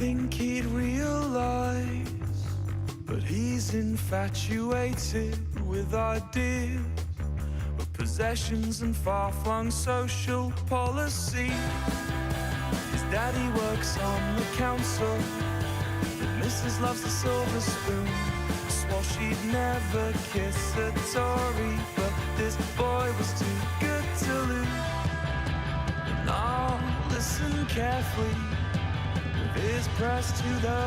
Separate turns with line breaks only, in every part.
think he'd realize, but he's infatuated with ideas of possessions and far-flung social policy. His daddy works on the council, but Mrs. loves the silver spoon. Swore she'd never kiss a Tory, but this boy was too good to lose. And now listen carefully, with ears pressed to the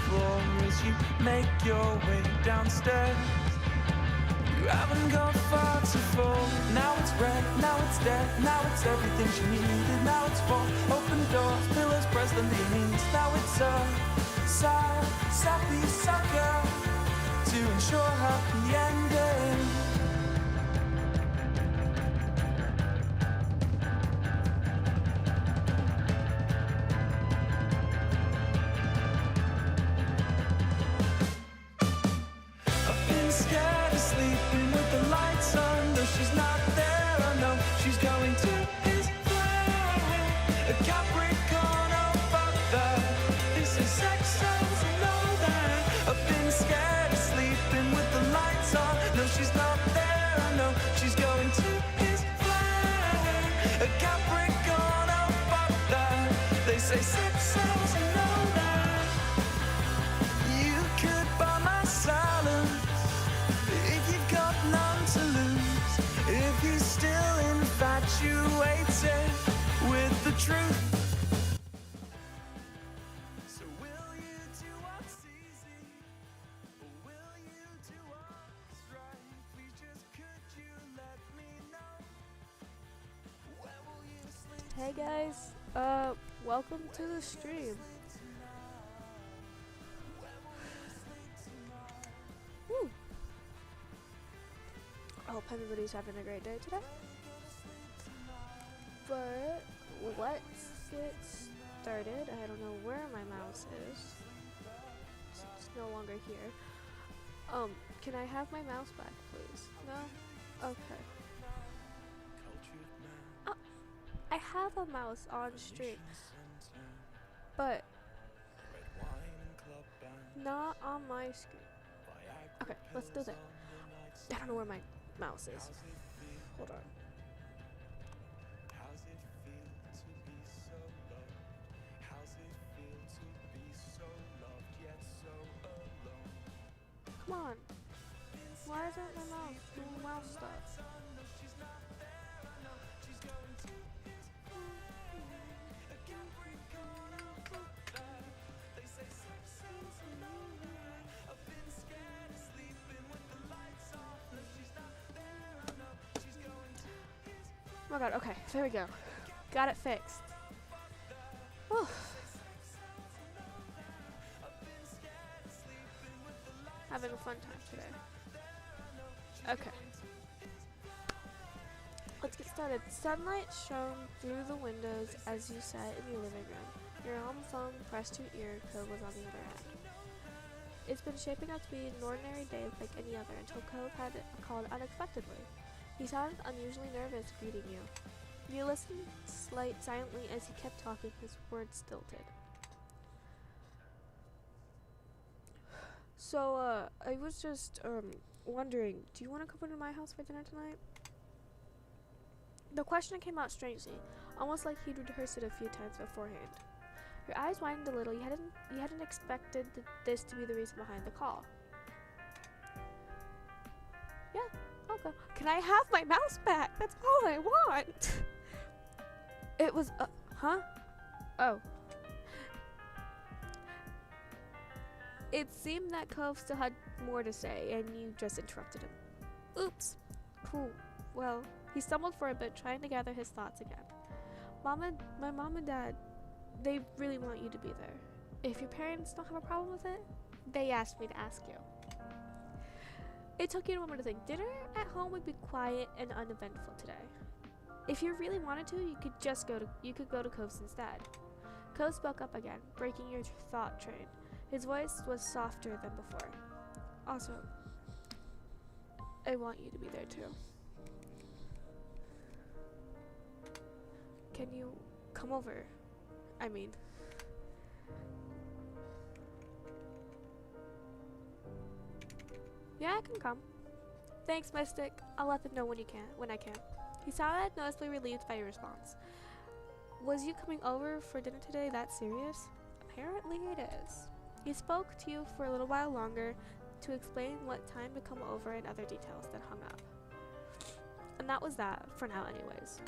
floor as you make your way downstairs. You haven't got far to fall. Now it's red, now it's dead, now it's everything she needed. Now it's for open doors, pillows pressed on the knees. Now it's a sad, sappy sucker to ensure happy ending. I've been scared of sleeping with the lights on, though she's not there. I know she's going to his flat, a Capricorn, oh fuck that. This is sex sells and all that. I've been scared of sleeping with the lights on, no she's not there. I know she's going to his flat, a Capricorn, oh fuck that. They say sex sells and all that. You could buy my silence if you've got none to lose, if he's still infatuated with the truth. So will you do what's easy, or will you do what's right? Please just could you let me know, where will you sleep?
Hey guys, welcome to the stream. Woo. I hope everybody's having a great day today. But let's get started. I don't know where my mouse is. It's no longer here. Can I have my mouse back, please? No? Okay. Oh, I have a mouse on stream, but not on my screen. Okay, let's do that. I don't know where my mouse is. Hold on.
How's it feel to be so loved? How's it feel to be so loved yet so alone?
Come on. Why isn't my mouse doing mouse stuff? Oh my god, okay, there we go. Got it fixed. Whew. Having a fun time today. Okay. Let's get started. Sunlight shone through the windows as you sat in your living room. Your home phone pressed to your ear, Cove was on the other hand. It's been shaping up to be an ordinary day like any other until Cove had called unexpectedly. He sounded unusually nervous greeting you. You listened silently as he kept talking, his words stilted. So, I was just, wondering, do you want to come over to my house for dinner tonight? The question came out strangely, almost like he'd rehearsed it a few times beforehand. Your eyes widened a little. You hadn't expected this to be the reason behind the call. Yeah, I'll go. Can I have my mouse back? That's all I want. It was, huh? Oh. It seemed that Cove still had more to say, and you just interrupted him. Oops. Cool. Well, he stumbled for a bit, trying to gather his thoughts again. My mom and dad, they really want you to be there. If your parents don't have a problem with it, they asked me to ask you. It took you a moment to think. Dinner at home would be quiet and uneventful today. If you really wanted to, you could go to Cove's instead. Cove spoke up again, breaking your thought train. His voice was softer than before. Also, I want you to be there too. Can you come over? I mean, Yeah, I can come. Thanks, Mystic. I'll let them know when I can. He sounded noticeably relieved by your response. Was you coming over for dinner today that serious? Apparently it is. He spoke to you for a little while longer to explain what time to come over and other details, then hung up. And that was that, for now anyways.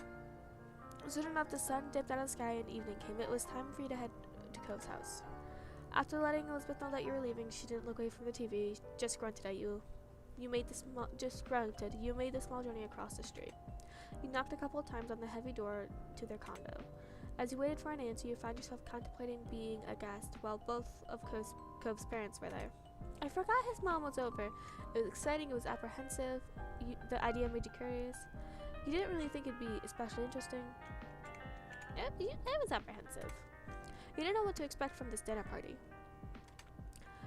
Soon enough, the sun dipped out of the sky and evening came. It was time for you to head to Cove's house. After letting Elizabeth know that you were leaving, she didn't look away from the TV, just grunted at you. You made the small journey across the street. You knocked a couple of times on the heavy door to their condo. As you waited for an answer, you found yourself contemplating being a guest while both of Cove's parents were there. I forgot his mom was over. It was exciting, it was apprehensive, the idea made you curious. You didn't really think it'd be especially interesting. It was apprehensive. You didn't know what to expect from this dinner party.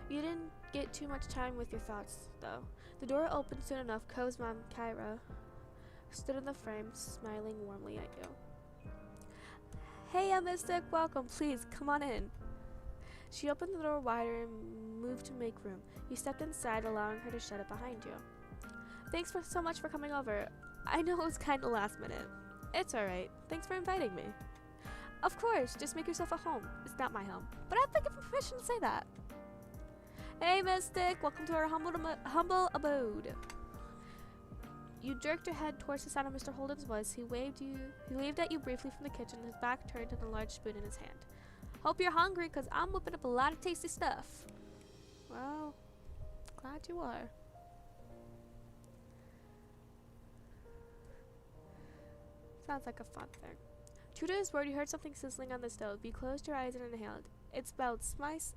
You didn't get too much time with your thoughts, though. The door opened soon enough. Cove's mom, Kyra, stood in the frame, smiling warmly at you. Hey, Mystic, welcome. Please, come on in. She opened the door wider and moved to make room. You stepped inside, allowing her to shut it behind you. Thanks so much for coming over. I know it was kind of last minute. It's alright. Thanks for inviting me. Of course, just make yourself at home. It's not my home, but I've been given permission to say that. Hey, Mystic, welcome to our humble abode. You jerked your head towards the sound of Mr. Holden's voice. He waved at you briefly from the kitchen, his back turned and a large spoon in his hand. Hope you're hungry, cause I'm whipping up a lot of tasty stuff. Well, glad you are. Sounds like a fun thing. True to his word, you heard something sizzling on the stove. You closed your eyes and inhaled. It smelled spicy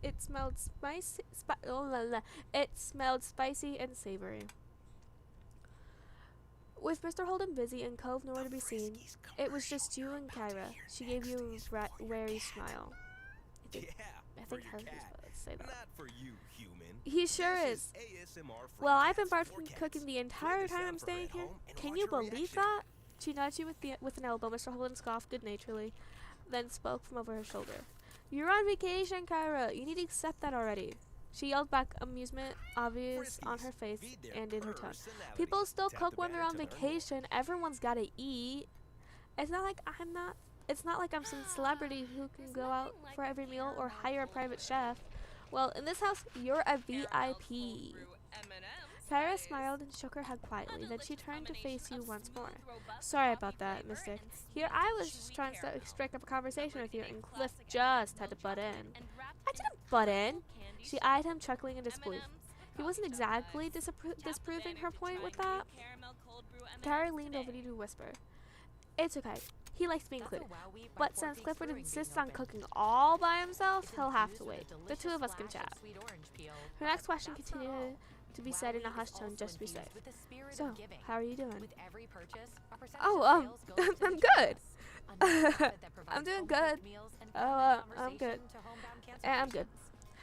and savory. With Mr. Holden busy and Cove nowhere to be seen, it was just you and Kyra. She gave you a wary smile. I think Harry's supposed to say that.
Not for you, human.
He sure is. Well, I've been barred from cooking the entire time I'm staying here. Can you believe that? She nudged you with an elbow. Mr. Holden scoffed good-naturedly, then spoke from over her shoulder. You're on vacation, Kyra. You need to accept that already. She yelled back, amusement obvious on her face and in her tone. People still cook when they're on vacation. Everyone's gotta eat. It's not like I'm some celebrity who can go out for every meal or hire a private chef. Well, in this house, you're a VIP. Kyra smiled and shook her head quietly. Then she turned to face you once more. Sorry about that, Mystic. Here I was just trying to strike up a conversation with you, and Cliff just had to butt in. I didn't butt in. She eyed him, chuckling in disbelief. He wasn't exactly disproving her point with that. Kyra leaned over you to whisper. It's okay. He likes to be included. But since Clifford insists on cooking all by himself, he'll have to wait. The two of us can chat. Her next question continued to be said in a hushed tone just to be safe. So, how are you doing? Oh, I'm good. I'm doing good. I'm good. I'm good.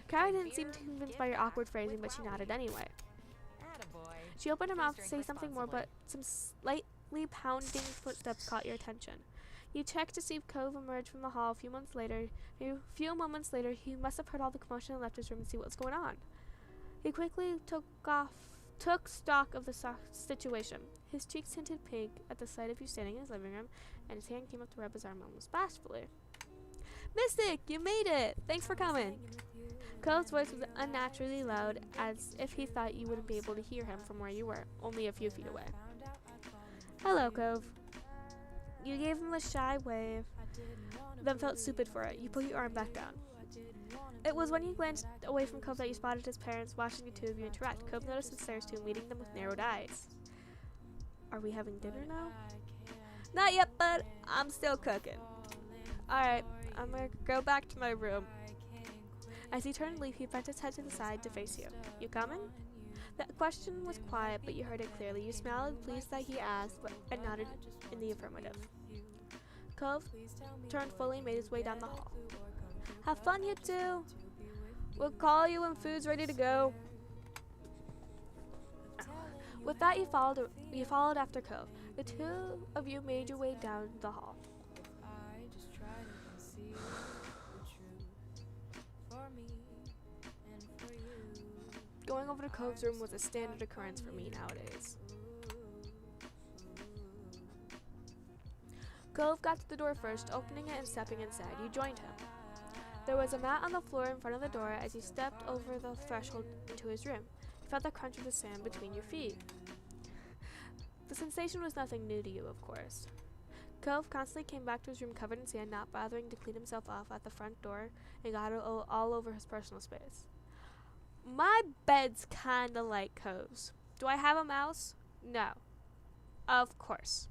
Kyra didn't seem too convinced by your awkward phrasing, but she nodded anyway. She opened her mouth to say something more, but some slightly pounding footsteps caught your attention. You checked to see if Cove emerged from the hall a few moments later. He must have heard all the commotion and left his room to see what was going on. He quickly took stock of the situation. His cheeks tinted pink at the sight of you standing in his living room, and his hand came up to rub his arm almost bashfully. Mystic, you made it! Thanks for coming! Cove's voice was unnaturally loud, as if he thought you wouldn't be able to hear him from where you were, only a few feet away. Hello, Cove. You gave him a shy wave, then felt stupid for it. You put your arm back down. It was when you glanced away from Cove that you spotted his parents watching the two of you interact. Cove noticed the stairs too, meeting them with narrowed eyes. Are we having dinner now? Not yet, but I'm still cooking. Alright, I'm gonna go back to my room. As he turned to leave, he bent his head to the side to face you. You coming? The question was quiet, but you heard it clearly. You smiled, pleased that he asked, and nodded in the affirmative. Cove turned fully and made his way down the hall. Have fun, you two. We'll call you when food's ready to go. With that, you followed after Cove. The two of you made your way down the hall. Going over to Cove's room was a standard occurrence for me nowadays. Cove got to the door first, opening it and stepping inside. You joined him. There was a mat on the floor in front of the door. As you stepped over the threshold into his room, you felt the crunch of the sand between your feet. The sensation was nothing new to you, of course. Cove constantly came back to his room covered in sand, not bothering to clean himself off at the front door, and got all over his personal space. My bed's kinda like Cove's. Do I have a mouse? No. Of course.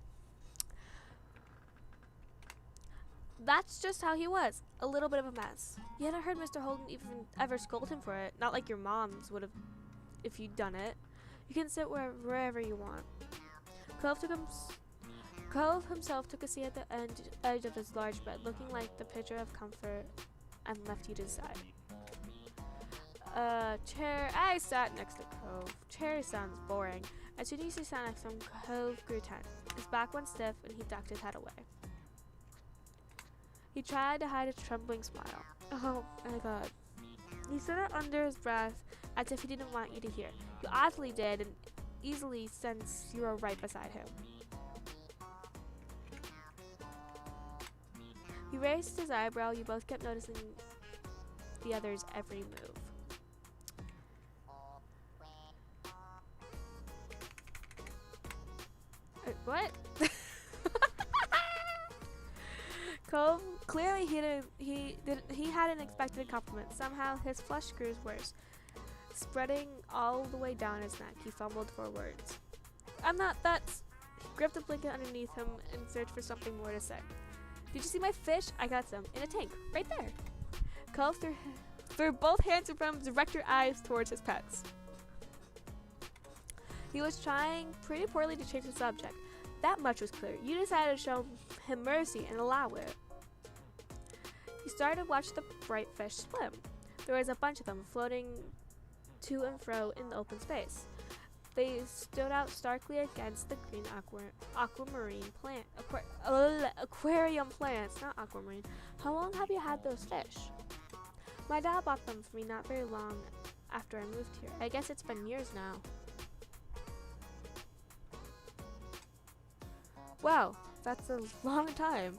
That's just how he was. A little bit of a mess. You hadn't heard Mr. Holden even ever scold him for it. Not like your moms would have if you'd done it. You can sit wherever you want. Cove himself took a seat at the edge of his large bed, looking like the picture of comfort, and left you to decide. Chair. I sat next to Cove. Chair sounds boring. As soon as he sat next to him, Cove grew tense. His back went stiff, and he ducked his head away. He tried to hide a trembling smile. Oh my god. He said it under his breath, as if he didn't want you to hear. You oddly did, and easily, since you were right beside him. He raised his eyebrow. You both kept noticing the other's every move. What? Cove clearly he hadn't expected a compliment. Somehow his flush grew worse, spreading all the way down his neck. He fumbled for words. I'm not. That's. He gripped a blanket underneath him and searched for something more to say. Did you see my fish? I got some in a tank right there. Cove threw both hands in front of him, direct your eyes towards his pets. He was trying pretty poorly to change the subject. That much was clear. You decided to show him mercy and allow it. He started to watch the bright fish swim. There was a bunch of them floating to and fro in the open space. They stood out starkly against the green aquamarine plant. Aquarium plants, not aquamarine. How long have you had those fish? My dad bought them for me not very long after I moved here. I guess it's been years now. Wow, that's a long time.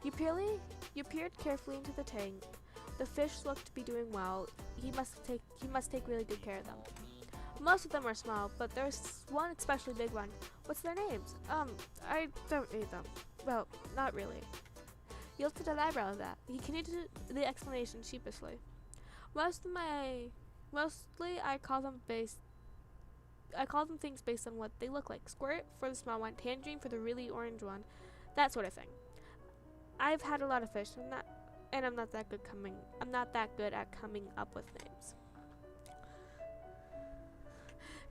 You peered carefully into the tank. The fish looked to be doing well. He must take really good care of them. Most of them are small, but there's one especially big one. What's their names? I don't need them. Well, not really. He lifted an eyebrow at that. He continued the explanation sheepishly. Mostly I call them things based on what they look like. Squirt for the small one, tangerine for the really orange one, that sort of thing. I've had a lot of fish, I'm not that good at coming up with names.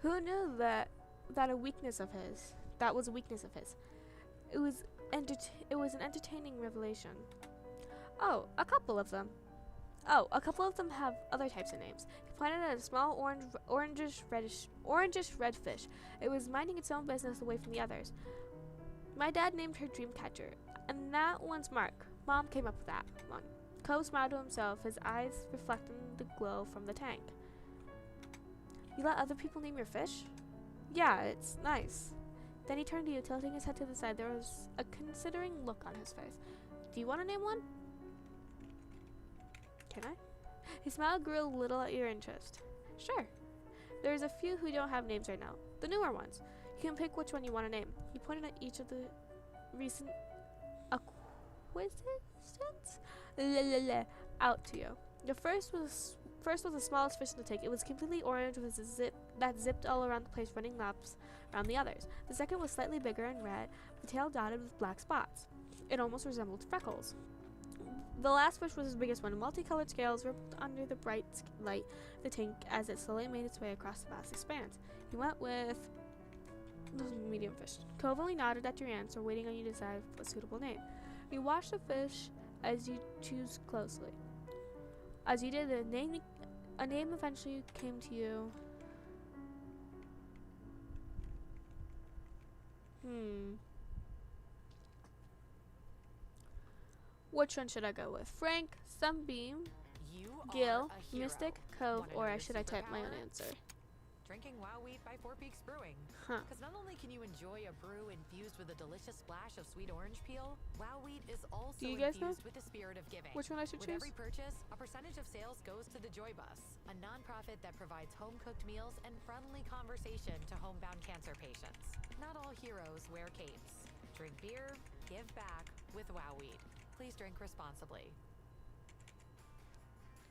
Who knew that was a weakness of his? It was an entertaining revelation. A couple of them have other types of names. He pointed at a small orangish red fish. It was minding its own business away from the others. My dad named her Dreamcatcher, and that one's Mark. Mom came up with that one. Cove smiled to himself, his eyes reflecting the glow from the tank. You let other people name your fish? Yeah, it's nice. Then he turned to you, tilting his head to the side. There was a considering look on his face. Do you want to name one? Can I? His smile grew a little at your interest. Sure. There's a few who don't have names right now. The newer ones. You can pick which one you want to name. He pointed at each of the recent acquisitions out to you. The first was the smallest fish in the tank. It was completely orange with a zip that zipped all around the place, running laps around the others. The second was slightly bigger and red, the tail dotted with black spots. It almost resembled freckles. The last fish was his biggest one. Multicolored scales rippled under the bright light of the tank as it slowly made its way across the vast expanse. He went with the medium fish. Cove only nodded at your answer, waiting on you to decide a suitable name. You watched the fish as you choose closely. As you did, a name eventually came to you. Which one should I go with? Frank, Sunbeam,
You
Gil,
are a hero.
Mystic, Cove,
Wanna know
or
your
should I type my own
superpower?
answer?
Drinking Wow Wheat by Four Peaks Brewing.
Huh.
Because not only can you enjoy a brew infused with a delicious splash of sweet orange peel, Wow Wheat is also
Do you guys know
infused with the spirit of giving.
which one I should
With
choose?
every purchase, a percentage of sales goes to the Joy Bus, a nonprofit that provides home-cooked meals and friendly conversation to homebound cancer patients. Not all heroes wear capes. Drink beer, give back with Wow Wheat. Please drink responsibly.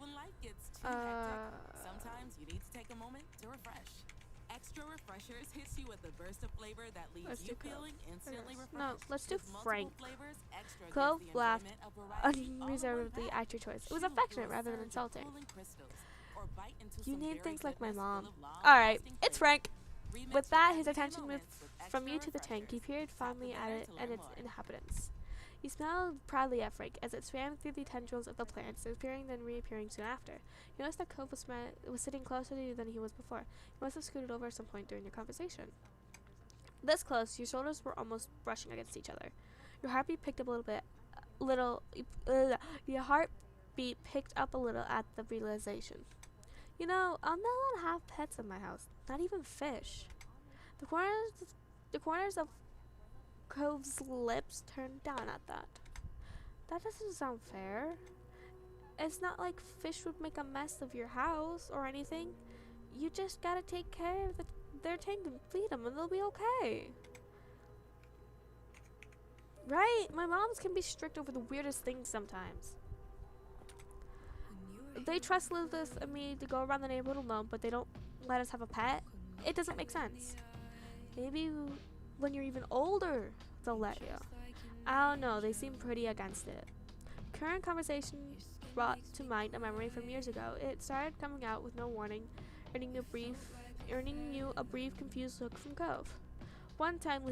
When life gets too hectic, sometimes you need to take a moment to refresh. Extra Refreshers hits you with a burst of flavor that leaves
Let's
you
do Cove.
feeling instantly refreshed.
No, let's do
With multiple
Frank.
flavors, Extra
Cove
gives the
laughed
enjoyment of variety all in one
unreservedly
pack.
at your choice. It was
Chew through
affectionate
a
rather than
surge of
insulting.
cooling crystals, or bite into
You
some
name
berry
things like my
goodness
mom.
full of long,
Alright,
lasting
it's
flavor.
Frank.
Remix
With
your
that, his
everyday
attention moved
moments with
from you
Extra
to the tank. He
Refreshers.
peered
Tap
fondly
the
at
banner
it
to
and
learn
its
more.
inhabitants. He smiled proudly at Frank as it swam through the tendrils of the plants, appearing then reappearing soon after. He noticed that Cove was sitting closer to you than he was before. He must have scooted over at some point during your conversation. This close, your shoulders were almost brushing against each other. Your heartbeat picked up a your heartbeat picked up a little at the realization. You know, I'm not allowed to have pets in my house, not even fish. The corners of Cove's lips turned down at that. That doesn't sound fair. It's not like fish would make a mess of your house or anything. You just gotta take care of their tank and feed them and they'll be okay. Right? My moms can be strict over the weirdest things sometimes. They trust Elizabeth and me to go around the neighborhood alone, but they don't let us have a pet. It doesn't make sense. Maybe when you're even older, they'll let you. I don't know, they seem pretty against it. Current conversation brought to mind a memory from years ago. It started coming out with no warning, earning you a brief, confused look from Cove. One time,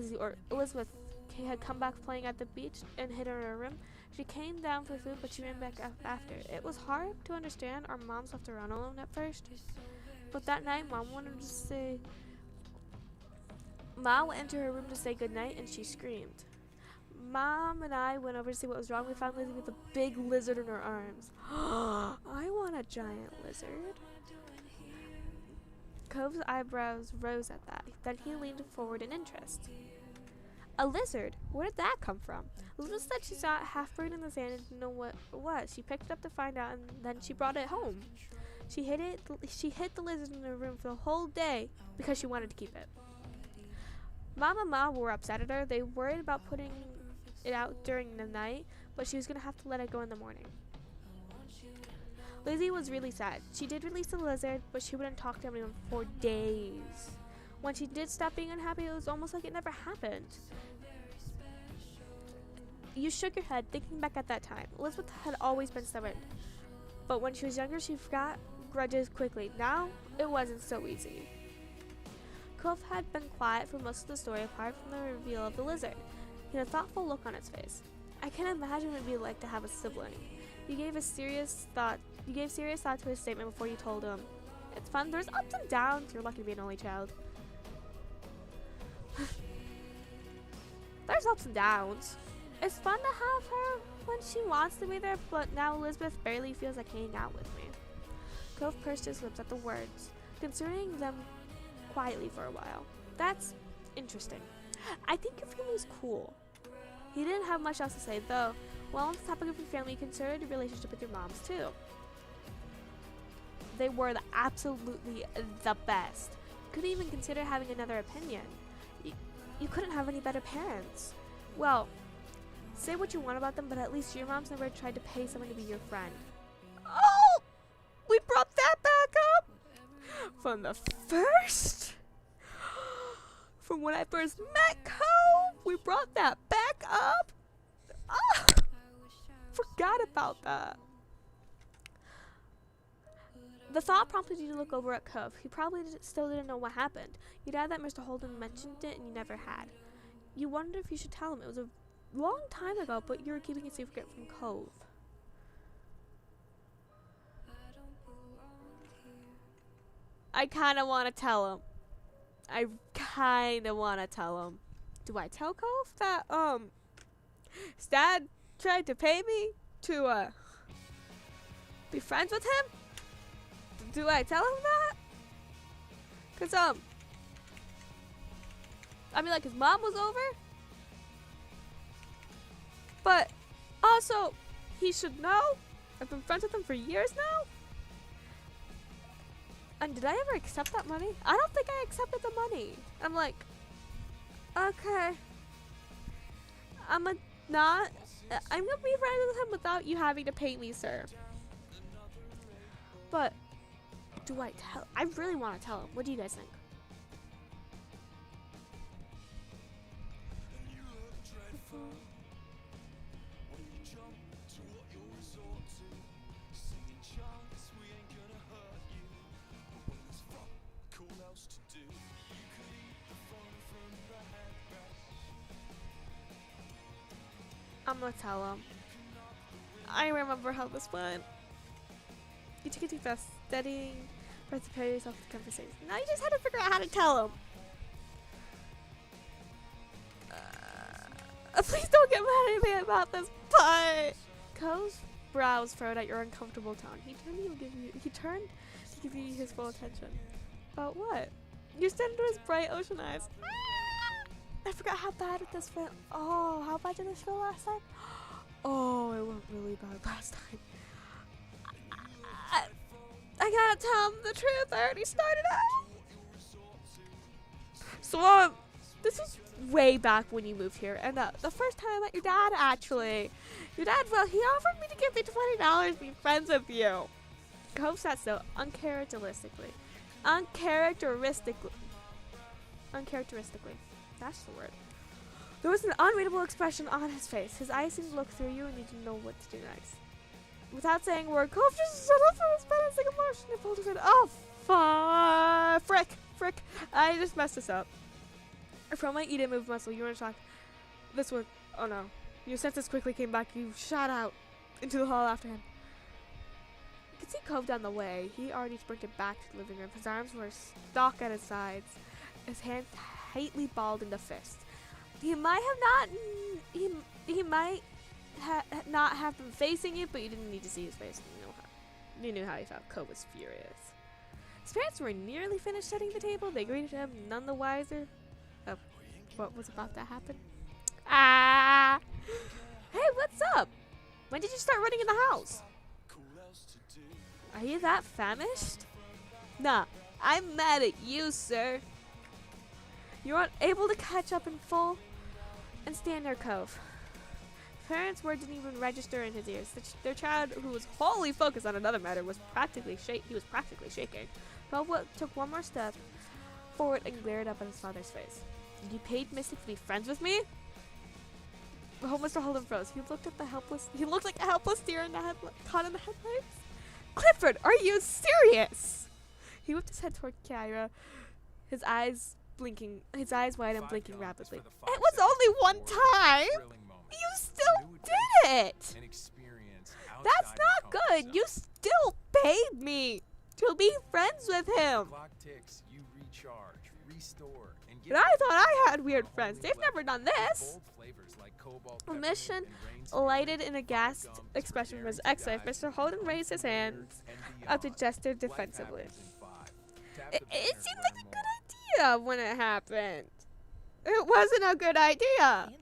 Elizabeth had come back playing at the beach and hid in her room. She came down for food, but she ran back after. It was hard to understand. Our moms left her alone at first, but that night, Mom went into her room to say goodnight, and she screamed. Mom and I went over to see what was wrong. We found Lizzie with a big lizard in her arms. I want a giant lizard. Cove's eyebrows rose at that. Then he leaned forward in interest. A lizard? Where did that come from? Elizabeth said she saw it half buried in the sand and didn't know what it was. She picked it up to find out, and then she brought it home. She hid the lizard in her room for the whole day because she wanted to keep it. Mom and Ma were upset at her. They worried about putting it out during the night, but she was going to have to let it go in the morning. Lizzie was really sad. She did release the lizard, but she wouldn't talk to anyone for days. When she did stop being unhappy, it was almost like it never happened. You shook your head, thinking back at that time. Elizabeth had always been stubborn, but when she was younger, she forgot grudges quickly. Now, it wasn't so easy. Cove had been quiet for most of the story, apart from the reveal of the lizard. He had a thoughtful look on his face. I can imagine what it'd be like to have a sibling. You gave serious thought to his statement before you told him. It's fun. There's ups and downs. You're lucky to be an only child. There's ups and downs. It's fun to have her when she wants to be there, but now Elizabeth barely feels like hanging out with me. Cove pursed his lips at the words, considering them quietly for a while. That's interesting. I think your family's cool. He didn't have much else to say, though. Well, on the topic of your family, consider your relationship with your moms, too. They were absolutely the best. Couldn't even consider having another opinion. You couldn't have any better parents. Well, say what you want about them, but at least your mom's never tried to pay someone to be your friend. Oh! We brought that back up? From the first? From when I first met Cove? We brought that back up? Ah! Forgot about that. The thought prompted you to look over at Cove. He probably still didn't know what happened. You'd added that Mr. Holden mentioned it and you never had. You wondered if you should tell him. It was a long time ago, but you were keeping it secret from Cove. I kind of want to tell him. I kind of want to tell him. Do I tell Cove that, his dad tried to pay me to, be friends with him? Do I tell him that? Cause I mean, like, his mom was over, but also he should know. I've been friends with him for years now. And did I ever accept that money? I don't think I accepted the money. I'm like, okay, I'm gonna be friends with him without you having to pay me, sir. But do I tell? I really want to tell him. What do you guys think? I'm gonna tell him. I remember how this went. You took a deep breath, steadying, prepare yourself to conversation. Now you just had to figure out how to tell him. Please don't get mad at me about this, but Co's brows furrowed at your uncomfortable tone. He turned to give you his full attention. About what? You stared into his bright ocean eyes. I forgot how bad this felt. Oh, how bad did this feel last time? Oh, it went really bad last time. I gotta tell him the truth. I already started out. So, this was way back when you moved here, and the first time I met your dad, actually. Your dad, well, he offered me to give me $20 to be friends with you. Cove sat still, uncharacteristically. Uncharacteristically. That's the word. There was an unreadable expression on his face. His eyes seemed to look through you and you didn't know what to do next. Without saying a word, Cove just stood up from his menacing emotion and pulled his head. Oh, frick. I just messed this up. From my eat and move muscle, you were in shock. This was, oh no. Your senses quickly came back. You shot out into the hall after him. You could see Cove down the way. He already sprinted back to the living room. His arms were stuck at his sides. His hands tightly balled into fists. He might not have been facing you, but you didn't need to see his face. You knew how he felt. Cove was furious. His parents were nearly finished setting the table. They greeted him, none the wiser of what was about to happen. Hey, what's up? When did you start running in the house? Are you that famished? Nah, I'm mad at you, sir. You aren't able to catch up in full and stand near Cove. Parents' words didn't even register in his ears. Their child, who was wholly focused on another matter, was practically shaking. Cove took one more step forward and glared up at his father's face. You paid Mystic to be friends with me? Oh, Mr. Holden froze. He looked like a helpless deer caught in the headlights. Clifford, are you serious? He whipped his head toward Kyra, his eyes wide and blinking rapidly. It was only one time! You still did it! That's not good! You still paid me to be friends with him! And I thought I had weird friends. They've never done this! Mission lighted in a gasped expression from his ex-wife. Mr. Holden raised his hands up to gesture defensively. It seemed like a good idea when it happened. It wasn't a good idea.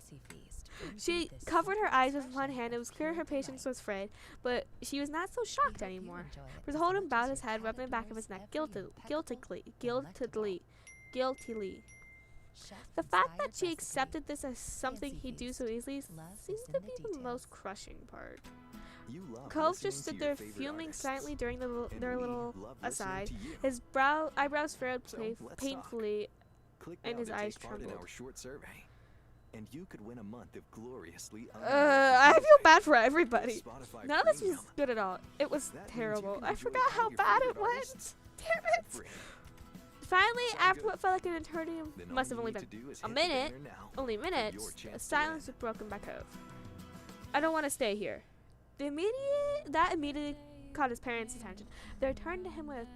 She covered her eyes with one hand. It was clear her patience was frayed, but she was not so shocked anymore. Mr. Holden bowed his head, rubbing the back of his neck guiltily. The fact that she accepted this as something he'd do so easily seemed to be the most crushing part. Cove just stood there fuming silently during their little aside. His eyebrows furrowed painfully and his eyes trembled.
And you could win a month of gloriously
I feel bad for everybody. None of this was good at all. It was terrible. I forgot how bad it went. Damn it. Finally, after what felt like an eternity, must have only been a minute, the silence was broken by Cove. I don't want to stay here. That immediately caught his parents' attention. They turned to him with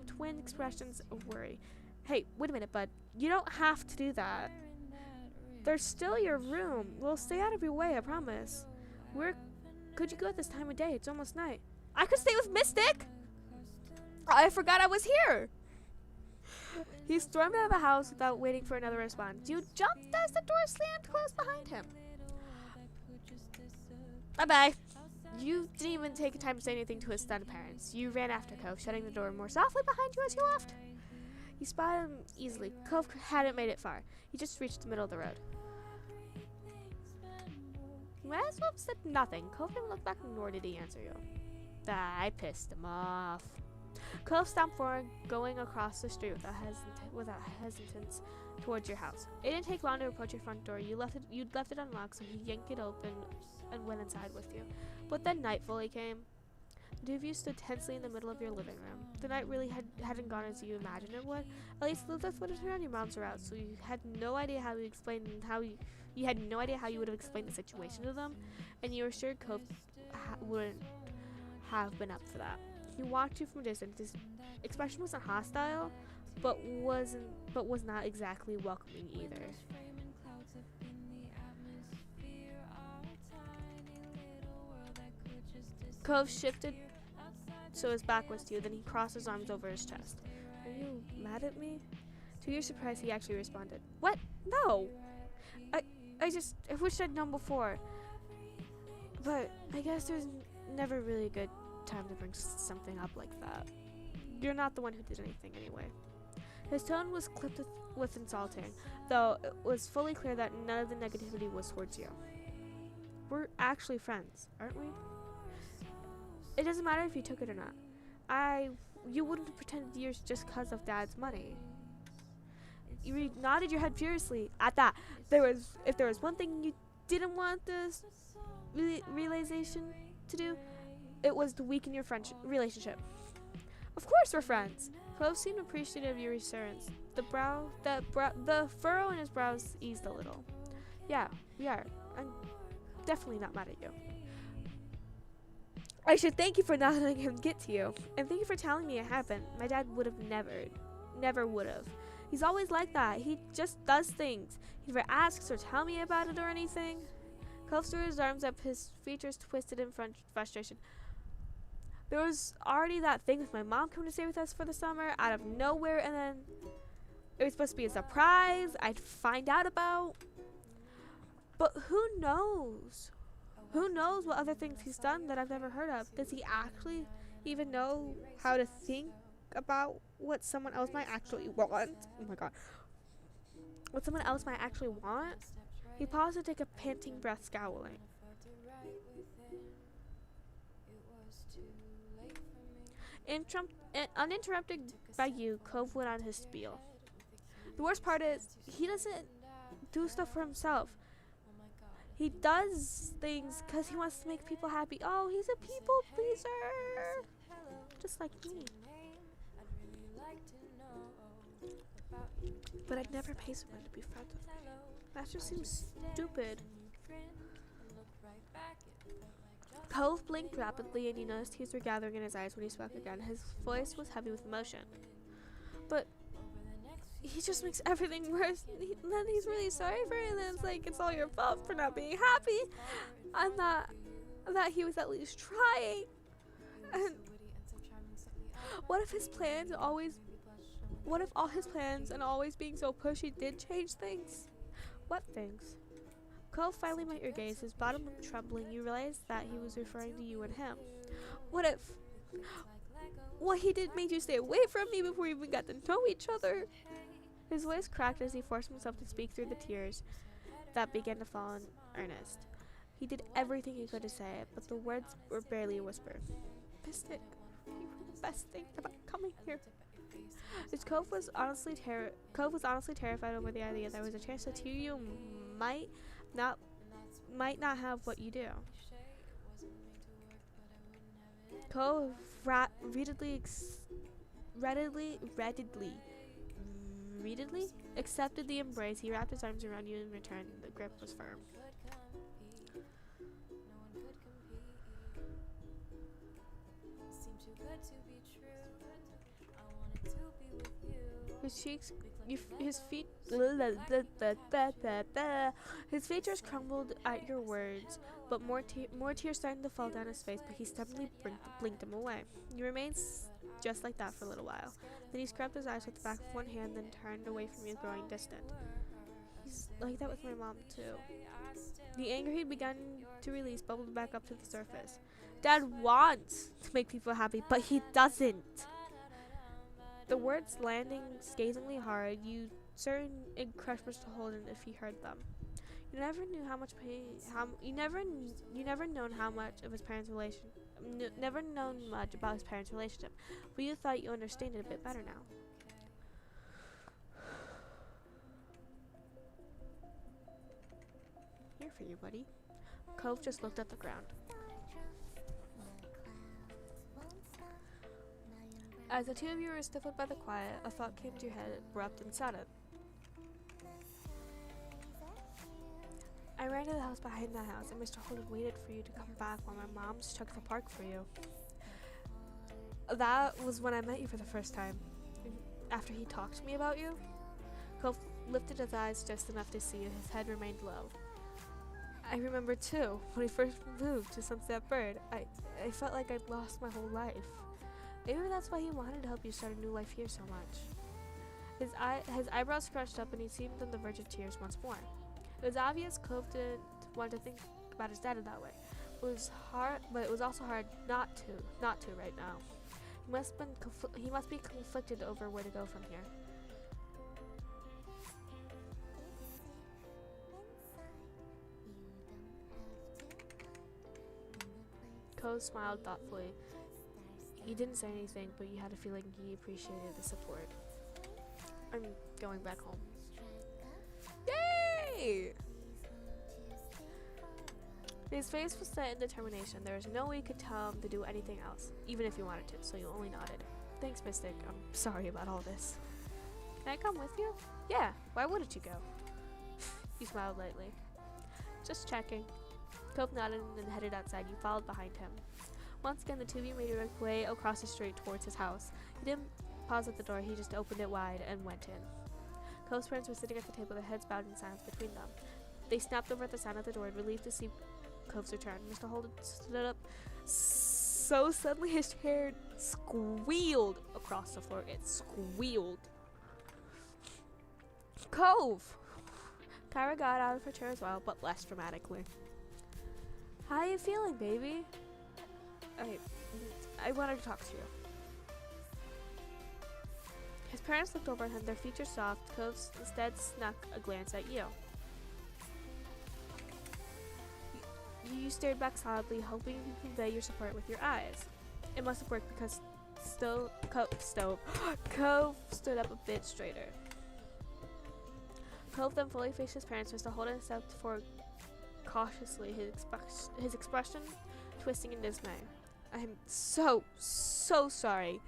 twin expressions of worry. Hey, wait a minute, bud. You don't have to do that. There's still your room. We'll stay out of your way, I promise. We're could you go at this time of day? It's almost night. I could stay with Mystic! I forgot I was here! He stormed out of the house without waiting for another response. You jumped as the door slammed closed behind him. Bye-bye. You didn't even take time to say anything to his stunned parents. You ran after Cove, shutting the door more softly behind you as you left. You spotted him easily. Cove hadn't made it far. He just reached the middle of the road. You might as well have said nothing. Cove didn't look back, nor did he answer you. I pissed him off. Cove stomped forward, going across the street without hesitance towards your house. It didn't take long to approach your front door. You'd left it unlocked, so he yanked it open and went inside with you. But then night fully came. The two of you stood tensely in the middle of your living room. The night really hadn't gone as you imagined it would. At least Lilith would have turned on your moms were out, so you had no idea how you had no idea how you would have explained the situation to them, and you were sure Cove wouldn't have been up for that. He watched you from a distance. His expression wasn't hostile, but was not exactly welcoming either. Cove shifted so his back was to you, then he crossed his arms over his chest. Are you mad at me? To your surprise, he actually responded. What? No! I wish I'd known before. But I guess there's never really a good time to bring something up like that. You're not the one who did anything anyway. His tone was clipped with insulting, though it was fully clear that none of the negativity was towards you. We're actually friends, aren't we? It doesn't matter if you took it or not. You wouldn't have pretended years just because of Dad's money. You nodded your head furiously at that. If there was one thing you didn't want this realization to do, it was to weaken your relationship. Of course we're friends. Cove seemed appreciative of your reassurance. The furrow in his brows eased a little. Yeah, we are. I'm definitely not mad at you. I should thank you for not letting him get to you. And thank you for telling me it happened. My dad would have never would have. He's always like that. He just does things. He never asks or tell me about it or anything. Cove threw his arms up, his features twisted in frustration. There was already that thing with my mom coming to stay with us for the summer out of nowhere, and then it was supposed to be a surprise I'd find out about. But who knows? Who knows what other things he's done that I've never heard of? Does he actually even know how to think about what someone else might actually want? Oh my god. What someone else might actually want? He paused to take a panting breath, scowling. Uninterrupted by you, Cove went on his spiel. The worst part is, he doesn't do stuff for himself. He does things because he wants to make people happy. Oh, he's a people pleaser. Just like me. But I'd never pay someone to be friends with me. That just seems stupid. Cove blinked rapidly, and you noticed tears were gathering in his eyes when he spoke again. His voice was heavy with emotion. But he just makes everything worse. Then he's really sorry for it, and then it's like it's all your fault for not being happy. And that he was at least trying. And what if all his plans and always being so pushy did change things? What things? Cole finally met your gaze, his bottom lip trembling. You realized that he was referring to you and him. What if what he did made you stay away from me before we even got to know each other? His voice cracked as he forced himself to speak through the tears that began to fall in earnest. He did everything he could to say it, but the words were barely a whisper. Mystic, you were the best thing about coming here. Cove was honestly terrified over the idea there was a chance that you might not have what you do. Cove readily accepted the embrace. He wrapped his arms around you in return. The grip was firm. His cheeks, his feet, his features crumbled at your words, but more tears started to fall down his face. But he stubbornly blinked them away. He remained just like that for a little while. Then he scrubbed his eyes with the back of one hand, then turned away from you, growing distant. He's like that with my mom too. The anger he'd begun to release bubbled back up to the surface. Dad wants to make people happy, but he doesn't. The words landing scathingly hard, you certain it crushed Mr. Holden if he heard them. You never knew how much pain. You never known how much of his parents' relation. Never known much about his parents' relationship, but you thought you understood it a bit better now. Here for you, buddy. Cove just looked at the ground. As the two of you were stifled by the quiet, a thought came to your head, abrupt and sudden. I ran to the house behind that house, and Mr. Holden waited for you to come back while my mom took the park for you. That was when I met you for the first time. After he talked to me about you, Cove lifted his eyes just enough to see you. His head remained low. I remember too, when we first moved to Sunset Bird, I felt like I'd lost my whole life. Maybe that's why he wanted to help you start a new life here so much. His eyebrows scrunched up and he seemed on the verge of tears once more. It was obvious Cove didn't want to think about his dad in that way. It was hard, but it was also hard not to right now. He must be conflicted over where to go from here. Cove smiled thoughtfully. He didn't say anything, but you had a feeling he appreciated the support. I'm going back home. Yay! His face was set in determination. There was no way you could tell him to do anything else, even if you wanted to, so you only nodded. Thanks, Mystic. I'm sorry about all this. Can I come with you? Yeah, why wouldn't you go? He smiled lightly. Just checking. Cove nodded and headed outside. You followed behind him. Once again, the two of you made your way across the street towards his house. He didn't pause at the door. He just opened it wide and went in. Cove's parents were sitting at the table, their heads bowed in silence between them. They snapped over at the sound of the door, relieved to see Cove's return. Mr. Holden stood up so suddenly his chair squealed across the floor. It squealed. Cove! Kyra got out of her chair as well, but less dramatically. How are you feeling, baby? I wanted to talk to you. His parents looked over at him, their features soft. Cove instead snuck a glance at you. You stared back solidly, hoping to convey your support with your eyes. It must have worked because Cove stood up a bit straighter. Cove then fully faced his parents. Mr. Holden stepped forward cautiously, his expression twisting in dismay. I'm so sorry.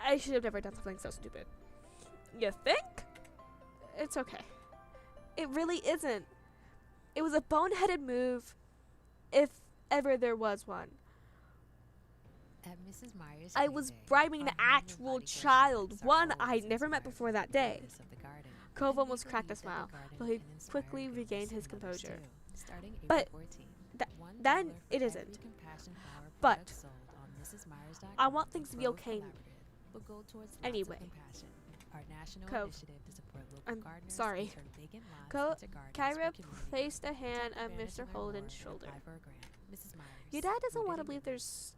I should have never done something so stupid. You think? It's okay. It really isn't. It was a boneheaded move, if ever there was one.
At Mrs. Myers'
I was bribing an actual child, one I'd never met before that day. Cove almost cracked a smile, but he quickly regained his composure. But then it isn't. But I want things to be okay anyway. Cove, I'm sorry. Kyra placed a hand on Mr. Holden's shoulder. Your dad doesn't want to believe there's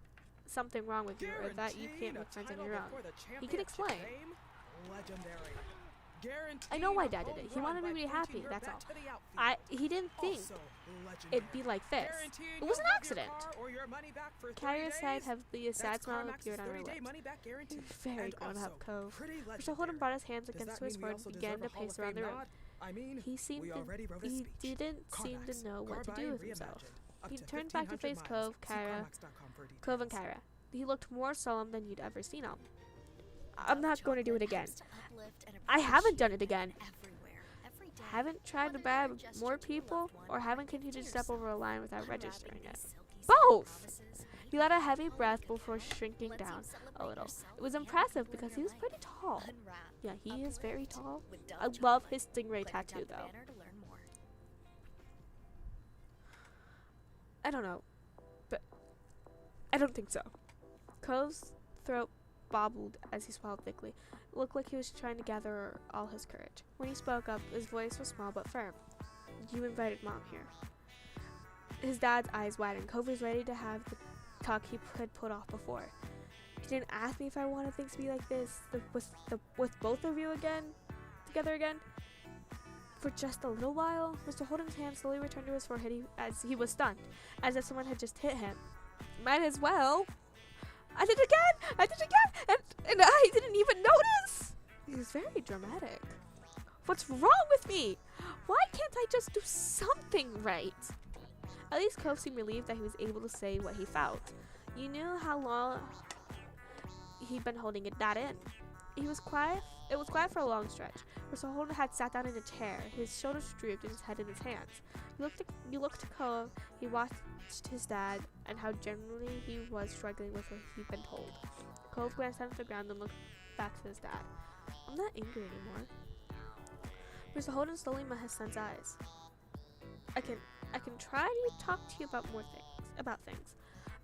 something wrong with you or that you can't make friends on your own. He can explain. I know why Dad did it. He wanted me to be happy, that's all. He didn't think it'd be like this. It was an accident. Kyra's head heavily, a sad smile appeared on her lips. You're very grown up, Cove. Mr. Holden brought his hands against his forehead and began to pace around the room. He didn't seem to know what to do with himself. He turned back to face Cove and Kyra. He looked more solemn than you'd ever seen him. I'm not going to do it again. I haven't done it again. Haven't tried to bribe more people, or haven't continued to step over a line without registering it. Both! He let a heavy breath before shrinking down a little. It was impressive because he was pretty tall. Yeah, he is very tall. I love his stingray tattoo though. I don't know, but I don't think so. Cove's throat bobbled as he swallowed thickly. It looked like he was trying to gather all his courage. When he spoke up, his voice was small but firm. You invited Mom here. His dad's eyes widened. Cove was ready to have the talk he had put off before. He didn't ask me if I wanted things to be like this, with both of you together again. For just a little while, Mr. Holden's hand slowly returned to his forehead as he was stunned, as if someone had just hit him. Might as well. I did it again, and I didn't even notice. He was very dramatic. What's wrong with me? Why can't I just do something right? At least Cove seemed relieved that he was able to say what he felt. You knew how long he'd been holding that in. It was quiet for a long stretch. Mr. Holden had sat down in a chair, his shoulders drooped and his head in his hands. You looked to Cove, he watched his dad, and how generally he was struggling with what he'd been told. Cove glanced down at the ground and looked back to his dad. I'm not angry anymore. Mr. Holden slowly met his son's eyes. I can try to talk to you about things,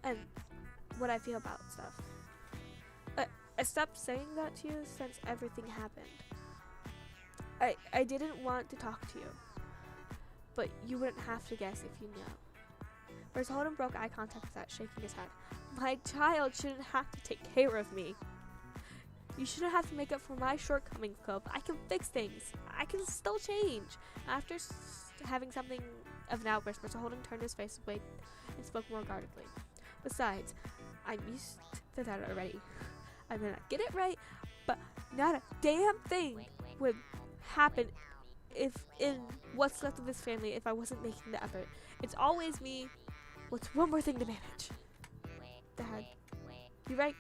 and what I feel about stuff. I stopped saying that to you since everything happened. I didn't want to talk to you, but you wouldn't have to guess if you knew. Mr. Holden broke eye contact without shaking his head. My child shouldn't have to take care of me. You shouldn't have to make up for my shortcomings, Cove. I can fix things. I can still change. After having something of an outburst, Mr. Holden turned his face away and spoke more guardedly. Besides, I'm used to that already. I may not get it right, but not a damn thing would happen if in what's left of this family if I wasn't making the effort. It's always me. What's one more thing to manage? Dad, you're right,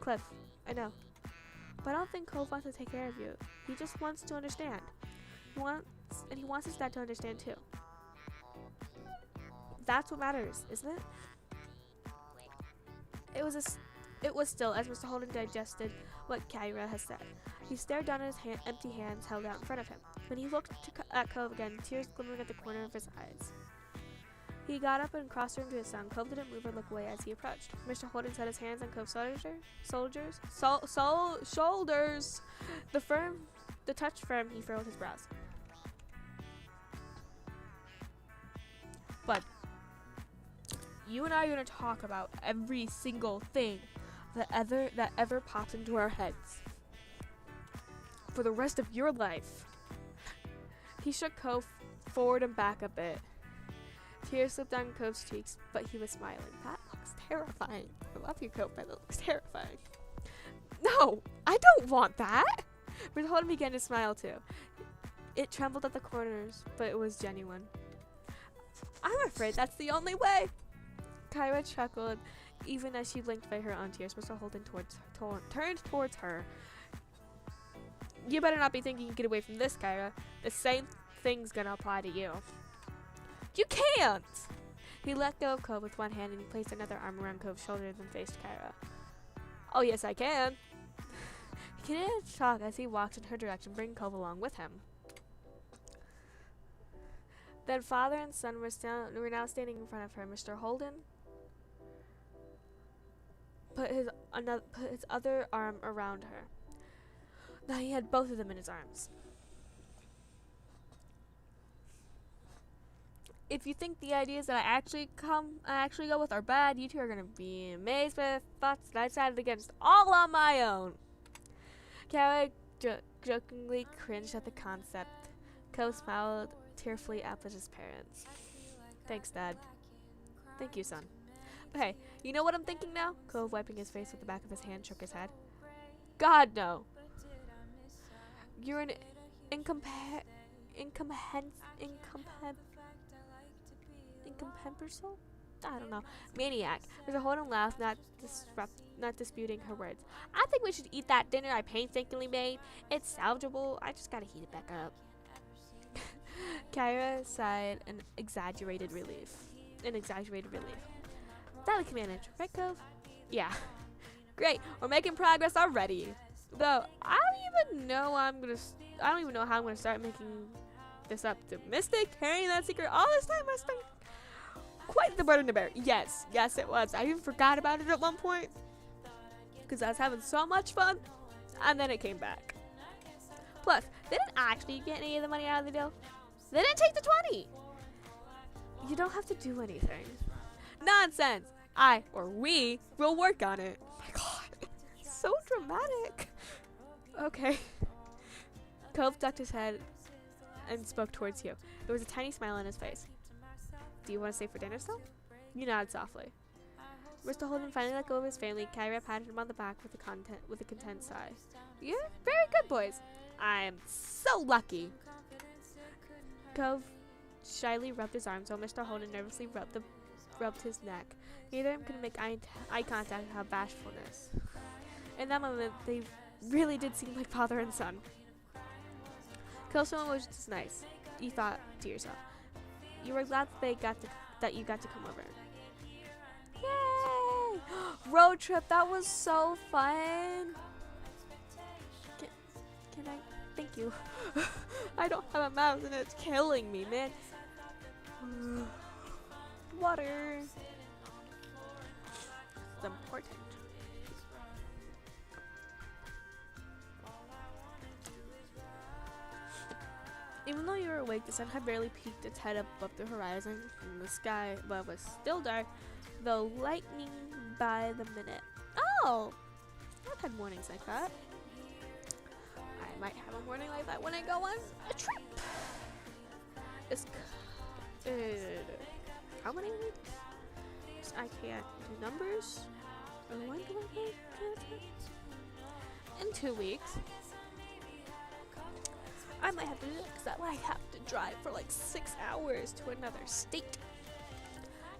Cliff. I know. But I don't think Cove wants to take care of you. He just wants to understand. He wants his dad to understand too. That's what matters, isn't it? It was still as Mr. Holden digested what Kyra had said. He stared down at his empty hands held out in front of him. When he looked at Cove again, tears glimmering at the corner of his eyes. He got up and crossed the room to his son. Cove didn't move or look away as he approached. Mr. Holden set his hands on Cove's shoulders. The touch firm, he furrowed his brows. But you and I are going to talk about every single thing that ever pops into our heads for the rest of your life. He shook Cove forward and back a bit. Tears slipped down Cove's cheeks, but he was smiling. That looks terrifying. I love you, Cove, but that looks terrifying. No, I don't want that. Mr. Holden began to smile too. It trembled at the corners, but it was genuine. I'm afraid that's the only way. Kyra chuckled, even as she blinked by her own tears. Mr. Holden turned towards her. You better not be thinking you can get away from this, Kyra. The same thing's gonna apply to you. You can't! He let go of Cove with one hand and he placed another arm around Cove's shoulders and faced Kyra. Oh, yes, I can. He continued to talk as he walked in her direction, bringing Cove along with him. Then father and son were now standing in front of her. Mr. Holden put his other arm around her. Now he had both of them in his arms. If you think the ideas that I actually go with are bad, you two are gonna be amazed by the thoughts that I decided against all on my own. Kyra jokingly cringed at the concept. Cove smiled tearfully up at his parents. Thanks, Dad. Thank you, son. Okay, you know what I'm thinking now? Cove, wiping his face with the back of his hand, shook his head. God, no. You're an incomprehensible? I don't know. Maniac. Mr. Holden laughed, not disputing her words. I think we should eat that dinner I painstakingly made. It's salvageable. I just gotta heat it back up. Kyra sighed in exaggerated relief. That we can manage, right, Cove? Yeah. Great, we're making progress already. Though I don't even know how I'm gonna start making this optimistic, carrying that secret all this time. I spent quite the burden to bear. Yes, it was. I even forgot about it at one point because I was having so much fun, and then it came back. Plus, they didn't actually get any of the money out of the deal. They didn't take the 20. You don't have to do anything. Nonsense. We will work on it. Oh my God, so dramatic. Okay. Cove ducked his head and spoke towards you. There was a tiny smile on his face. Do you want to stay for dinner still? You nodded softly. Mr. Holden finally let go of his family. Kyra patted him on the back with a content sigh. You're very good, boys. I am so lucky. Cove shyly rubbed his arms while Mr. Holden nervously rubbed his neck. Neither of them could make eye contact without bashfulness. In that moment, they really did seem like father and son. Killstone was just nice. You thought to yourself. You were glad that you got to come over. Yay! Road trip, that was so fun. Can I? Thank you. I don't have a mouth and it's killing me, man. Water. It's important. Even though you were awake, the sun had barely peeked its head up above the horizon, and the sky above was still dark, though lightning by the minute. Oh! I've had mornings like that. I might have a morning like that when I go on a trip. It's how many weeks? I can't do numbers. When do I go to a trip? In 2 weeks. I might have to do it because I might have to drive for like 6 hours to another state.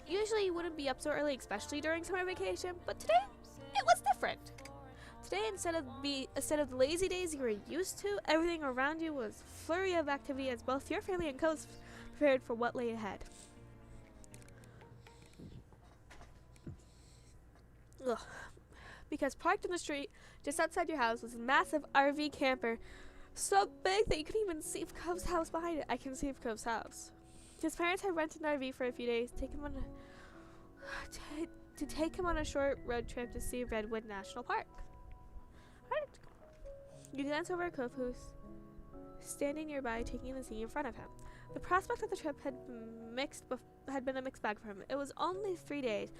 Usually you wouldn't be up so early, especially during summer vacation, but today it was different. Today, instead of the lazy days you were used to, everything around you was flurry of activity as both your family and Coast prepared for what lay ahead. Ugh. Because parked in the street just outside your house was a massive RV camper, so big that you couldn't even see Cove's house behind it. I can see Cove's house. His parents had rented an RV for a few days, to take him on a short road trip to see Redwood National Park. Right. You glance over at Cove, who's standing nearby, taking the scene in front of him. The prospect of the trip had been a mixed bag for him. It was only 3 days,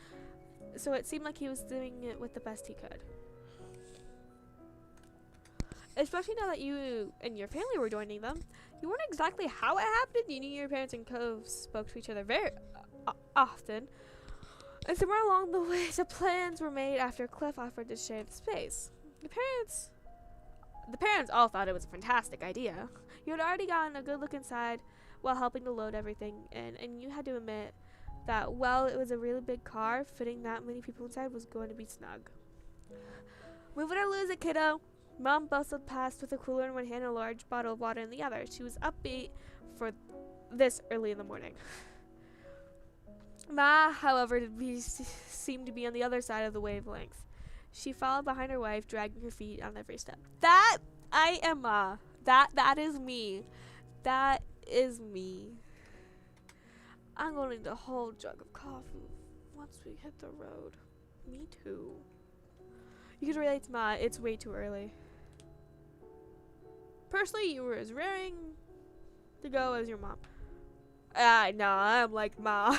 so it seemed like he was doing it with the best he could. Especially now that you and your family were joining them. You weren't exactly how it happened. You knew your parents and Cove spoke to each other very often. And somewhere along the way, the plans were made after Cliff offered to share the space. The parents all thought it was a fantastic idea. You had already gotten a good look inside while helping to load everything in, and you had to admit that while it was a really big car, fitting that many people inside was going to be snug. Move it or lose it, kiddo. Mom bustled past with a cooler in one hand and a large bottle of water in the other. She was upbeat for this early in the morning. Ma, however, seemed to be on the other side of the wavelength. She followed behind her wife, dragging her feet on every step. That I am Ma. That is me. That is me. I'm going to need a whole jug of coffee once we hit the road. Me too. You could relate to Ma. It's way too early. Personally, you were as raring to go as your mom. No, I'm like Ma.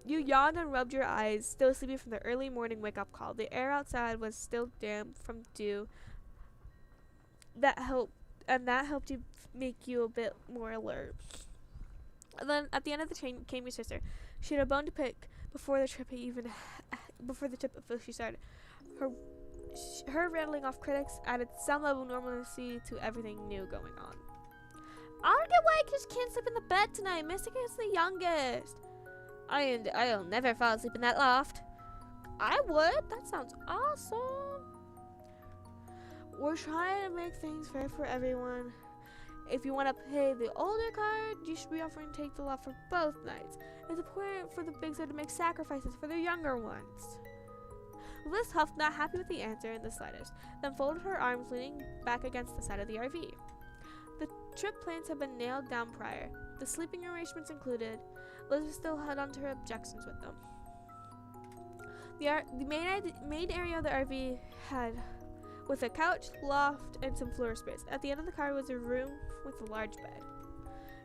You yawned and rubbed your eyes, still sleepy from the early morning wake-up call. The air outside was still damp from dew. That helped you make you a bit more alert. And then at the end of the train came your sister. She had a bone to pick before the trip officially started. Her rattling off critics added some level of normalcy to everything new going on. I don't get why I just can't sleep in the bed tonight. Mystic is the youngest. I'll never fall asleep in that loft. I would. That sounds awesome. We're trying to make things fair for everyone. If you want to pay the older card, you should be offering to take the loft for both nights. It's important for the big side to make sacrifices for their younger ones. Liz huffed, not happy with the answer in the slightest, then folded her arms, leaning back against the side of the RV. The trip plans had been nailed down prior, the sleeping arrangements included. Liz still held on to her objections with them. The main area of the RV had with a couch, loft, and some floor space. At the end of the car was a room with a large bed.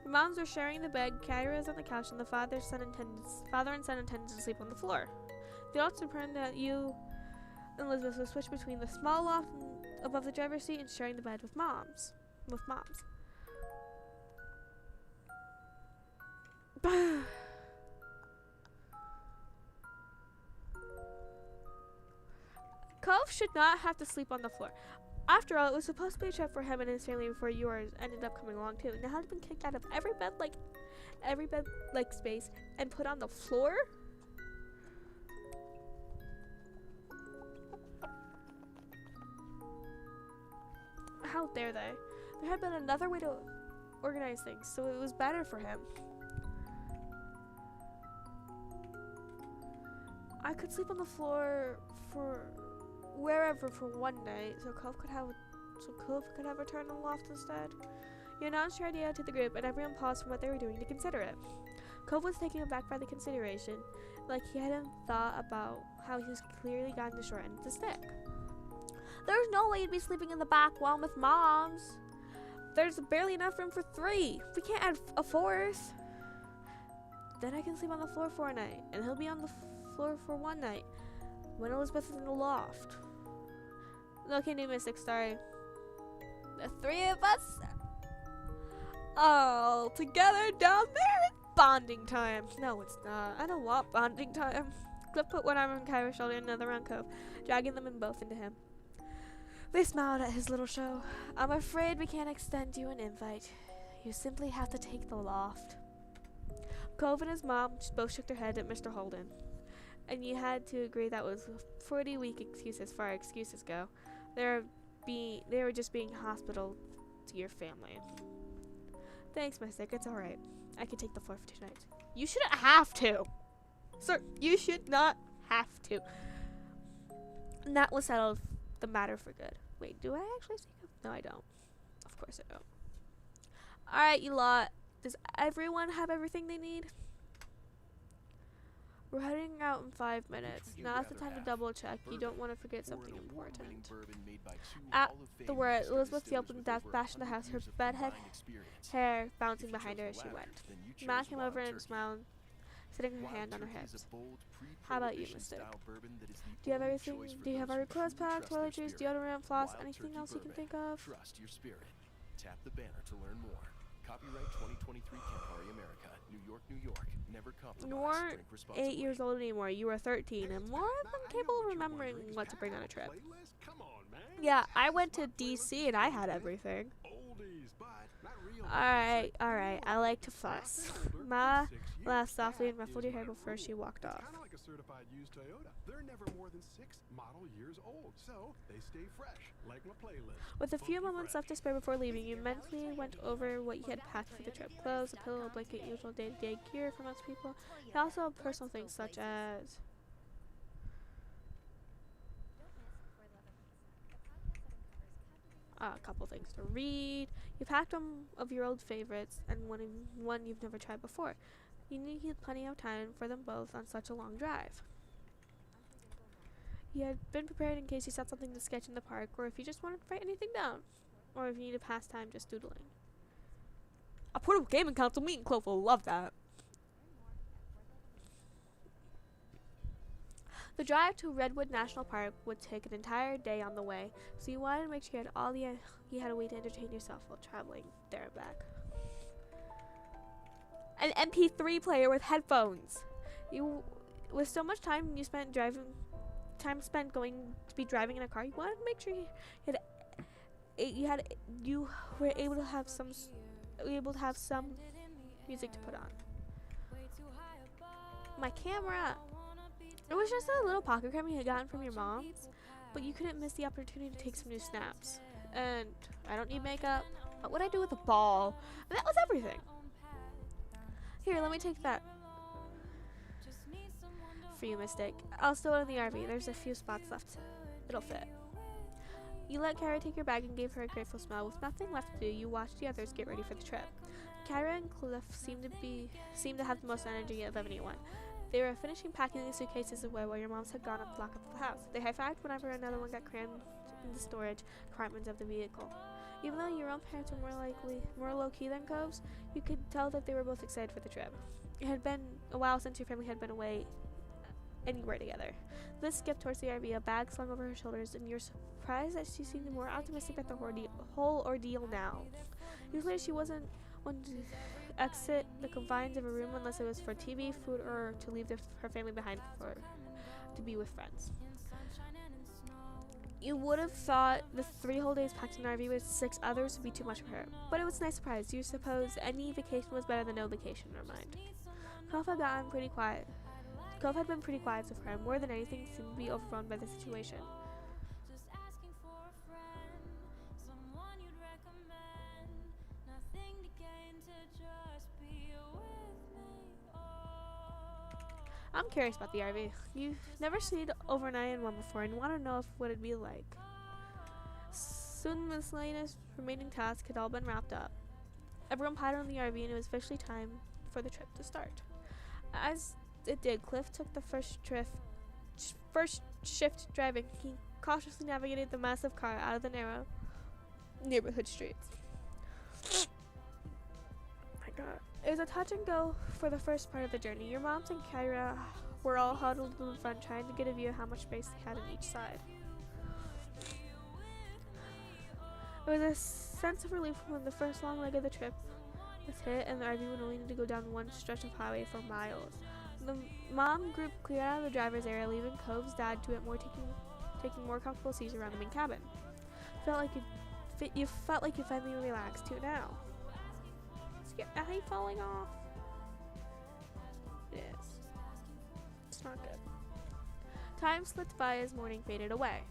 Your moms were sharing the bed, Kyra was on the couch, and the father and son intended to sleep on the floor. They also determined that you and Elizabeth would switch between the small loft above the driver's seat and sharing the bed with moms. Cove should not have to sleep on the floor. After all, it was supposed to be a trip for him and his family before yours ended up coming along too. Now he's been kicked out of every bed space and put on the floor. How dare they? There had been another way to organize things, so it was better for him. I could sleep on the floor for wherever for one night, so Cove could have a turn in the loft instead. You announced your idea to the group, and everyone paused from what they were doing to consider it. Cove was taken aback by the consideration, like he hadn't thought about how he was clearly gotten the short end of the stick. There's no way you'd be sleeping in the back one with moms. There's barely enough room for 3. We can't add a 4th. Then I can sleep on the floor for a night, and he'll be on the floor for one night when Elizabeth is in the loft. Okay, new Mystic, sorry. The 3 of us all together down there. It's bonding time. No, it's not. I don't want bonding time. Cliff put one arm on Kyra's shoulder and another on Cove, dragging them in both into him. They smiled at his little show. I'm afraid we can't extend you an invite. You simply have to take the loft. Cove and his mom both shook their head at Mr. Holden, and you had to agree that was a pretty weak excuse as far as excuses go. They were just being hospitable to your family. Thanks, Mystic. It's alright. I can take the floor for 2 nights. You shouldn't have to. Sir, you should not have to. And that was settled the matter for good. Wait, do I actually see him? No, I don't. Of course I don't. Alright, you lot. Does everyone have everything they need? We're heading out in 5 minutes. Now's the time to double check. You don't want to forget something important. At the word, Elizabeth yelped and dashed in the house, her bedhead hair bouncing behind her as she went. Matt came over and smiled, sitting her hand on her hips. How about you, Mystic? Do you have everything? Do you have every clothes packed, toiletries, deodorant, floss, anything else you can think of?
Trust your spirit. Tap the banner to learn more. Copyright 2023 Campari America, New York, New York. Never compromise.
You weren't
Drink responsibly.
8 years old anymore. You were 13 and more than capable of remembering what to bring on a trip. Yeah, I went to DC and I had everything. Alright. I like to fuss. Ma laughed softly and ruffled her hair before she walked off.
Kinda like a certified used Toyota. They're never more than 6 model years old, so they stay fresh, like my playlist.
With a few moments left to spare before leaving, you mentally went over what you had packed for the trip. Clothes, a pillow, a blanket, usual day-to-day gear for most people. You also have personal things such as a couple things to read. You packed some of your old favorites and one you've never tried before. You needed plenty of time for them both on such a long drive. You had been prepared in case you saw something to sketch in the park, or if you just wanted to write anything down, or if you needed pastime just doodling. A portable gaming console, me and Clove will love that. The drive to Redwood National Park would take an entire day on the way, so you wanted to make sure you had all you had a way to entertain yourself while traveling there and back. An MP3 player with headphones. With so much time spent going to be driving in a car, you wanted to make sure you were able to have some music to put on. My camera. It was just a little pocket camera you had gotten from your mom, but you couldn't miss the opportunity to take some new snaps. And I don't need makeup. What would I do with a ball? And that was everything. Here, let me take that for you, Mystic. I'll stow it in the RV. There's a few spots left. It'll fit. You let Kyra take your bag and gave her a grateful smile. With nothing left to do, you watched the others get ready for the trip. Kyra and Cliff seemed to have the most energy of anyone. They were finishing packing the suitcases away while your moms had gone up to lock up the house. They high-fived whenever another one got crammed in the storage compartments of the vehicle. Even though your own parents were more low-key than Cove's, you could tell that they were both excited for the trip. It had been a while since your family had been away anywhere together. Liz skipped towards the RV, a bag slung over her shoulders, and you're surprised that she seemed more optimistic about the whole ordeal now. Usually she wasn't one to exit the confines of a room unless it was for TV, food, or to leave her family behind to be with friends. You would have thought the 3 whole days packed in an RV with 6 others would be too much for her, but it was a nice surprise. You suppose any vacation was better than no vacation in her mind. Cove had gotten pretty quiet. Cove had been pretty quiet so far, and more than anything seemed to be overwhelmed by the situation. I'm curious about the RV. You've never stayed overnight in one before and want to know what it'd be like. Soon miscellaneous remaining tasks had all been wrapped up. Everyone piled on the RV and it was officially time for the trip to start. As it did, Cliff took the first shift driving. He cautiously navigated the massive car out of the narrow neighborhood streets. My God. It was a touch and go for the first part of the journey. Your moms and Kyra were all huddled in the front trying to get a view of how much space they had on each side. It was a sense of relief when the first long leg of the trip was hit and the RV would only need to go down one stretch of highway for miles. The mom group cleared out of the driver's area, leaving Cove's dad to it taking more comfortable seats around the main cabin. You felt like you finally relaxed too now. Is your eye falling off? It is. It's not good. Time slipped by as morning faded away.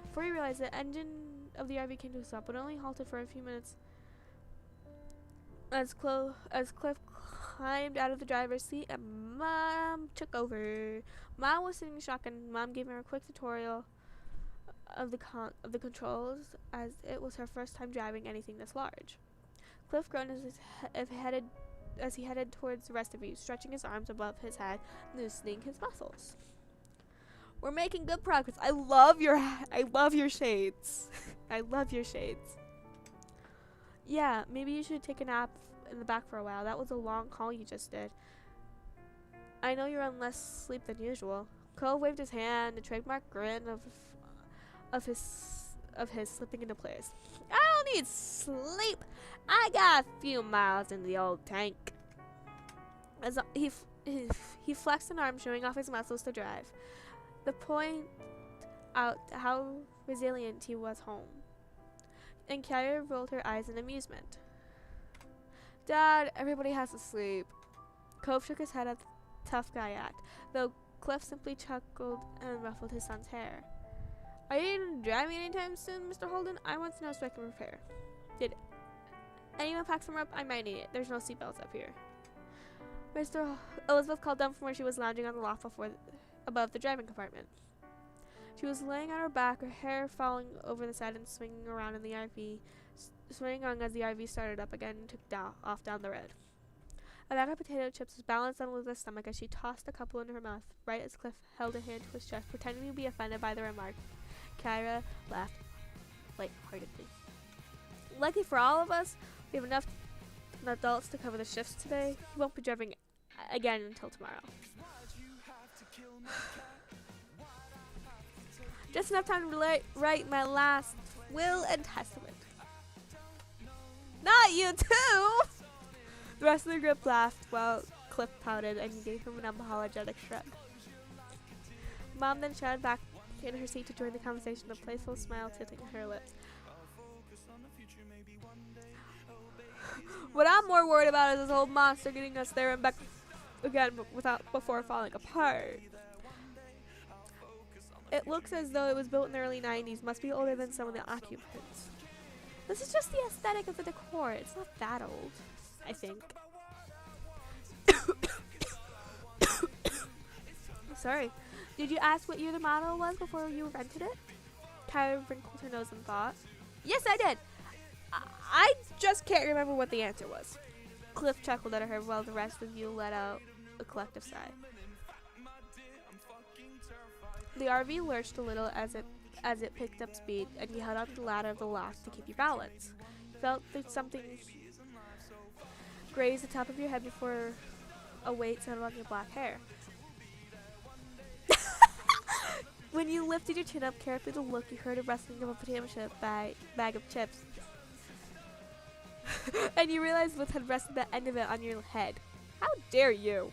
Before you realized the engine of the RV came to a stop, but only halted for a few minutes as Cliff climbed out of the driver's seat and Mom took over. Mom was sitting in shock and Mom gave her a quick tutorial of the controls as it was her first time driving anything this large. Cliff groaned as he headed towards the rest of you, stretching his arms above his head, loosening his muscles. We're making good progress. I love your shades. I love your shades. Yeah, maybe you should take a nap in the back for a while. That was a long haul you just did. I know you're on less sleep than usual. Cove waved his hand, a trademark grin of his slipping into place. I don't need sleep. I got a few miles in the old tank. As he flexed an arm, showing off his muscles to drive. The point out how resilient he was home. And Kyra rolled her eyes in amusement. Dad, everybody has to sleep. Cove shook his head at the tough guy act, though Cliff simply chuckled and ruffled his son's hair. Are you driving anytime soon, Mr. Holden? I want to know so I can prepare. Did anyone pack some rope? I might need it. There's no seatbelts up here. Elizabeth called down from where she was lounging on the loft above the driving compartment. She was laying on her back, her hair falling over the side and swinging around in the RV, swinging on as the RV started up again and took off down the road. A bag of potato chips was balanced on Elizabeth's stomach as she tossed a couple into her mouth, right as Cliff held a hand to his chest, pretending to be offended by the remark. Kyra laughed lightheartedly. Lucky for all of us, we have enough adults to cover the shifts today. We won't be driving again until tomorrow. Just enough time to write my last will and testament. Not you too! The rest of the group laughed while Cliff pouted and gave him an unapologetic shrug. Mom then shouted back in her seat to join the conversation, a playful smile tilting her lips. What I'm more worried about is this old monster getting us there and back again before falling apart. It looks as though it was built in the early 90s, must be older than some of the occupants. This is just the aesthetic of the decor. It's not that old, I think. Sorry. Did you ask what year the model was before you rented it? Kyra wrinkled her nose in thought. Yes, I did. I just can't remember what the answer was. Cliff chuckled at her while the rest of you let out a collective sigh. The RV lurched a little as it picked up speed, and you held on the ladder of the loft to keep your balance. You felt that something grazed the top of your head before a weight settled on your black hair. When you lifted your chin up carefully to look, you heard a rustling of a potato chip bag of chips. And you realized what had rested the end of it on your head. How dare you!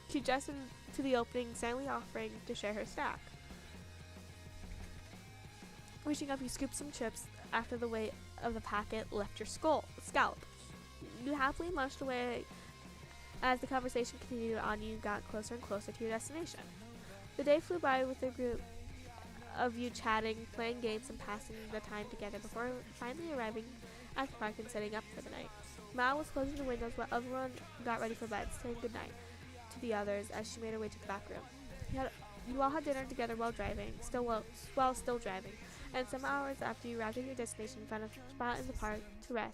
She gestured to the opening, silently offering to share her snack. Reaching up, you scooped some chips after the weight of the packet left your scalp. You happily munched away as the conversation continued on. You got closer and closer to your destination. The day flew by with a group of you chatting, playing games, and passing the time together before finally arriving at the park and setting up for the night. Mal was closing the windows while everyone got ready for bed, saying goodnight to the others as she made her way to the back room. You all had dinner together while still driving, and some hours after you arrived at your destination, you found a spot in the park to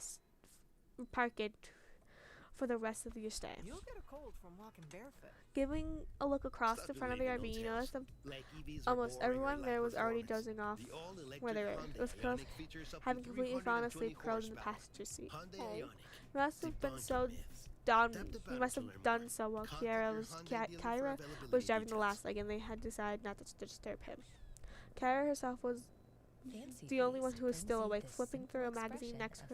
park it for the rest of your stay.
You'll get a cold from walking barefoot.
Giving a look across the front of the RV, you noticed that almost everyone there was already dozing off where they were, with Cliff having completely fallen asleep curled in the passenger seat. You must have been so done. You must have done so while Kyra was driving the last leg, and they had decided not to disturb him. Kyra herself was the only one who was still awake, flipping through a magazine next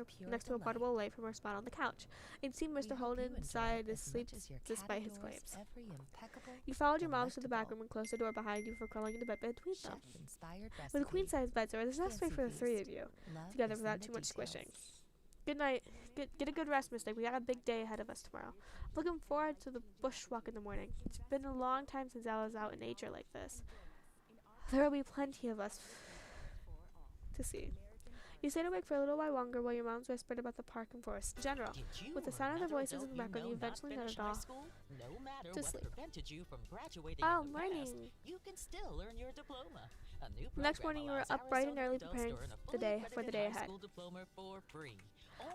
to a portable light from her spot on the couch. It seemed Mr. Holden sighed asleep despite his claims. You followed your moms to the back room and closed the door behind you before crawling into bed between them. With a queen-size bed, so there's enough space for the three of you together without too much squishing. Good night. Get a good rest, Mystic. We got a big day ahead of us tomorrow. I'm looking forward to the bushwalk in the morning. It's been a long time since I was out in nature like this. There will be plenty of us to see. You stayed awake for a little while longer while your moms whispered about the park and forest in general. With the sound of their voices in the background, you eventually nodded off to sleep. Oh, morning!
You can still earn your diploma.
The next morning, you were up bright and early preparing for the day ahead.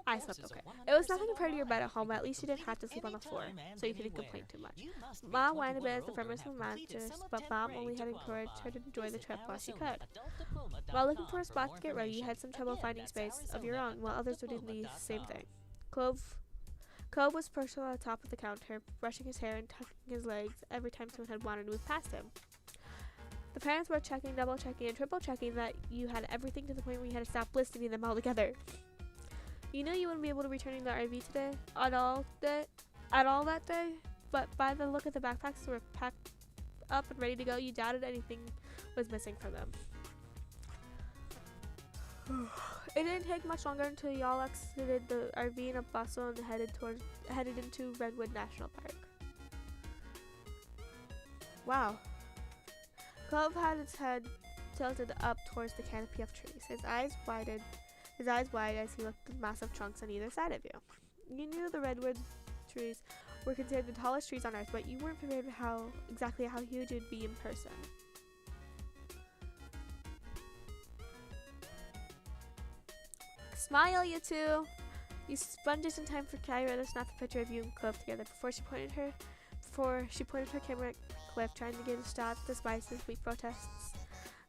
I slept okay. It was nothing compared to your bed at home, but at least you didn't have to sleep on the floor, so you couldn't complain too much. Mom whined a bit as the firmest of mattress, but Mom only had encouraged her to enjoy the trip while she could. While looking for a spot to get ready, you had some trouble finding space of your own, while others were doing the same thing. Cove was perched on the top of the counter, brushing his hair and tucking his legs every time someone had wanted to move past him. The parents were checking, double-checking, and triple-checking that you had everything to the point where you had to stop listening them all together. You knew you wouldn't be able to return to the RV today, at all that day, but by the look of the backpacks that were packed up and ready to go, you doubted anything was missing from them. It didn't take much longer until y'all exited the RV in a bustle and headed into Redwood National Park. Wow. Clove had its head tilted up towards the canopy of trees, his eyes wide as he looked at the massive trunks on either side of you. You knew the redwood trees were considered the tallest trees on Earth, but you weren't prepared for exactly how huge it would be in person. Smile, you two! You spun just in time for Kyra to snap a picture of you and Cliff together before she pointed her camera at Cliff, trying to get a shot despite his weak protests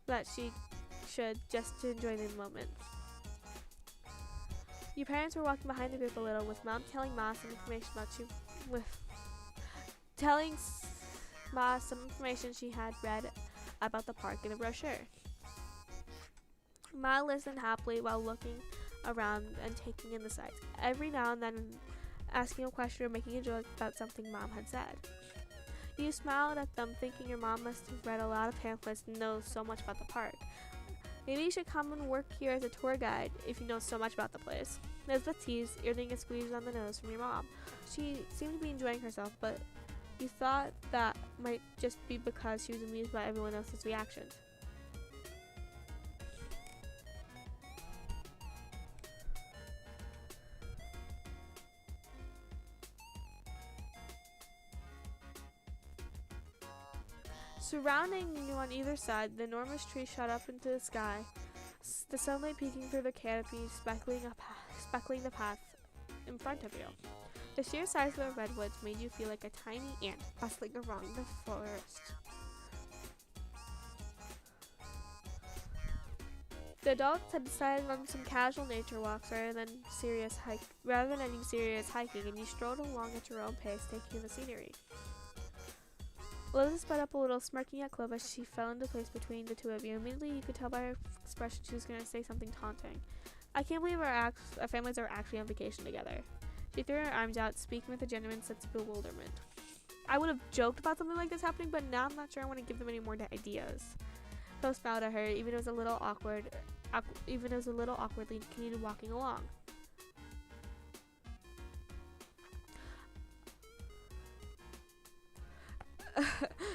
that she should, just to enjoy the moment. Your parents were walking behind the group a little, with Mom telling Ma some information she had read about the park in a brochure. Ma listened happily while looking around and taking in the sights, every now and then asking a question or making a joke about something Mom had said. You smiled at them, thinking your mom must have read a lot of pamphlets and knows so much about the park. Maybe you should come and work here as a tour guide if you know so much about the place. Elizabeth teased, earning a squeeze on the nose from your mom. She seemed to be enjoying herself, but you thought that might just be because she was amused by everyone else's reactions. Surrounding you on either side, the enormous tree shot up into the sky, the sunlight peeking through the canopy, speckling the path in front of you. The sheer size of the redwoods made you feel like a tiny ant bustling around the forest. The adults had decided on some casual nature walks rather than any serious hiking, and you strolled along at your own pace, taking in the scenery. Elizabeth sped up a little, smirking at Clove as she fell into place between the two of you. Immediately, you could tell by her expression she was going to say something taunting. I can't believe our families are actually on vacation together. She threw her arms out, speaking with a genuine sense of bewilderment. I would have joked about something like this happening, but now I'm not sure I want to give them any more ideas. Clove smiled at her, even though it was a little awkwardly, and continued walking along.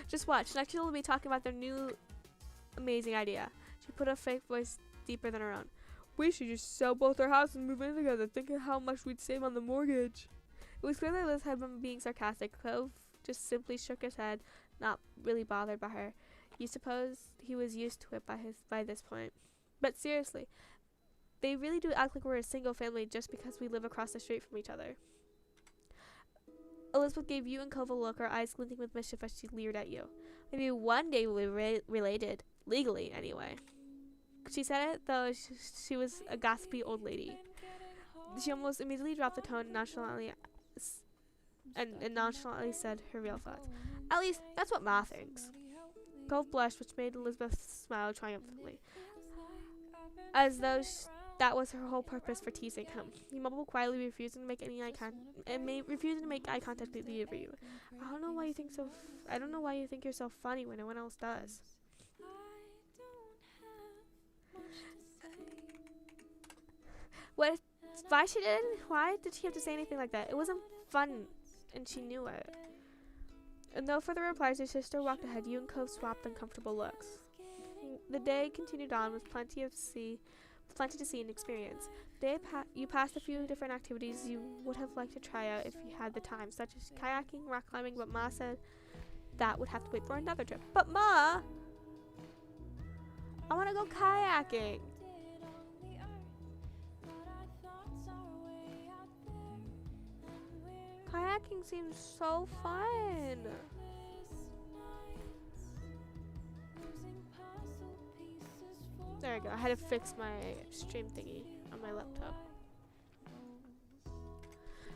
Just watch. Next she'll be talking about their new amazing idea. She put a fake voice deeper than her own. We should just sell both our houses and move in together. Think of how much we'd save on the mortgage. It was clear that Liz had been being sarcastic. Clove just simply shook his head, not really bothered by her. You suppose he was used to it by this point. But seriously, they really do act like we're a single family just because we live across the street from each other. Elizabeth gave you and Cove a look, her eyes glinting with mischief as she leered at you. Maybe one day we'll be related, legally anyway. She said it, though she was a gossipy old lady. She almost immediately dropped the tone nonchalantly and nonchalantly said her real thoughts. At least, that's what Ma thinks. Cove blushed, which made Elizabeth smile triumphantly, as though that was her whole purpose for teasing him. He mumbled quietly, refusing to make eye contact with either of you. I don't know why you think you're so funny when no one else does. Why did she have to say anything like that? It wasn't fun, and she knew it. And no further replies, your sister walked ahead. You and Cove swapped uncomfortable looks. The day continued on with plenty to see and experience. You passed a few different activities you would have liked to try out if you had the time, such as kayaking, rock climbing, but Ma said that would have to wait for another trip. But Ma, I want to go kayaking. Kayaking seems so fun. There we go. I had to fix my stream thingy on my laptop.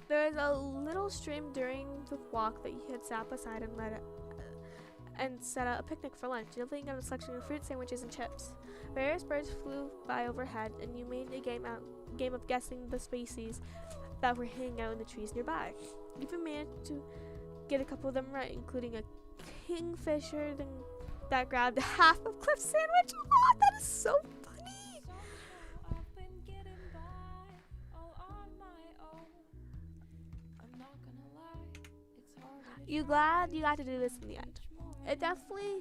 There is a little stream during the walk that you had sat beside and set out a picnic for lunch, nibbling on a selection of fruit sandwiches and chips. Various birds flew by overhead, and you made a game of guessing the species that were hanging out in the trees nearby. You even managed to get a couple of them right, including a kingfisher that grabbed half of Cliff's sandwich. Oh, that is so funny. You glad you got to do this in the end? It definitely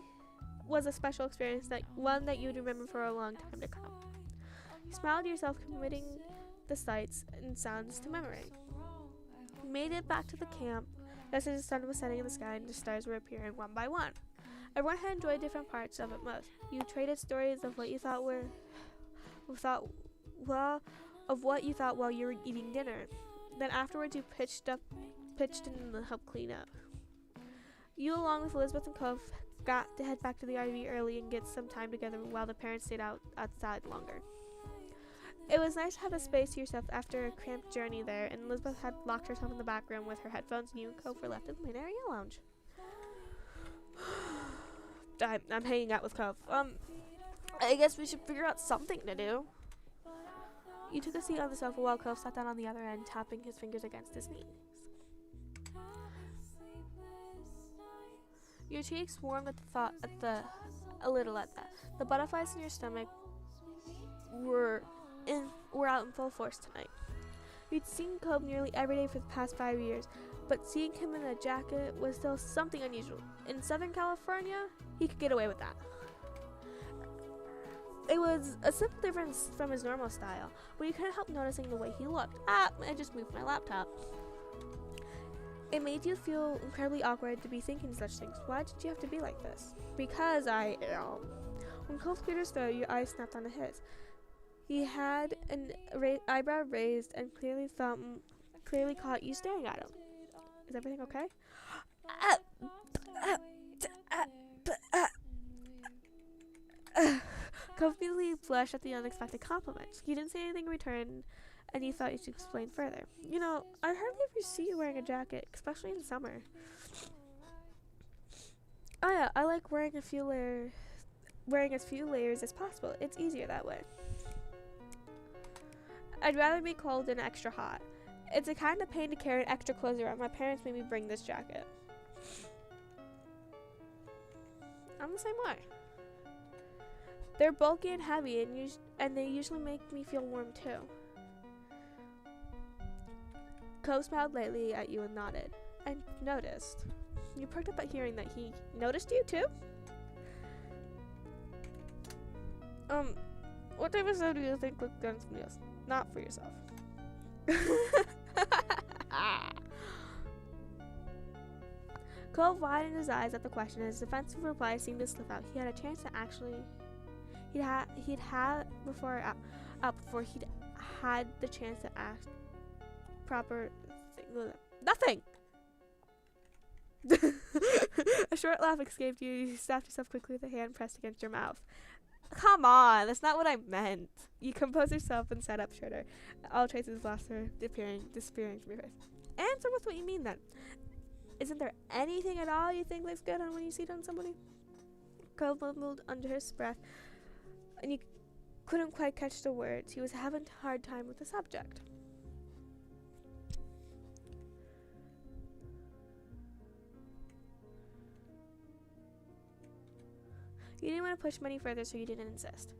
was a special experience, one that you'd remember for a long time to come. You smiled to yourself, committing the sights and sounds to memory. You made it back to the camp just as the sun was setting in the sky and the stars were appearing one by one. Everyone had enjoyed different parts of it most. You traded stories of what you thought while you were eating dinner. Then afterwards you pitched in to help clean up. You, along with Elizabeth and Cove, got to head back to the RV early and get some time together while the parents stayed outside longer. It was nice to have the space to yourself after a cramped journey there, and Elizabeth had locked herself in the back room with her headphones, and you and Cove were left in the main area lounge. I'm hanging out with Cove. I guess we should figure out something to do. You took a seat on the sofa while Cove sat down on the other end, tapping his fingers against his knees. Your cheeks warmed at the thought, a little at that. The butterflies in your stomach were out in full force tonight. You'd seen Cove nearly every day for the past 5 years, but seeing him in a jacket was still something unusual. In Southern California, he could get away with that. It was a simple difference from his normal style, but you couldn't help noticing the way he looked. I just moved my laptop. It made you feel incredibly awkward to be thinking such things. Why did you have to be like this? Because I am. When Cove cleared his throat, your eyes snapped onto his. He had an eyebrow raised and clearly caught you staring at him. Is everything okay? Cove immediately blushed at the unexpected compliment. You didn't say anything in return, and you thought you should explain further. You know, I hardly ever see you wearing a jacket, especially in summer. Oh yeah, I like wearing as few layers as possible. It's easier that way. I'd rather be cold than extra hot. It's a kind of pain to carry extra clothes around. My parents made me bring this jacket. I'm the same way. They're bulky and heavy, and they usually make me feel warm too. Cove smiled lightly at you and nodded. I noticed. You perked up at hearing that he noticed you too? What type of stuff do you think looked good for meals? Not for yourself. Cove widened his eyes at the question, and his defensive reply seemed to slip out. He had a chance to actually. He'd had before he'd had the chance to ask proper nothing. A short laugh escaped you. You stopped yourself quickly with a hand pressed against your mouth. Come on, that's not what I meant. You composed yourself and sat up straighter. All traces of laughter disappearing from your face. Answer with what you mean then. Isn't there anything at all you think looks good on when you see it on somebody? Cove mumbled under his breath, and you couldn't quite catch the words. He was having a hard time with the subject. You didn't want to push him any further, so you didn't insist.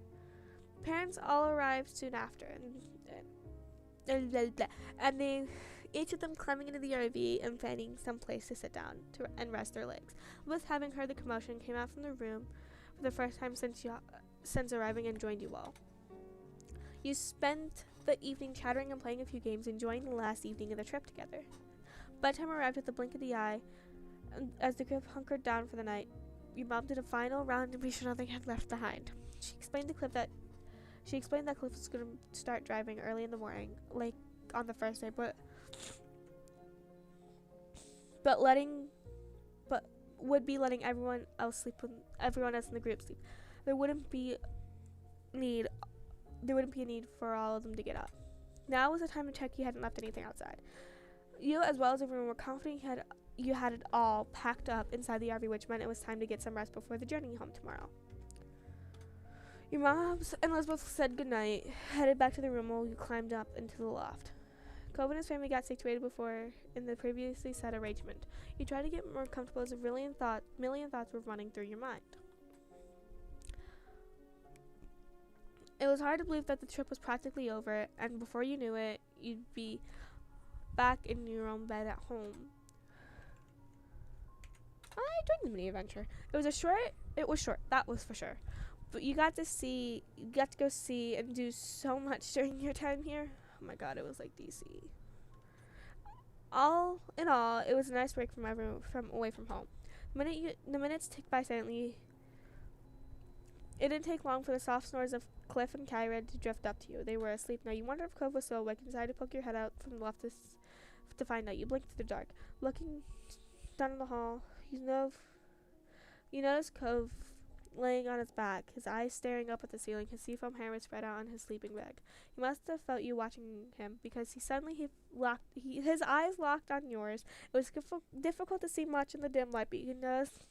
Parents all arrived soon after, and they, each of them climbing into the RV and finding some place to sit down and rest their legs. Elizabeth, having heard the commotion, came out from the room for the first time since arriving and joined you all. You spent the evening chattering and playing a few games, enjoying the last evening of the trip together. Bedtime arrived with the blink of the eye, and as the group hunkered down for the night. Your mom did a final round to be sure nothing had left behind. She explained that Cliff was going to start driving early in the morning, like on the first day, but would be letting everyone else in the group sleep. There wouldn't be a need for all of them to get up. Now was the time to check you hadn't left anything outside. You, as well as everyone, were confident you had it all packed up inside the RV, which meant it was time to get some rest before the journey home tomorrow. Your mom and Elizabeth said goodnight, headed back to the room while you climbed up into the loft. Cove and his family got situated before in the previously set arrangement. You tried to get more comfortable as a million thoughts were running through your mind. It was hard to believe that the trip was practically over, and before you knew it, you'd be back in your own bed at home. I enjoyed the mini adventure. It was short, that was for sure. But you got to go see and do so much during your time here. Oh my god, it was like DC. All in all, it was a nice break from away from home. The minutes ticked by silently. It didn't take long for the soft snores of Cliff and Kyra to drift up to you. They were asleep now. You wondered if Cove was still awake and decided to poke your head out from the left to find out. You blinked through the dark. Looking down in the hall, you noticed Cove laying on his back, his eyes staring up at the ceiling. His seafoam hair was spread out on his sleeping bag. He must have felt you watching him, because his eyes locked on yours. It was difficult to see much in the dim light, but you noticed,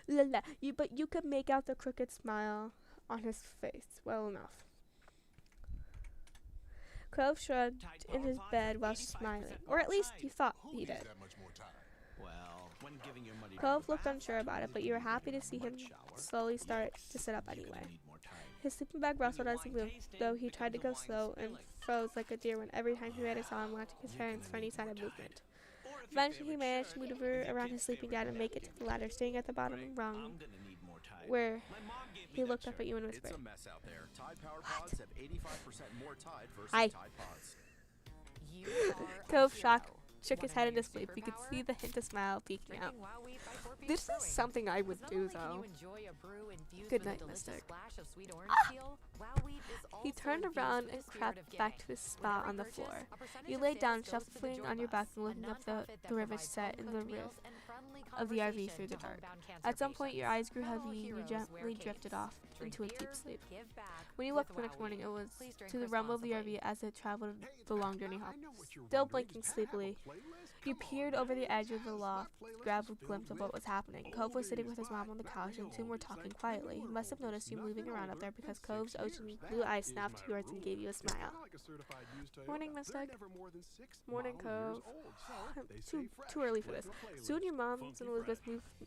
but you could make out the crooked smile on his face well enough. Cove shrugged in his bed while smiling, or at least you thought he did. Cove looked unsure about it, but you were happy to see him slowly start to sit up anyway. His sleeping bag rustled as he moved, though he tried to go slow and froze like a deer when every time he saw him watching his parents for any sign of movement. Eventually he managed to maneuver around his sleeping dad and make it to the ladder, staying at the bottom rung, where he looked up at you and whispered, "Hi." Cove shocked shook his head in disbelief. You could see the hint of smile peeking out.
Drinking Wow Wheat by Fort Beach
This is
Brewing.
something I would
Not
do,
only can
though.
you enjoy a brew infused
Good
with a
night,
delicious
Mystic.
splash of sweet orange peel, Wow Wheat is
He
also
turned
infused
around
with
and
the spirit
crept
of
back
giving.
to his
With
spot
every
on the
purchase,
floor.
a percentage
You
of
laid down,
sales goes to the
shuffling
Joy
on your
Bus,
back and
a
looking up the
nonprofit that
river
provides
set in the
home-cooked
roof
meals and friendly
of the RV
conversation
through the
to
dark.
homebound cancer
At some point, your
patients.
eyes grew
Not all
heavy and you
heroes wear
gently drifted
capes.
off
Drink
into a
beer,
deep sleep.
give back
When you
with
woke up the next
Wow
morning,
Wheat.
it was
Please drink
to the rumble of the
responsibly.
RV as it traveled
Hey,
the long journey
I
home.
know what you're
Still
wondering.
blinking
Does Pat have a
sleepily,
playlist?
you
Come on,
peered over the
man.
edge of the
Pat's
loft,
playlist
grabbed
is
a glimpse of
filled
what was happening. Cove was sitting with his mom on the couch, and two were talking quietly. He must have noticed you moving around up there because Cove's ocean blue eyes snapped towards and gave you a smile. Morning, Mystic. Morning, Cove. Too early for this. Soon your mom and Elizabeth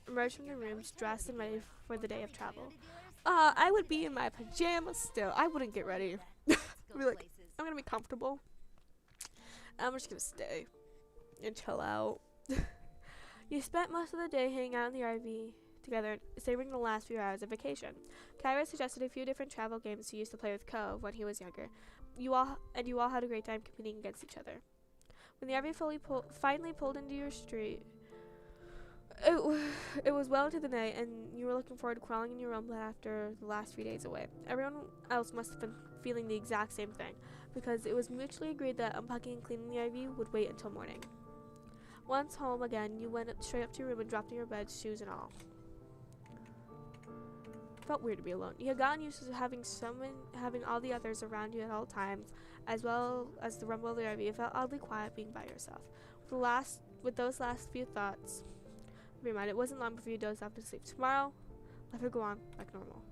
emerged from the rooms, dressed and ready for the day of travel. I would be in my pajamas still. I wouldn't get ready. I'd be like, I'm gonna be comfortable. I'm just gonna stay and chill out. You spent most of the day hanging out in the RV together, savoring the last few hours of vacation. Kyra suggested a few different travel games he used to play with Cove when he was younger. You all had a great time competing against each other. When the RV finally pulled into your street, it was well into the night, and you were looking forward to crawling in your own bed after the last few days away. Everyone else must have been feeling the exact same thing, because it was mutually agreed that unpacking and cleaning the RV would wait until morning. Once home again, you went straight up to your room and dropped in your bed, shoes and all. Felt weird to be alone. You had gotten used to having all the others around you at all times, as well as the rumble of the RV. It felt oddly quiet being by yourself. With those last few thoughts, never mind, it wasn't long before you dozed off to sleep. Tomorrow, life would go on like normal.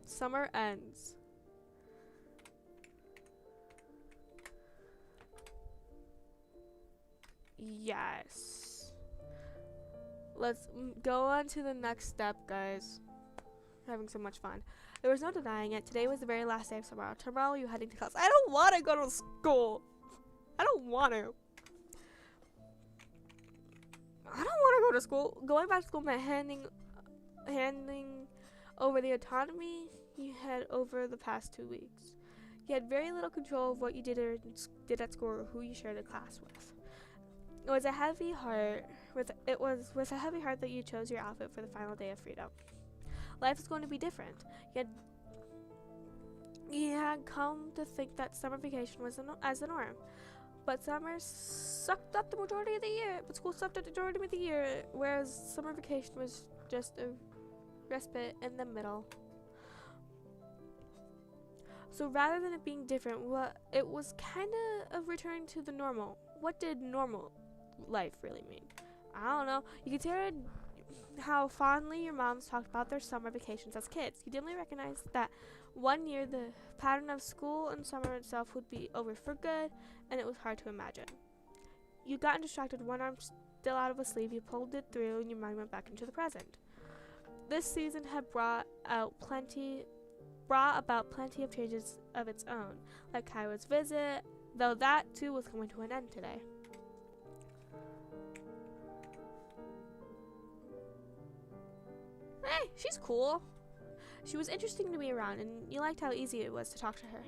Summer ends. Yes. Let's go on to the next step, guys. Having so much fun. There was no denying it. Today was the very last day of summer. Tomorrow you're heading to class. I don't want to go to school. I don't want to. I don't want to go to school. Going back to school meant handing over the autonomy you had over the past 2 weeks. You had very little control of what you did at school or who you shared a class with. It was with a heavy heart that you chose your outfit for the final day of freedom. Life is going to be different. You had come to think that summer vacation was as the norm. But summer sucked up the majority of the year. But school sucked up the majority of the year, whereas summer vacation was just a respite in the middle. So rather than it being different, it was kind of a return to the normal. What did normal life really mean? I don't know. You could hear how fondly your moms talked about their summer vacations as kids. You dimly recognized that one year the pattern of school and summer itself would be over for good, and it was hard to imagine. You got distracted, one arm still out of a sleeve, you pulled it through, and your mind went back into the present. This season had brought about plenty of changes of its own, like Kyra's visit, though that too was coming to an end today. Hey, she's cool. She was interesting to be around, and you liked how easy it was to talk to her.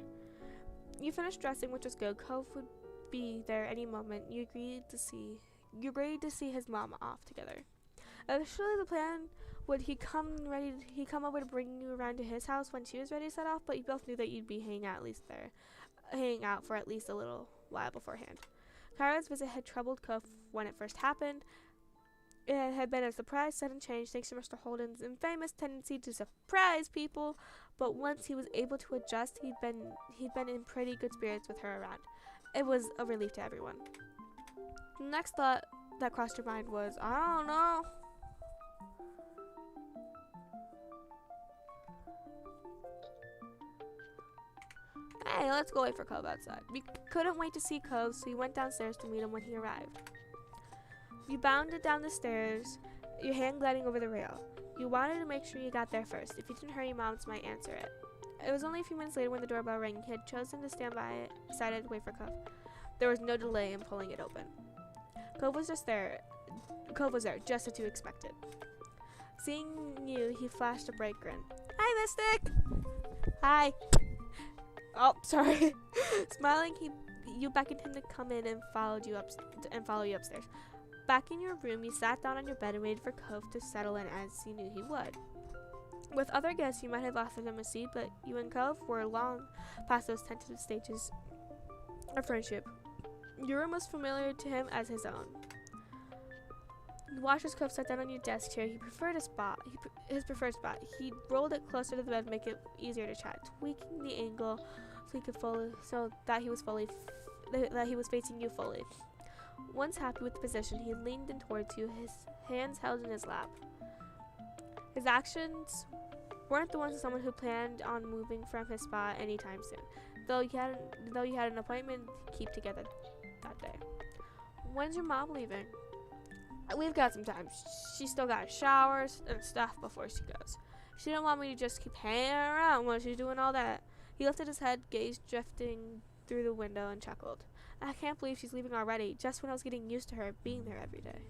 You finished dressing, which was good. Cove would be there any moment. You agreed to see his mom off together. Initially, the plan would he come over to bring you around to his house when she was ready to set off, but you both knew that you'd be hanging out for at least a little while beforehand. Kyra's visit had troubled Cove when it first happened. It had been a surprise, sudden change thanks to Mr. Holden's infamous tendency to surprise people, but once he was able to adjust, he'd been in pretty good spirits with her around. It was a relief to everyone. The next thought that crossed your mind was, I don't know. Hey, let's go wait for Cove outside. We couldn't wait to see Cove, so you went downstairs to meet him when he arrived. You bounded down the stairs, your hand gliding over the rail. You wanted to make sure you got there first. If you didn't hurry, Moms might answer it. It was only a few minutes later when the doorbell rang. He had chosen to stand by it, decided to wait for Cove. There was no delay in pulling it open. Cove was there, just as you expected. Seeing you, he flashed a bright grin. Hi, Mystic! Hi! Oh, sorry. Smiling, You beckoned him to come in and follow you upstairs. Back in your room, you sat down on your bed and waited for Cove to settle in as you knew he would. With other guests, you might have offered him a seat, but you and Cove were long past those tentative stages of friendship. Your room was familiar to him as his own. You watched as Cove sat down on your desk chair. He preferred his preferred spot. He rolled it closer to the bed to make it easier to chat, tweaking the angle so that he was facing you fully. Once happy with the position, he leaned in towards you, his hands held in his lap. His actions weren't the ones of someone who planned on moving from his spot anytime soon, though you had an appointment to keep together that day. When's your mom leaving? We've got some time. She's still got showers and stuff before she goes. She didn't want me to just keep hanging around while she's doing all that. He lifted his head, gaze drifting through the window, and chuckled. I can't believe she's leaving already, just when I was getting used to her being there every day.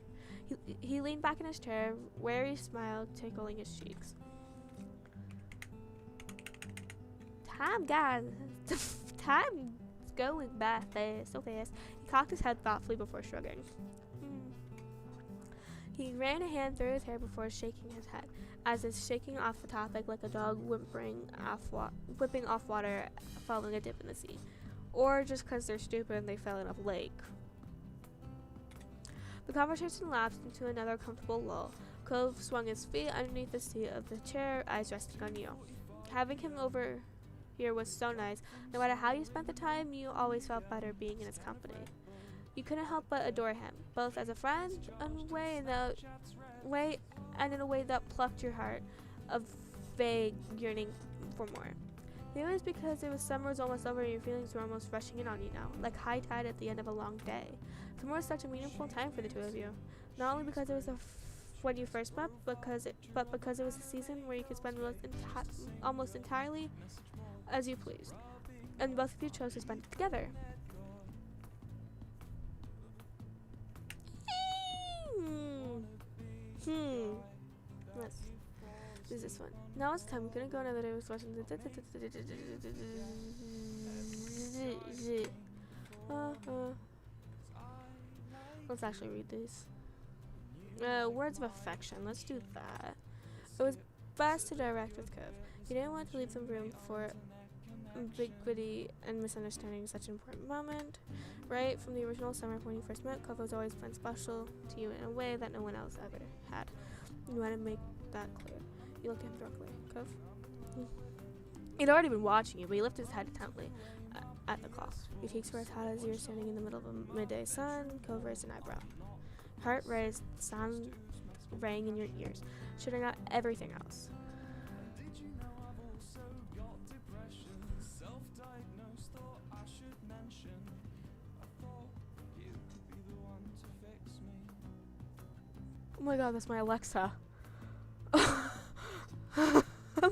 He leaned back in his chair, wary smile tickling his cheeks. Time's going by so fast. He cocked his head thoughtfully before shrugging. He ran a hand through his hair before shaking his head, as if shaking off the topic like a dog whipping off water following a dip in the sea. Or just because they're stupid and they fell in a lake. The conversation lapsed into another comfortable lull. Cove swung his feet underneath the seat of the chair, eyes resting on you. Having him over here was so nice. No matter how you spent the time, you always felt better being in his company. You couldn't help but adore him, both as a friend and in a way that plucked your heart, a vague yearning for more. Maybe it was because summer was almost over and your feelings were almost rushing in on you now, like high tide at the end of a long day. Summer was such a meaningful time for the two of you, not only because it was when you first met, but because it was a season where you could spend almost entirely as you pleased, and both of you chose to spend it together. Let's do this one. Now it's time. We're gonna go another day with questions. Let's actually read these. Words of affection. Let's do that. It was best to direct with Cove. You didn't want to leave some room for ambiguity and misunderstanding in such an important moment. Right from the original summer when you first met, Cove has always been special to you in a way that no one else ever had. You want to make that clear. You looked at him directly. Cove? He'd already been watching you, but he lifted his head intently at the clock. Your cheeks were as hot as you were standing in the middle of a midday sun. Cove raised an eyebrow. Heart raised, sound rang in your ears, shutting out everything else. Oh my god, that's my Alexa.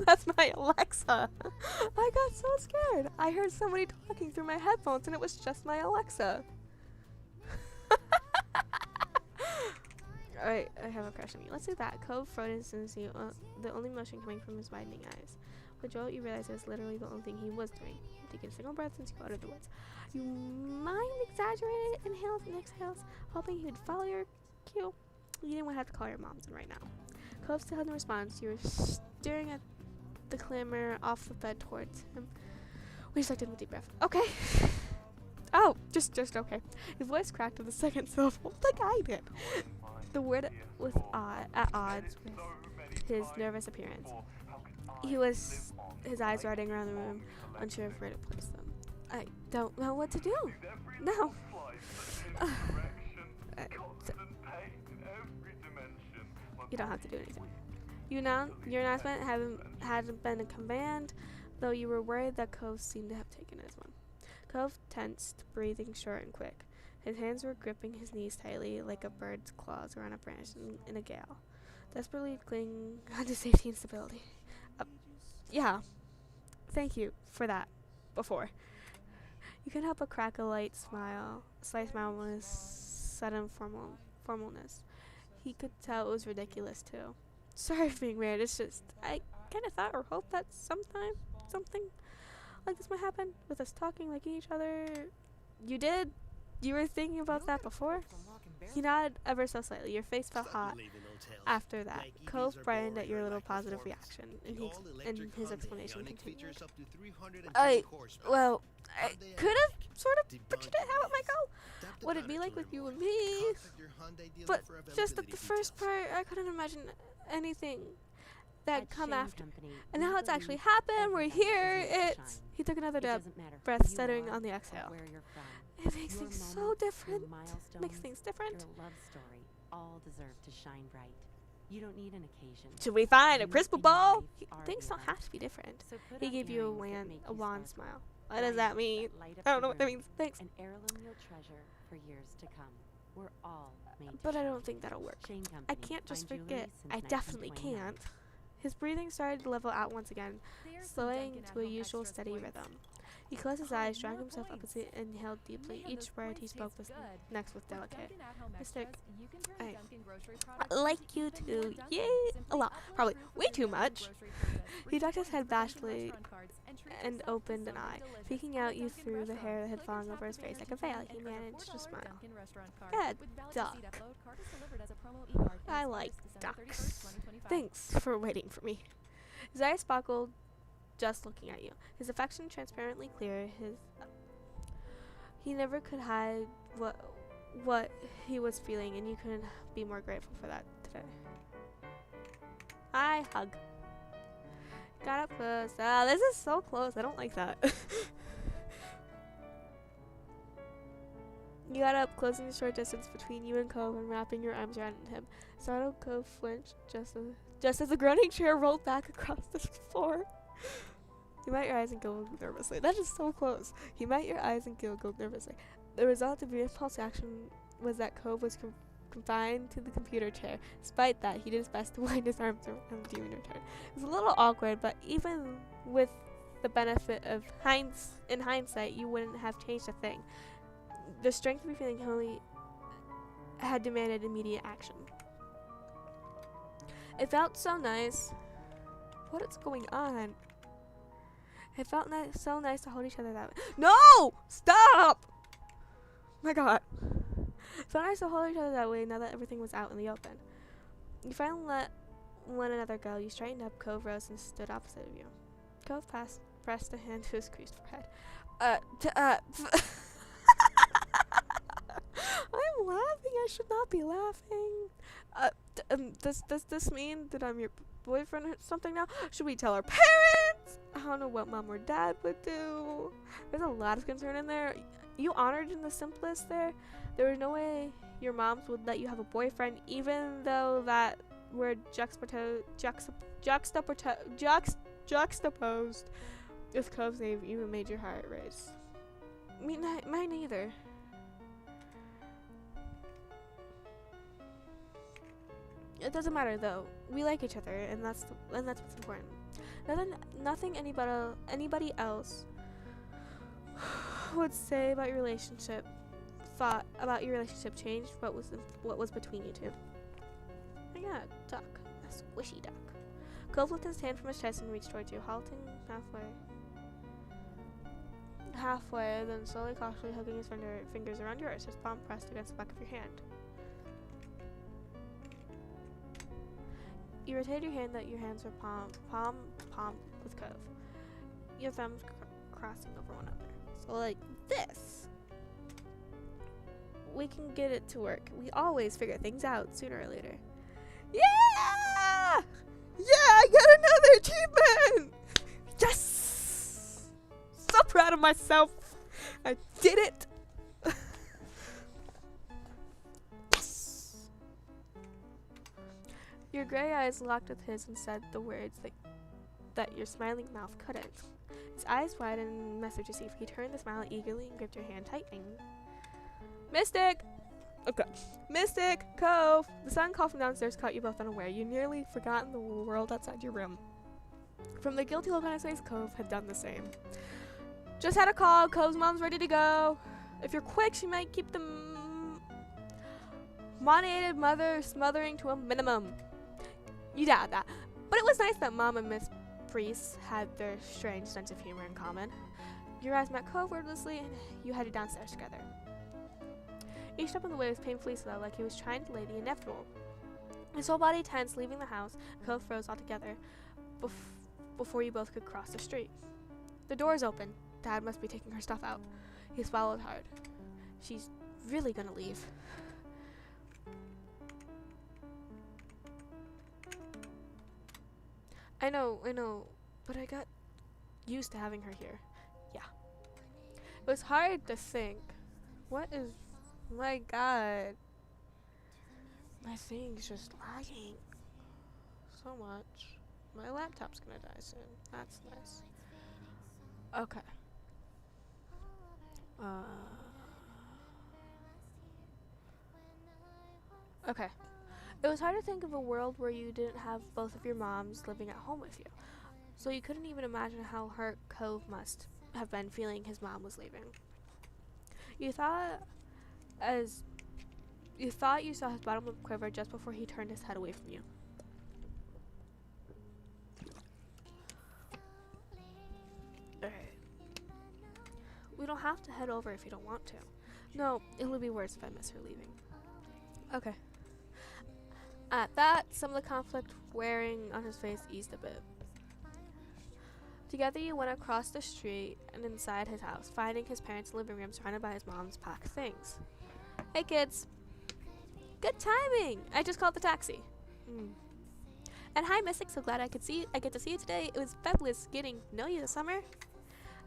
That's my Alexa. I got so scared. I heard somebody talking through my headphones and it was just my Alexa. Alright, I have a crush on you. Let's do that. Cove frowned as soon as the only motion coming from his widening eyes. With Joel, you realized it was literally the only thing he was doing. Taking a single breath since you uttered the words. You mind exaggerated inhales and exhales, hoping he would follow your cue. You didn't want to have to call your mom right now. Cove still hadn't responded. You were staring at the clamor off the bed towards him. We just took a deep breath. Okay. Oh, just okay. His voice cracked with the second syllable, like I did. The word was at odds with his nervous appearance. His eyes darting around the room, unsure of where to place them. I don't know what to do. No. You don't have to do anything. Your announcement hadn't been a command, though you were worried that Cove seemed to have taken it as one. Cove tensed, breathing short and quick. His hands were gripping his knees tightly like a bird's claws around a branch in a gale, desperately clinging onto safety and stability. Yeah, thank you for that. Before. You couldn't help but crack a slight smile with his sudden formalness. He could tell it was ridiculous too. Sorry for being weird. It's just I kind of thought or hoped that something like this might happen with us talking, liking each other. You did? You were thinking about that before? He nodded ever so slightly. Your face felt hot after that. Cove brightened at your little positive reaction, and his explanation continued. I could have sort of pictured it how it might go. What it'd be like with you and me. But just at the first part, I couldn't imagine anything that come after. And now it's actually happened. We're here. He took another breath, stuttering on the exhale. It makes things so different. Makes things different.
Your love story all deserve to shine bright. You don't need an occasion.
Should we find a crystal ball? Things don't have to be different. He gave you a wan smile. What does that mean? I don't know what that means. Thanks.
An heirloom you'll treasure for years to come. We're all made to
But I
shine.
don't think that'll work.
Shane Company,
I can't just
fine jewelry
forget.
since
I definitely
1929.
can't. His breathing started to level out once again, slowing to a usual steady rhythm. He closed his eyes, drawing himself up as he inhaled deeply. Each word he spoke was next with delicate. Mystic, I like you too. Yay! A lot. Probably way too much. He ducked his head bashfully and opened an eye, peeking out you through the hair that had fallen over his face like a veil. He managed to smile. Good duck. I like ducks. Thanks for waiting for me. His eyes sparkled just looking at you. His affection transparently clear. He never could hide what he was feeling, and you couldn't be more grateful for that today. I hug. Got up close. Ah, this is so close. I don't like that. You got up, closing the short distance between you and Cove and wrapping your arms around him. Startled, Cove flinched just as the groaning chair rolled back across the floor. He met your eyes and giggled nervously. That is so close. He met your eyes and giggled nervously. The result of your impulse action was that Cove was confined to the computer chair. Despite that, he did his best to wind his arms around you in return. It was a little awkward, but even with the benefit of hindsight, you wouldn't have changed a thing. The strength of your feeling only had demanded immediate action. It felt so nice. What is going on? It felt so nice to hold each other that way. No! Stop! My God. It felt nice to hold each other that way now that everything was out in the open. You finally let one another go. You straightened up. Cove rose and stood opposite of you. Cove pressed a hand to his creased forehead. I'm laughing. I should not be laughing. Does this mean that I'm your boyfriend or something now? Should we tell our parents? I don't know what mom or dad would do. There's a lot of concern in there. You honored in the simplest there. There was no way your moms would let you have a boyfriend, even though that were juxtaposed with Cove's name even made your heart race. Mine either. It doesn't matter though. We like each other, and that's what's important. Nothing anybody else would say about your relationship, thought about your relationship changed what was between you two. I got a duck, a squishy duck. Cove lifted his hand from his chest and reached towards you, halting halfway, then slowly, cautiously hugging his fingers around yours, his palm pressed against the back of your hand. You rotated your hand that your hands were palm with Cove. Your thumbs crossing over one another. So like this. We can get it to work. We always figure things out sooner or later. Yeah! Yeah, I got another achievement! Yes! So proud of myself. I did it. Your gray eyes locked with his and said the words that your smiling mouth couldn't. His eyes widened in message to see if he turned the smile eagerly and gripped your hand tightening. Mystic! Okay. Mystic! Cove! The sudden call from downstairs caught you both unaware. You nearly forgotten the world outside your room. From the guilty look on his face, Cove had done the same. Just had a call. Cove's mom's ready to go. If you're quick, she might keep the monated mother smothering to a minimum. You doubt that. But it was nice that Mom and Miss Priest had their strange sense of humor in common. Your eyes met Cove wordlessly, and you headed downstairs together. Each step on the way was painfully slow, like he was trying to delay the inevitable. His whole body tense, leaving the house. Cove froze altogether before you both could cross the street. The door's open. Dad must be taking her stuff out. He swallowed hard. She's really gonna leave. I know, but I got used to having her here. Yeah. It was hard to think. What is... My god. My thing's just lagging so much. My laptop's gonna die soon. That's nice. Okay. Okay. It was hard to think of a world where you didn't have both of your moms living at home with you. So you couldn't even imagine how hurt Cove must have been feeling his mom was leaving. You thought you saw his bottom lip quiver just before he turned his head away from you. Alright. We don't have to head over if you don't want to. No, it would be worse if I miss her leaving. Okay. At that, some of the conflict wearing on his face eased a bit. Together you went across the street and inside his house, finding his parents' living room surrounded by his mom's packed things. Hey kids! Good timing! I just called the taxi. And hi Mystic, so glad I get to see you today. It was fabulous getting to know you this summer.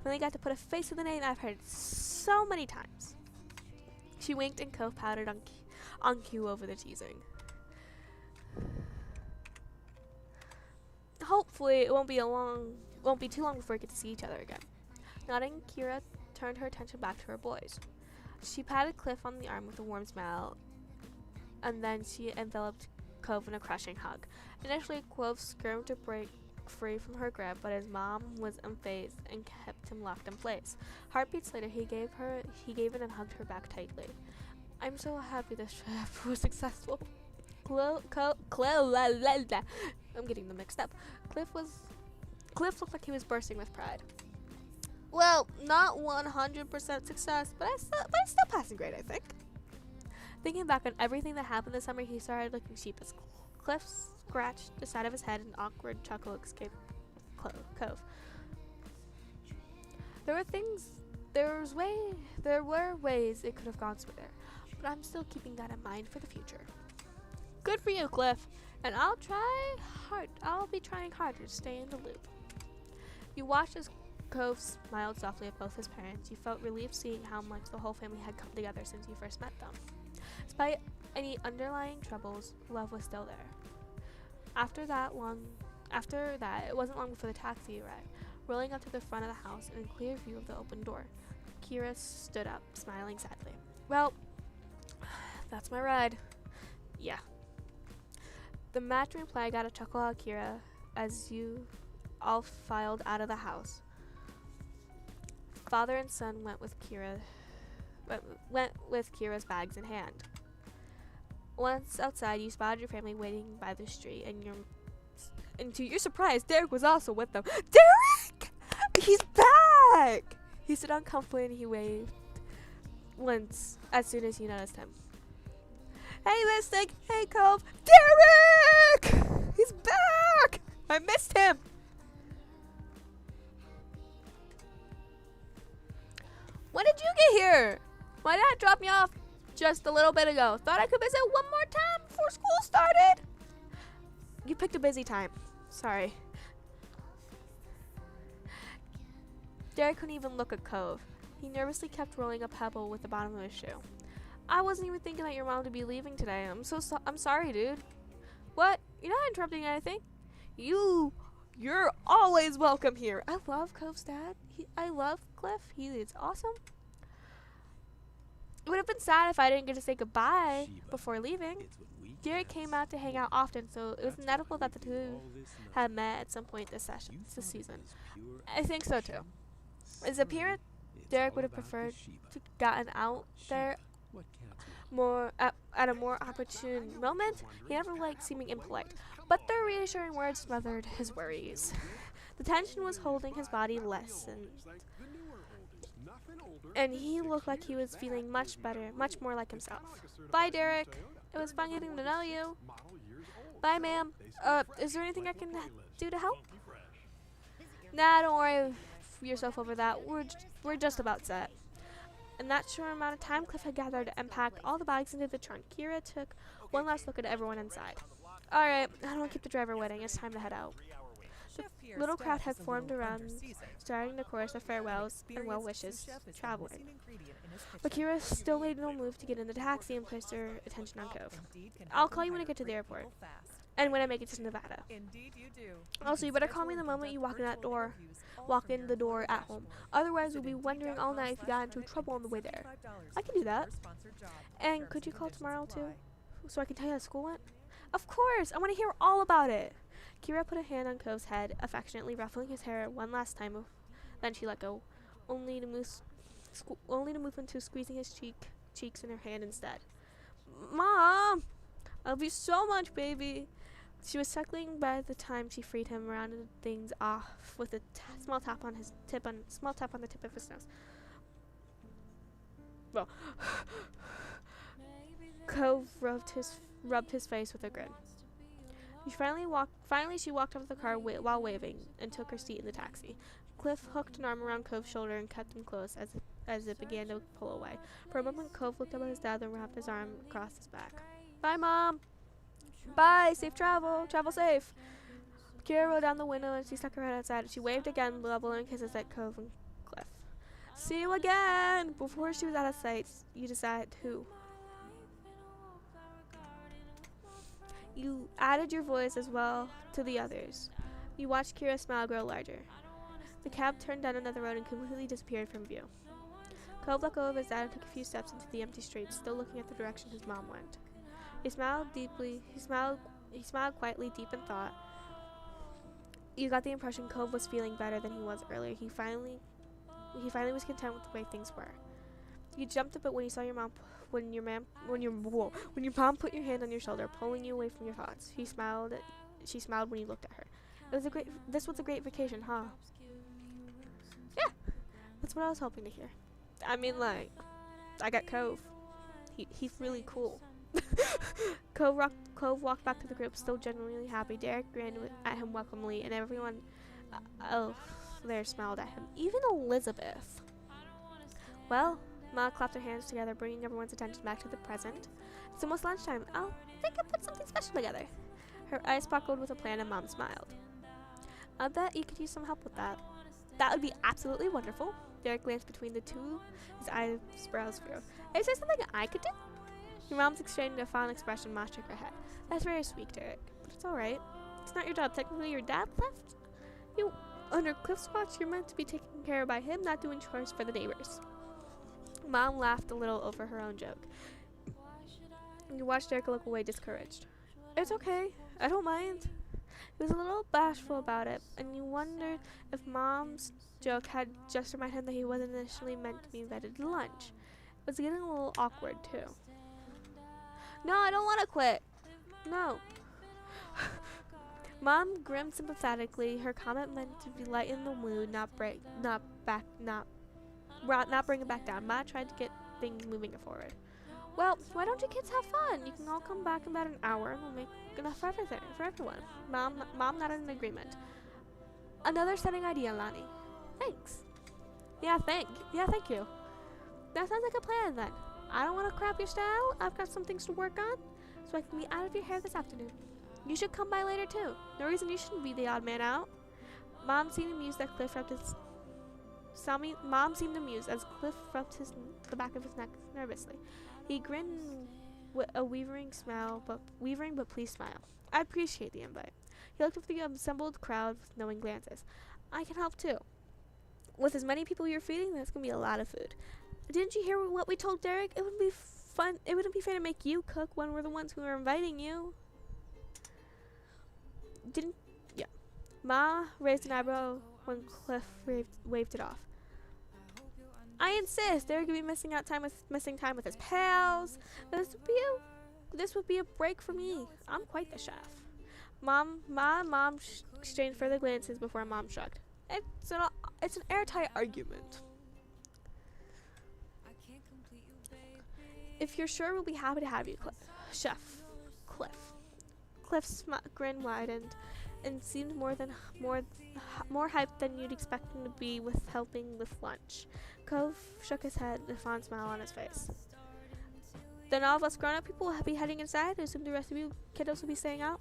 Finally got to put a face to the name I've heard so many times. She winked and Cove pouted on cue over the teasing. Hopefully it won't be too long before we get to see each other again. Nodding, Kira turned her attention back to her boys. She patted Cliff on the arm with a warm smile, and then she enveloped Cove in a crushing hug. Initially, Cove squirmed to break free from her grip, but his mom was unfazed and kept him locked in place. Heartbeats later, he gave in and hugged her back tightly. I'm so happy this trip was successful. I'm getting them mixed up. Cliff looked like he was bursting with pride. Well, not 100% success, but it's still passing grade, I think. Thinking back on everything that happened this summer, he started looking sheepish. Cliff scratched the side of his head and an awkward chuckle escaped Cove. There were ways it could have gone smoother, but I'm still keeping that in mind for the future. Good for you, Cliff, and I'll be trying harder to stay in the loop. You watched as Cove smiled softly at both his parents. You felt relieved seeing how much the whole family had come together since you first met them. Despite any underlying troubles, love was still there. After that, it wasn't long before the taxi arrived, rolling up to the front of the house in clear view of the open door. Kira stood up, smiling sadly. Well, that's my ride. Yeah. The matching reply got a chuckle out of Kira as you all filed out of the house. Father and son went with Kira's bags in hand. Once outside, you spotted your family waiting by the street, and to your surprise, Derek was also with them. Derek! He's back! He stood uncomfortably and he waved once as soon as you noticed him. Hey, Mystic! Hey, Cove! Derek! He's back! I missed him! When did you get here? My dad dropped me off just a little bit ago. Thought I could visit one more time before school started. You picked a busy time. Sorry. Derek couldn't even look at Cove. He nervously kept rolling a pebble with the bottom of his shoe. I wasn't even thinking that your mom would be leaving today. I'm sorry, dude. What? You're not interrupting anything. You're always welcome here. I love Cove's dad. I love Cliff. He is awesome. It would have been sad if I didn't get to say goodbye before leaving. Derek came out to hang out often, so it was inevitable that the two had met at some point this season. I think so too. As a parent, Derek would have preferred to gotten out there at a more opportune moment. He never liked seeming impolite, but their reassuring words smothered his worries. The tension was holding his body lessened. and he looked like he was feeling much better, much more like himself. Bye, Derek. It was fun getting to know you. Bye, ma'am. Is there anything I can do to help? Nah, don't worry yourself over that. We're just about set. In that short amount of time, Cliff had gathered and packed all the bags into the trunk. Kira took one last look at everyone inside. Alright, I don't want to keep the driver waiting. It's time to head out. The little crowd had formed around, starting the chorus of farewells and well wishes, traveling. But Kira still made no move to get in the taxi and placed her attention on Cove. I'll call you when I get to the airport. And when I make it to Nevada. Also, you better call me the moment you walk in the door at home. Otherwise, we'll be wondering all night if you got into trouble on the way there. I can do that. And could you call tomorrow too? So I can tell you how school went? Of course! I want to hear all about it! Kira put a hand on Cove's head, affectionately ruffling his hair one last time. Then she let go, only to move into squeezing his cheeks in her hand instead. Mom! I love you so much, baby! She was chuckling by the time she freed him, rounded things off with a small tap on the tip of his nose. Well, Cove rubbed his face with a grin. Finally, she walked off the car while waving and took her seat in the taxi. Cliff hooked an arm around Cove's shoulder and kept him close as it began to pull away. For a moment, Cove looked up at his dad and wrapped his arm across his back. Bye, Mom! Bye! Safe travel! Travel safe! Kira rolled down the window and she stuck her head outside. She waved again, blowing kisses at Cove and Cliff. See you again! Before she was out of sight, you decide who. You added your voice as well to the others. You watched Kira's smile grow larger. The cab turned down another road and completely disappeared from view. Cove let go of his dad and took a few steps into the empty street, still looking at the direction his mom went. He smiled deeply. He smiled quietly, deep in thought. You got the impression Cove was feeling better than he was earlier. He finally was content with the way things were. You jumped a bit when you saw your mom. When your mom put your hand on your shoulder, pulling you away from your thoughts. She smiled when you looked at her. This was a great vacation, huh? Yeah, that's what I was hoping to hear. I mean, like, I got Cove. He's really cool. Cove walked back to the group, still genuinely happy. Derek grinned at him welcomingly, and everyone there smiled at him. Even Elizabeth. Well, Ma clapped her hands together, bringing everyone's attention back to the present. It's almost lunchtime. I'll think I put something special together. Her eyes sparkled with a plan, and Mom smiled. I bet you could use some help with that. That would be absolutely wonderful. Derek glanced between the two, his eyebrows furrowed. Is there something I could do? Your mom's exchanged a fond expression. Ma shook her head. That's very sweet, Derek, but it's alright. It's not your job. Technically, your dad left you under Cliff's watch. You're meant to be taken care of by him, not doing chores for the neighbors. Mom laughed a little over her own joke. You watched Derek look away, discouraged. It's okay. I don't mind. He was a little bashful about it, and you wondered if Mom's joke had just reminded him that he wasn't initially meant to be invited to lunch. It was getting a little awkward, too. No, I don't want to quit. No. Mom grinned sympathetically. Her comment meant to lighten the mood, not bring it back down. Ma tried to get things moving forward. Well, why don't you kids have fun? You can all come back in about an hour and we'll make enough for everyone. Mom nodded in agreement. Another stunning idea, Lonnie. Thanks. Yeah, thank you. That sounds like a plan then. I don't want to crap your style. I've got some things to work on, so I can be out of your hair this afternoon. You should come by later too. No reason you shouldn't be the odd man out. Mom seemed amused as Cliff rubbed the back of his neck nervously. He grinned with a wavering but pleased smile. I appreciate the invite. He looked at the assembled crowd with knowing glances. I can help too. With as many people you're feeding, there's gonna be a lot of food. Didn't you hear what we told Derek? It would be fun. It wouldn't be fair to make you cook when we're the ones who are inviting you. Yeah. Ma raised an eyebrow when Cliff waved it off. I insist. Derek could be missing time with his pals. This would be a break for me. I'm quite the chef. Mom exchanged further glances before Mom shrugged. It's an airtight argument. If you're sure, we'll be happy to have you, Chef. Cliff. Cliff's grin widened and seemed more hyped than you'd expect him to be with helping with lunch. Cove shook his head, a fond smile on his face. Then all of us grown-up people will be heading inside. I assume the rest of you kiddos will be staying out.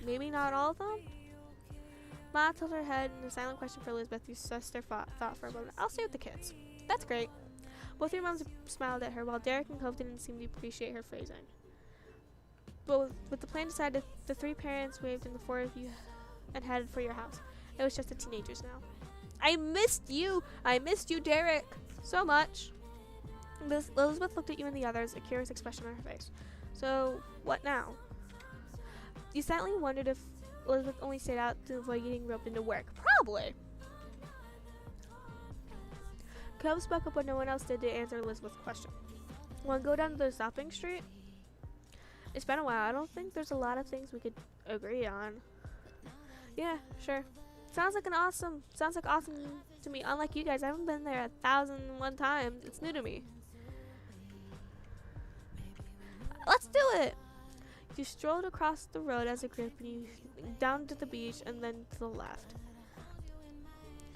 Maybe not all of them? Ma tilted her head in a silent question for Elizabeth, whose sister thought for a moment. I'll stay with the kids. That's great. Both your moms smiled at her, while Derek and Cove didn't seem to appreciate her phrasing. But with the plan decided, the three parents waved and the four of you and headed for your house. It was just the teenagers now. I missed you! I missed you, Derek! So much! Elizabeth looked at you and the others, a curious expression on her face. So, what now? You silently wondered if Elizabeth only stayed out to avoid getting roped into work. Probably! Cove spoke up when no one else did to answer Elizabeth's question. Want to go down to the shopping street? It's been a while. I don't think there's a lot of things we could agree on. Yeah, sure. Sounds like awesome to me. Unlike you guys, I haven't been there 1,001 times. It's new to me. Let's do it! You strolled across the road as a group and you down to the beach and then to the left.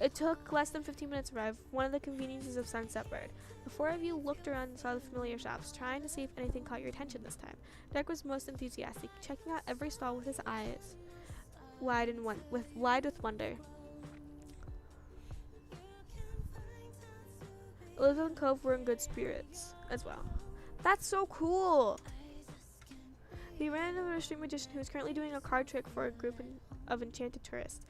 It took less than 15 minutes to arrive, one of the conveniences of Sunset Bird. The four of you looked around and saw the familiar shops, trying to see if anything caught your attention this time. Derek was most enthusiastic, checking out every stall with his eyes wide with wonder. Elizabeth and Cove were in good spirits as well. That's so cool! He ran into a street magician who was currently doing a card trick for a group of enchanted tourists.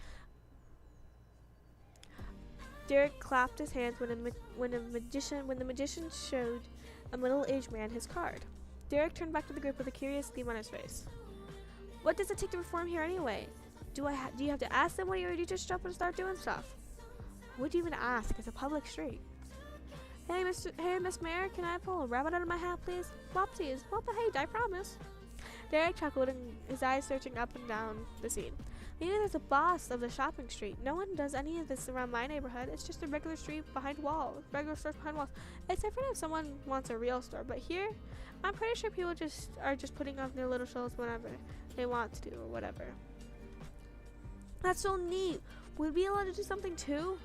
Derek clapped his hands when the magician showed a middle-aged man his card. Derek turned back to the group with a curious gleam on his face. What does it take to perform here anyway? Do you have to ask them, or do you just jump and start doing stuff? What do you even ask? It's a public street. Hey, Miss Mayor, can I pull a rabbit out of my hat, please? Whoopsies. Well behaved, I promise. Derek chuckled, and his eyes searching up and down the scene. Maybe there's a boss of the shopping street. No one does any of this around my neighborhood. It's just a regular street behind walls. Regular stores behind walls. Except for if someone wants a real store. But here, I'm pretty sure people are just putting up their little shows whenever they want to or whatever. That's so neat. Would we be allowed to do something too?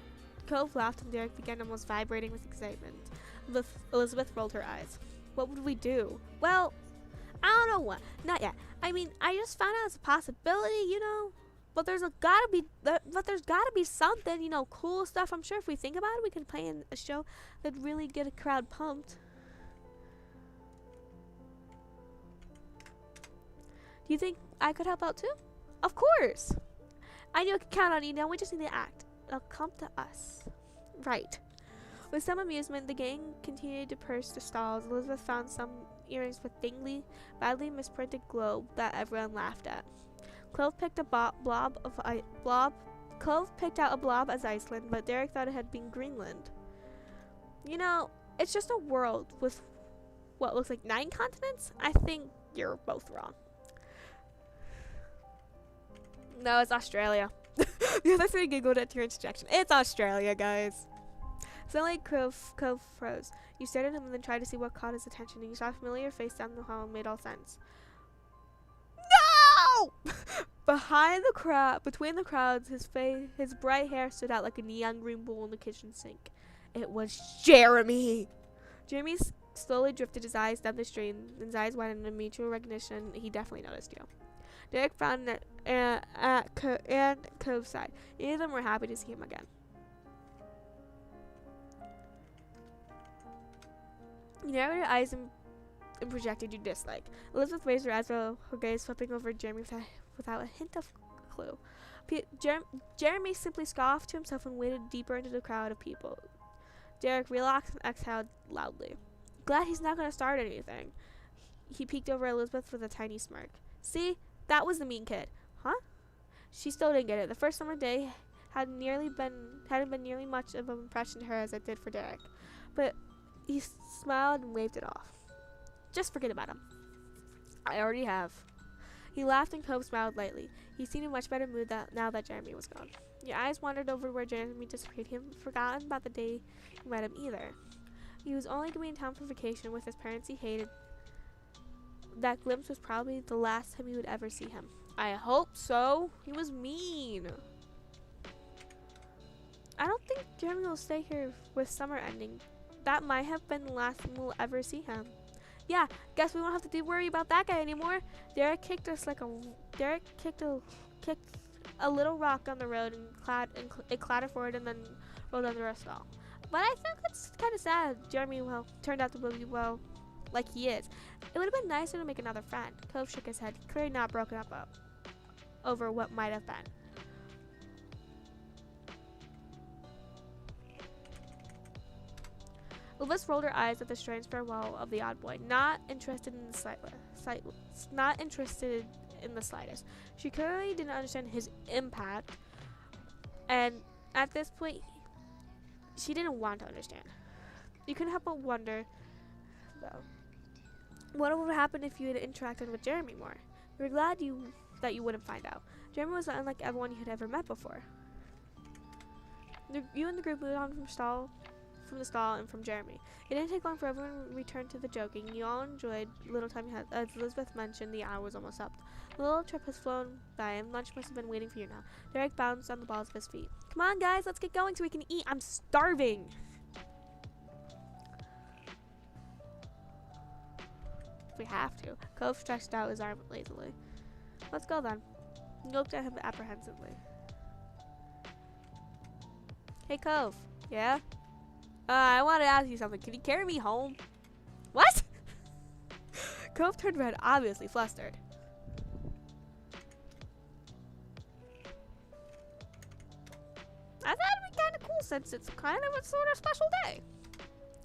Cove laughed and Derek began almost vibrating with excitement. Elizabeth rolled her eyes. What would we do? Well, I don't know what. Not yet. I mean, I just found out it's a possibility, you know. But there's gotta be something, you know, cool stuff. I'm sure if we think about it, we can play in a show that'd really get a crowd pumped. Do you think I could help out too? Of course. I knew I could count on you. Now we just need to act. It'll come to us. Right. With some amusement, the gang continued to purse the stalls. Elizabeth found some earrings with dangly, badly misprinted globe that everyone laughed at. Cove picked a Cove picked out a blob as Iceland, but Derek thought it had been Greenland. You know, it's just a world with what looks like 9 continents. I think you're both wrong. No, it's Australia. The other three giggled at your interjection. It's Australia, guys. Suddenly, Cove froze. You stared at him and then tried to see what caught his attention, and you saw a familiar face down the hall and made all sense. No! Between the crowds, his bright hair stood out like a neon green bowl in the kitchen sink. It was Jeremy! Jeremy slowly drifted his eyes down the street, and his eyes widened in mutual recognition. He definitely noticed you. Derek frowned at Cove's side. Neither of them were happy to see him again. You narrowed your eyes and projected your dislike. Elizabeth raised her eyes, while her gaze sweeping over Jeremy without a hint of clue. Jeremy simply scoffed to himself and waded deeper into the crowd of people. Derek relaxed and exhaled loudly. Glad he's not going to start anything. He peeked over Elizabeth with a tiny smirk. See? That was the mean kid. Huh? She still didn't get it. The first summer day hadn't been nearly much of an impression to her as it did for Derek. But he smiled and waved it off. Just forget about him. I already have. He laughed and Cove smiled lightly. He seemed in much better mood now that Jeremy was gone. Your eyes wandered over where Jeremy disappeared. He hadn't forgotten about the day you met him either. He was only going to be in town for vacation with his parents he hated. That glimpse was probably the last time he would ever see him. I hope so. He was mean. I don't think Jeremy will stay here with summer ending. That might have been the last time we'll ever see him. Yeah, guess we won't have to worry about that guy anymore. Derek kicked a little rock on the road and it clattered forward and then rolled under a stall. But I think it's kind of sad. Jeremy, well, turned out to be, well, like he is. It would have been nicer to make another friend. Cove shook his head, clearly not broken up over what might have been. Elvis rolled her eyes at the strange farewell of the odd boy, not interested in the slightest. She clearly didn't understand his impact, and at this point, she didn't want to understand. You couldn't help but wonder, though, what would have happened if you had interacted with Jeremy more. You were glad that you wouldn't find out. Jeremy was unlike everyone you had ever met before. You and the group moved on from the stall and from Jeremy. It didn't take long for everyone to return to the joking. You all enjoyed the little time you had. As Elizabeth mentioned, the hour was almost up. The little trip has flown by and lunch must have been waiting for you now. Derek bounced on the balls of his feet. Come on, guys, let's get going so we can eat. I'm starving. We have to. Cove stretched out his arm lazily. Let's go then. He looked at him apprehensively. Hey, Cove. Yeah? I want to ask you something. Can you carry me home? What? Cove turned red, obviously flustered. I thought it'd be kind of cool since it's kind of a sort of special day.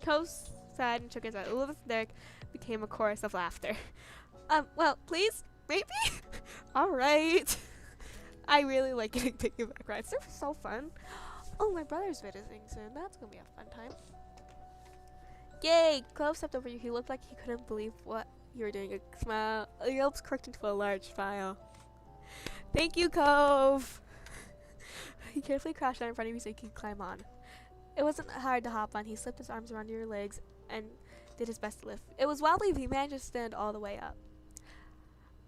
Cove sighed and shook his head. Elizabeth and Derek became a chorus of laughter. Well, please? Maybe? Alright. I really like getting piggyback rides. They're so fun. Oh, my brother's visiting soon. That's gonna be a fun time. Yay! Cove stepped over you. He looked like he couldn't believe what you were doing. A smile. Your lips crooked into a large smile. Thank you, Cove! He carefully crashed down in front of you so you could climb on. It wasn't hard to hop on. He slipped his arms around your legs and did his best to lift. It was wobbly, but he managed to stand all the way up.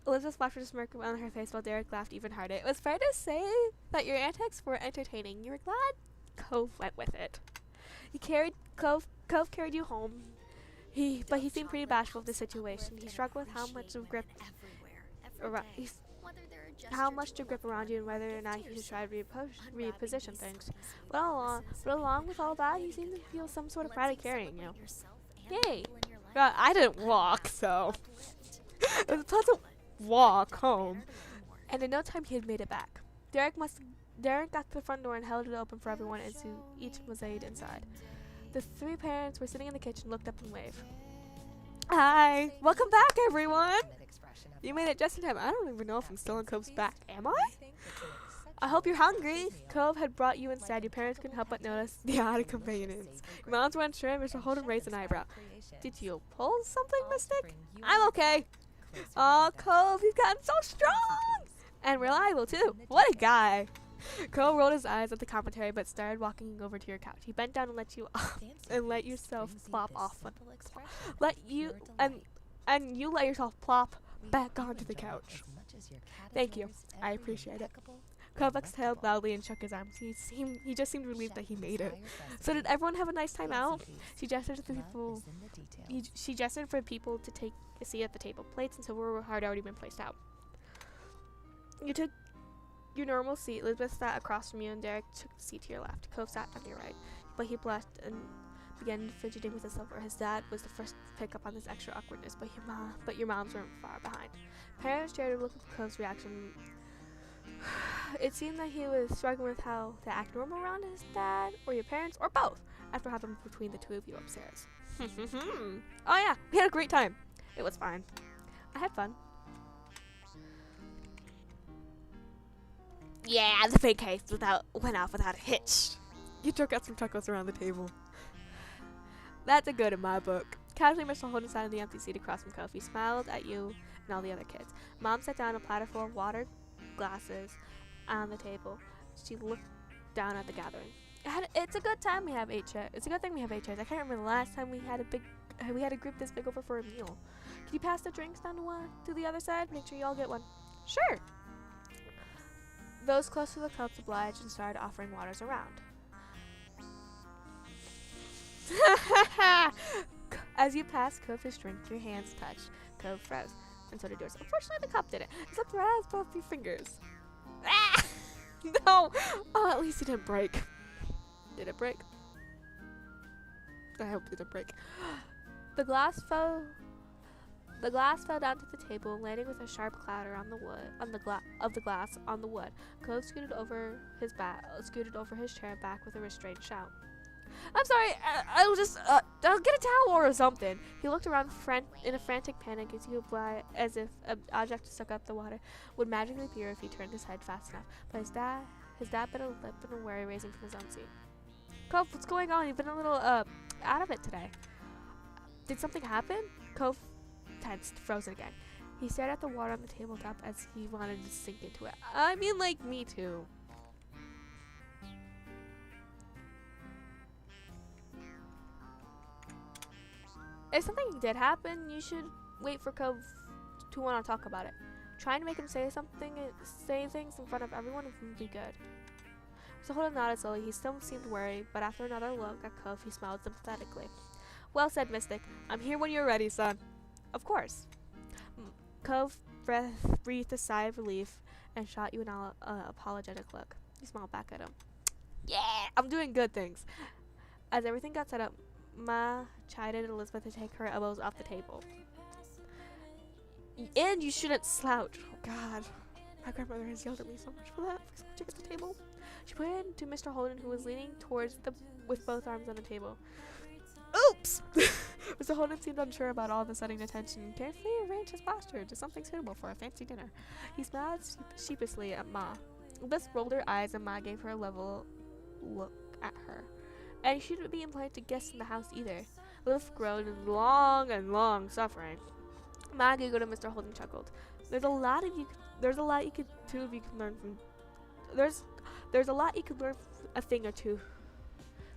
Elizabeth flashed a smirk on her face while Derek laughed even harder. It was fair to say that your antics were entertaining. You were glad Cove went with it. Cove carried you home. But he seemed pretty bashful of the situation. He struggled with how much to grip around you and whether or not he should try to reposition things. But along with all that, he seemed to feel some sort of pride of carrying you. Yay! I didn't walk, so it was a pleasant walk home. And in no time, he had made it back. Derek got to the front door and held it open for everyone as each was aid inside. The three parents were sitting in the kitchen, looked up and waved. Hi! Welcome back, everyone! You made it just in time. I don't even know if I'm still in Cove's back. Am I? I hope you're hungry. Cove had brought you inside. Your parents couldn't help but notice the odd inconvenience. Your moms were unsure and Mr. Holden raised an eyebrow. Did you pull something, Mystic? I'm okay. Oh, Cove, you've gotten so strong! And reliable, too. What a guy. Cove rolled his eyes at the commentary but started walking over to your couch. He bent down and let you off and let yourself plop off. You let yourself plop back onto the couch. Thank you. I appreciate it. Cove exhaled loudly and shook his arms. He just seemed relieved that he made it. So did everyone have a nice time out? She gestured to the people. She gestured for people to take a seat at the table. Plates and silverware had already been placed out. You took your normal seat. Elizabeth sat across from you, and Derek took the seat to your left. Cove sat on your right, but he blushed and began fidgeting with his silver. His dad was the first to pick up on this extra awkwardness, but your moms weren't far behind. Parents shared a look at Cove's reaction. It seemed that he was struggling with how to act normal around his dad, or your parents, or both, after having between the two of you upstairs. Oh yeah, we had a great time. It was fine. I had fun. Yeah, the big case went off without a hitch. You took out some chuckles around the table. That's a good in my book. Casually, Mr. Holden sat in the empty seat across from Cove. He smiled at you and all the other kids. Mom set down a platter full of water glasses on the table. She looked down at the gathering. It's a good time we have 8 chairs. It's a good thing we have 8 chairs. I can't remember the last time we had a group this big over for a meal. Can you pass the drinks down to the other side? Make sure you all get one. Sure. Those close to the cups obliged and started offering waters around. As you passed Cove his drink, your hands touched. Cove froze, and so did yours. Unfortunately, the cup didn't. Except for as both your fingers. Ah! No! Oh, at least it didn't break. Did it break? I hope it didn't break. The glass fell down to the table, landing with a sharp clatter on the glass on the wood. Cove scooted over his chair back with a restrained shout. I'm sorry, I'll get a towel or something. He looked around in a frantic panic as if an object stuck up the water would magically appear if he turned his head fast enough. But his dad bit a lip in a worry, raising from his own seat. Cove, what's going on? You've been a little out of it today. Did something happen? Cove tensed, frozen again. He stared at the water on the tabletop as he wanted to sink into it. I mean, like, me too. If something did happen, you should wait for Cove to want to talk about it. Trying to make him say things in front of everyone would be good. So Holden nodded slowly. He still seemed worried, but after another look at Cove, he smiled sympathetically. Well said, Mystic. I'm here when you're ready, son. Of course. Cove breathed a sigh of relief and shot you an apologetic look. You smiled back at him. Yeah, I'm doing good things. As everything got set up, Ma chided Elizabeth to take her elbows off the table. And you shouldn't slouch. Oh, God. My grandmother has yelled at me so much for that. Check at the table. She pointed to Mr. Holden, who was leaning towards with both arms on the table. Oops! Mr. Holden seemed unsure about all the sudden attention and carefully arranged his posture to something suitable for a fancy dinner. He smiled sheepishly at Ma. Elizabeth rolled her eyes, and Ma gave her a level look at her. And she shouldn't be implied to guests in the house either. Elizabeth groaned in long suffering. Ma giggled and Mr. Holden chuckled. There's a lot you could learn from a thing or two.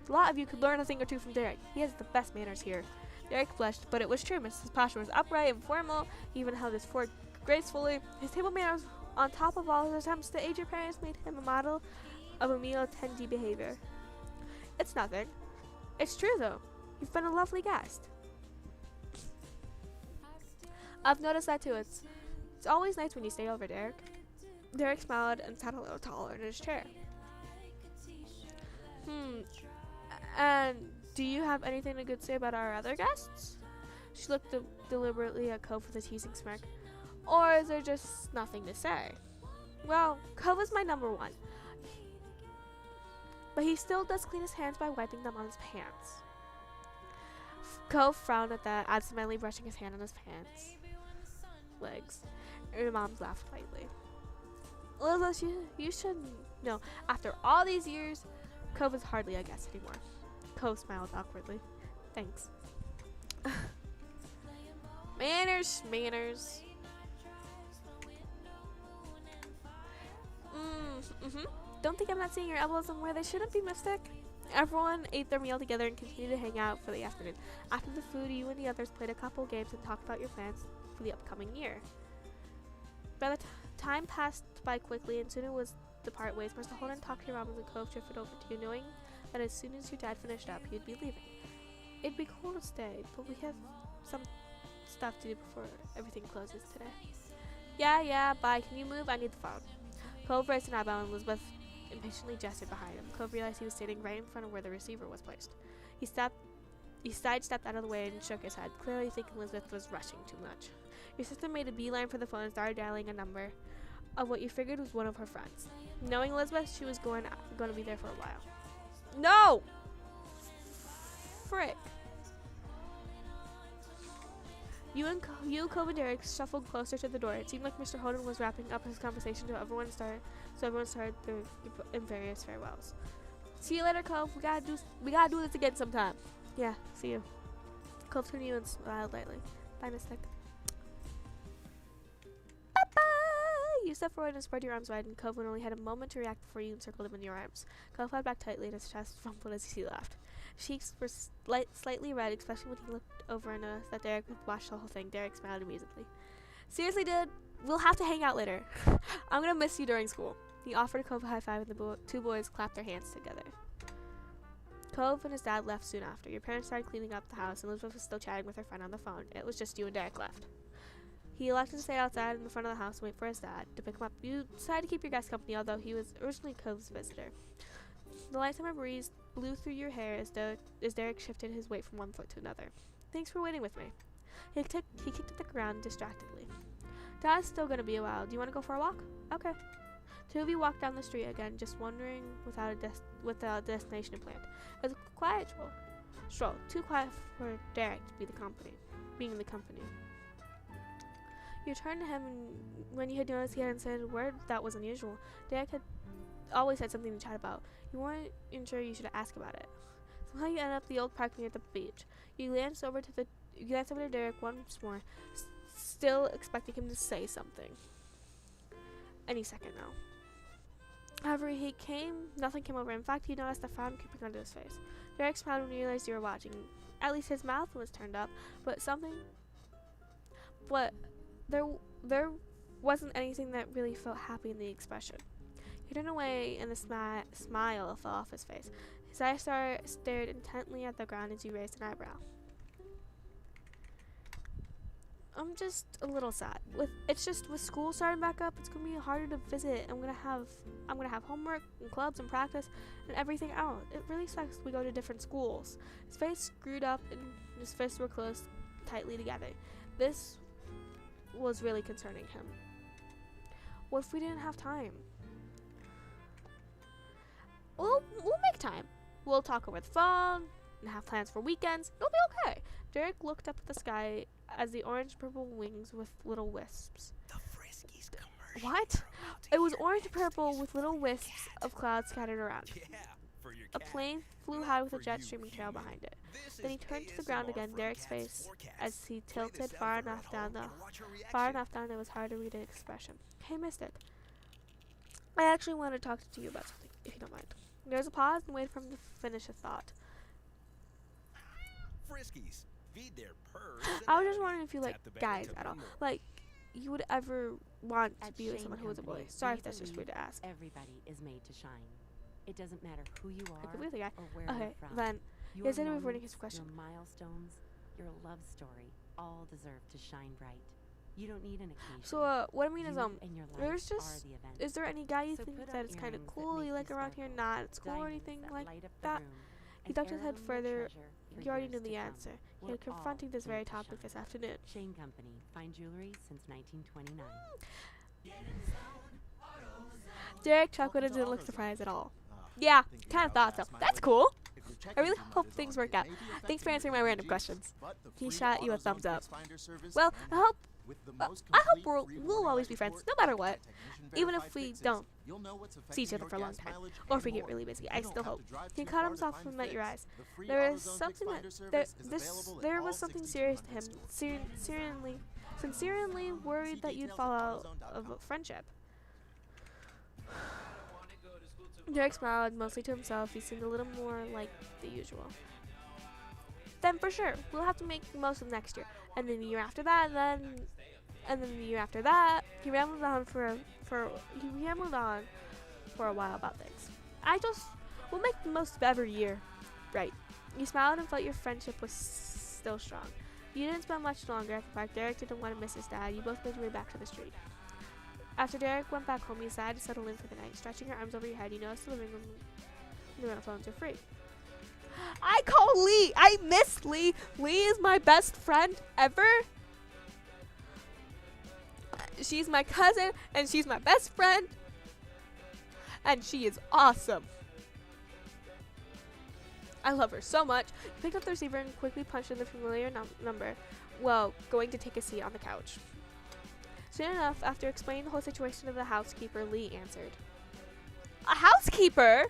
A lot of you could learn a thing or two from Derek. He has the best manners here. Derek blushed, but it was true. Mrs. Posher was upright and formal. He even held his fork gracefully. His table manners, on top of all his attempts to aid your parents, made him a model of a meal-attendee behavior. It's nothing. It's true, though. You've been a lovely guest. I've noticed that, too. It's always nice when you stay over, Derek. Derek smiled and sat a little taller in his chair. And do you have anything good to say about our other guests? She looked deliberately at Cove with a teasing smirk. Or is there just nothing to say? Well, Cove is my number one. But he still does clean his hands by wiping them on his pants. Cove frowned at that, absentmindedly brushing his hand on his pants legs. And her mom laughed lightly. Elizabeth, you should know. After all these years, Cove is hardly a guest anymore. Cove smiled awkwardly. Thanks. Manners. Don't think I'm not seeing your elbows on where they shouldn't be, Mystic. Everyone ate their meal together and continued to hang out for the afternoon. After the food, you and the others played a couple games and talked about your plans for the upcoming year. By the time passed by quickly, and soon it was to part ways. Mr. Holden talked to your mom as the Cove drifted over to you, knowing that as soon as your dad finished up, he'd be leaving. It'd be cool to stay, but we have some stuff to do before everything closes today. Yeah, bye. Can you move? I need the phone. Cove raised an eyebrow, and Elizabeth impatiently gestured behind him. Cove realized he was standing right in front of where the receiver was placed. He sidestepped out of the way and shook his head, clearly thinking Elizabeth was rushing too much. Your sister made a beeline for the phone and started dialing a number of what you figured was one of her friends. Knowing Elizabeth, she was going to be there for a while. No! Frick. You, Cove, and Derek shuffled closer to the door. It seemed like Mr. Holden was wrapping up his conversation so everyone started their various farewells. See you later, Cove. We gotta do this again sometime. Yeah, see you. Cove turned to you and smiled lightly. Bye, Mystic. Bye-bye! You step forward and spread your arms wide, and Coven only had a moment to react before you encircled him in your arms. Cove held back tightly, and his chest rumbled as he laughed. His cheeks were slightly red, especially when he looked over and noticed that Derek had watched the whole thing. Derek smiled amusedly. Seriously, dude? We'll have to hang out later. I'm gonna miss you during school. He offered Cove a high five, and the two boys clapped their hands together. Cove and his dad left soon after. Your parents started cleaning up the house, and Elizabeth was still chatting with her friend on the phone. It was just you and Derek left. He elected to stay outside in the front of the house and wait for his dad to pick him up. You decided to keep your guest company, although he was originally Cove's visitor. The light summer breeze blew through your hair as Derek shifted his weight from one foot to another. Thanks for waiting with me. He kicked at the ground distractedly. Dad's still gonna be a while. Do you want to go for a walk? Okay. Two of you walked down the street again, just wandering without a destination in plan. It was a quiet stroll, too quiet for Derek to be being in the company. You turned to him, and when you had noticed he hadn't said a word that was unusual, Derek had always had something to chat about. You weren't sure you should ask about it. Somehow you ended up the old park near the beach. You glanced over to Derek once more, still expecting him to say something. Any second now. However, nothing came over. In fact, he noticed a frown creeping onto his face. Derek smiled when he realized you were watching. At least his mouth was turned up, but there wasn't anything that really felt happy in the expression. He turned away, and the smile fell off his face. His eyes stared intently at the ground as you raised an eyebrow. I'm just a little sad. With school starting back up, it's gonna be harder to visit. I'm gonna have homework and clubs and practice and everything else. It really sucks. We go to different schools. His face screwed up and his fists were closed tightly together. This was really concerning him. What if we didn't have time? We'll make time. We'll talk over the phone and have plans for weekends. It'll be okay. Derek looked up at the sky as the orange-purple wings with little wisps.
The Friskies commercial.
What? It was orange-purple with little wisps of clouds scattered around.
Yeah, for your
A
cat.
plane flew high with a
For
jet
you
streaming trail
human.
behind it.
This
Then he
is
turned to the ground
ASMR
again,
for
Derek's
cats
face
forecast.
as he
Play
tilted
this
far
out for
enough
at
down
home
the
and watch your
far
reaction.
enough down it was hard to read an expression. Hey, Mystic. I actually want to talk to you about something, if you don't mind. There was a pause and waited for him to finish a thought.
Friskies. Feed their purrs.
I was just wondering if you like
Tap the banner
guys
to
at all.
learn more.
Like, you would ever want to
At
be with
Shane
someone who was a boy.
Company,
Sorry
we
if that's just weird to
believe
ask.
Everybody is made to shine. It doesn't matter who you
I
are
could be with a guy.
or where
Okay,
you're from.
then
Your
instead of avoiding his
moments,
question.
Your milestones, your love story, all deserve to shine bright. You don't need an occasion.
So, what I mean is,
You and your
there's
life
just-
are the event.
is there any guy you
So
think
put
that
on
is kind of
earrings that
cool
make
you like around here,
sparkle,
not at school or
diamonds
anything
that
like
light up the
that?
room,
He
an
ducked his head
heirloom
further.
treasure for
You already
years
knew
to
the
come.
answer. He
We're
had confronting
all
this very
made to
topic this
shine.
afternoon.
Shane Company, fine jewelry since 1929.
Derek chuckled and didn't look surprised at all. Yeah, kind of thought so. That's cool. I really hope things work out. Thanks for answering my random questions. He shot you a thumbs up. Well, I hope we'll always be friends, no matter what. Even if we don't see each other for a long time, or if we get really busy, I still hope. He caught himself and met your eyes. There was something there was something serious to him. Sincerely worried that you'd fall out of a friendship. Derek smiled, mostly to himself. He seemed a little more like the usual. Then for sure, we'll have to make the most of next year, and then the year after that, and then the year after that. He rambled on for a while about things. We'll make the most of every year, right? You smiled and felt your friendship was still strong. You didn't spend much longer at the park. Derek didn't want to miss his dad. You both made your way back to the street. After Derek went back home, you decided to settle in for the night. Stretching your arms over your head, you noticed the living room and the rental phones are free. I call Lee! I miss Lee! Lee is my best friend ever! She's my cousin, and she's my best friend! And she is awesome! I love her so much. You picked up the receiver and quickly punched in the familiar number while going to take a seat on the couch. Soon enough, after explaining the whole situation to the housekeeper, Lee answered. A housekeeper?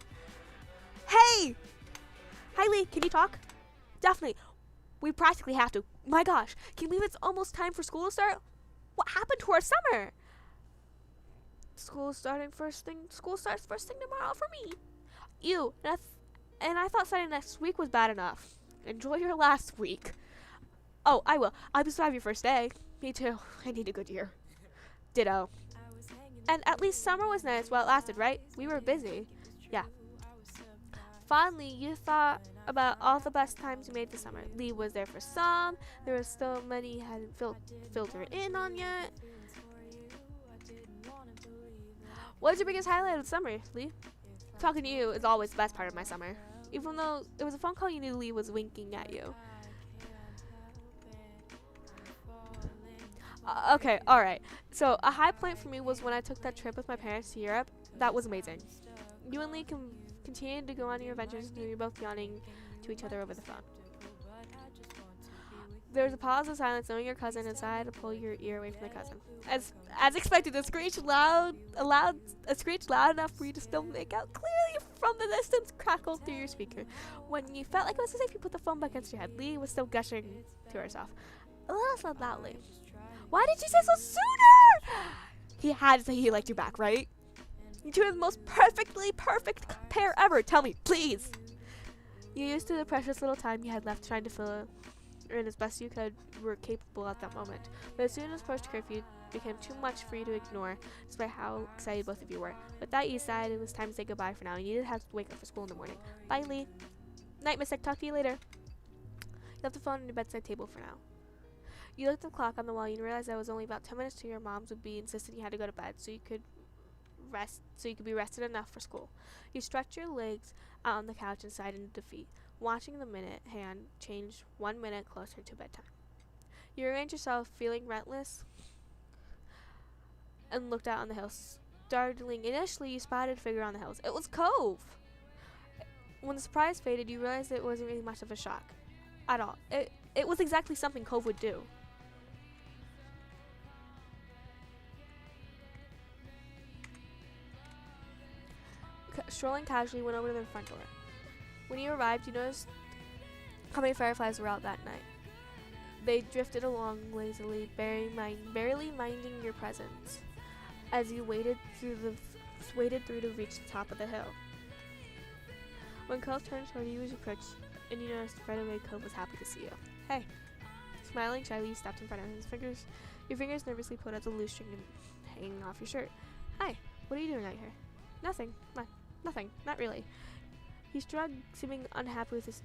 Hey! Hi, Lee. Can you talk? Definitely. We practically have to. My gosh. Can you believe it's almost time for school to start? What happened to our summer? School starts first thing tomorrow for me. Ew. And I thought starting next week was bad enough. Enjoy your last week. Oh, I will. I'll be survive your first day. Me too. I need a good year. Ditto. And at least summer was nice while it lasted, right? We were busy. Yeah. Finally, you thought about all the best times you made this summer. Lee was there for some. There were still many you hadn't filtered in on yet. What was your biggest highlight of the summer, Lee? Talking to you is always the best part of my summer. Even though it was a phone call, you knew Lee was winking at you. Okay, alright. So, a high point for me was when I took that trip with my parents to Europe. That was amazing. You and Lee continued to go on your adventures, and you were both yawning to each other over the phone. There was a pause of silence, knowing your cousin decided to pull your ear away from the cousin. As expected, a screech loud enough for you to still make out clearly from the distance crackled through your speaker. When you felt like it was as if you put the phone back against your head, Lee was still gushing to herself. A little said loudly. Why did you say so sooner? He had to say he liked you back, right? You two are the most perfect pair ever. Tell me, please. You used to the precious little time you had left trying to fill in as best you could were capable at that moment. But as soon as post-curfew it became too much for you to ignore, despite how excited both of you were. With that, you decided it was time to say goodbye for now. You didn't have to wake up for school in the morning. Bye, Lee. Night, Mystic. Talk to you later. You left the phone on your bedside table for now. You looked at the clock on the wall. You realized that it was only about 10 minutes to your mom's would be insisting you had to go to bed so you could be rested enough for school. You stretched your legs out on the couch and sighed in defeat, watching the minute hand change 1 minute closer to bedtime. You arranged yourself, feeling restless, and looked out on the hills. Startling, initially you spotted a figure on the hills. It was Cove! When the surprise faded, you realized it wasn't really much of a shock at all. It was exactly something Cove would do. Strolling casually, went over to the front door. When you arrived, you noticed how many fireflies were out that night. They drifted along lazily, barely minding your presence, as you waded through to reach the top of the hill. When Cove turned toward you as you approached, and you noticed right away Cove was happy to see you. Hey. Smiling shyly, you stepped in front of him. Your fingers nervously pulled at the loose string hanging off your shirt. Hi. What are you doing out here? Nothing. Nothing. Not really. He shrugged, seeming unhappy with his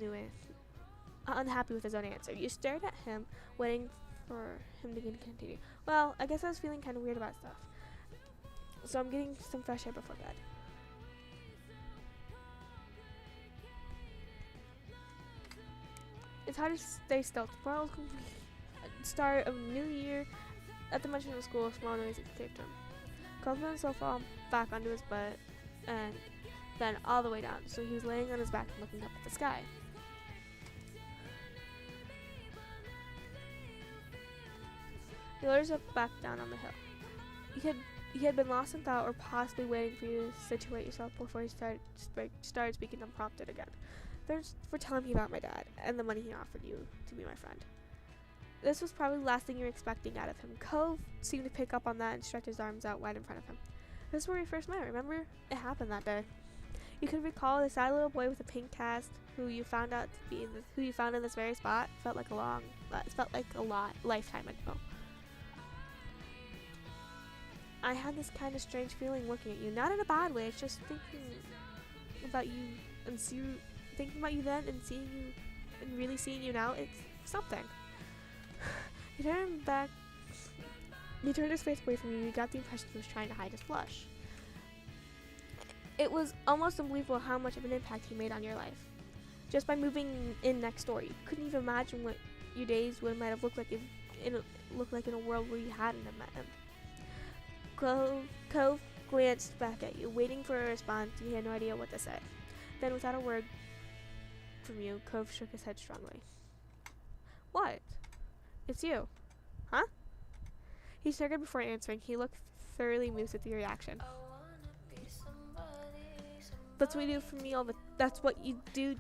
own answer. You stared at him, waiting for him to continue. Well, I guess I was feeling kind of weird about stuff. So I'm getting some fresh air before bed. It's hard to stay still. Tomorrow's start of new year. At the mention of school, a small noise escaped him. Cove let himself fall back onto his butt and then all the way down, so he was laying on his back and looking up at the sky. He lowered himself back down on the hill. He had been lost in thought or possibly waiting for you to situate yourself before he started speaking unprompted again. Thanks for telling me about my dad and the money he offered you to be my friend. This was probably the last thing you were expecting out of him. Cove seemed to pick up on that and stretch his arms out wide in front of him. This is where we first met, remember? It happened that day. You could recall the sad little boy with a pink cast who you found in this very spot. It felt like a lifetime ago. I had this kind of strange feeling looking at you, not in a bad way. It's just thinking about you then and seeing you and really seeing you now. It's something. He turned his face away from you. You got the impression he was trying to hide his blush. It was almost unbelievable how much of an impact he made on your life. Just by moving in next door, you couldn't even imagine what your days might have looked like in a world where you hadn't met him. Cove glanced back at you, waiting for a response. He had no idea what to say. Then, without a word from you, Cove shook his head strongly. What? It's you. Huh? He staggered before answering. He looked thoroughly amused at the reaction. That's what you do for me that's what you do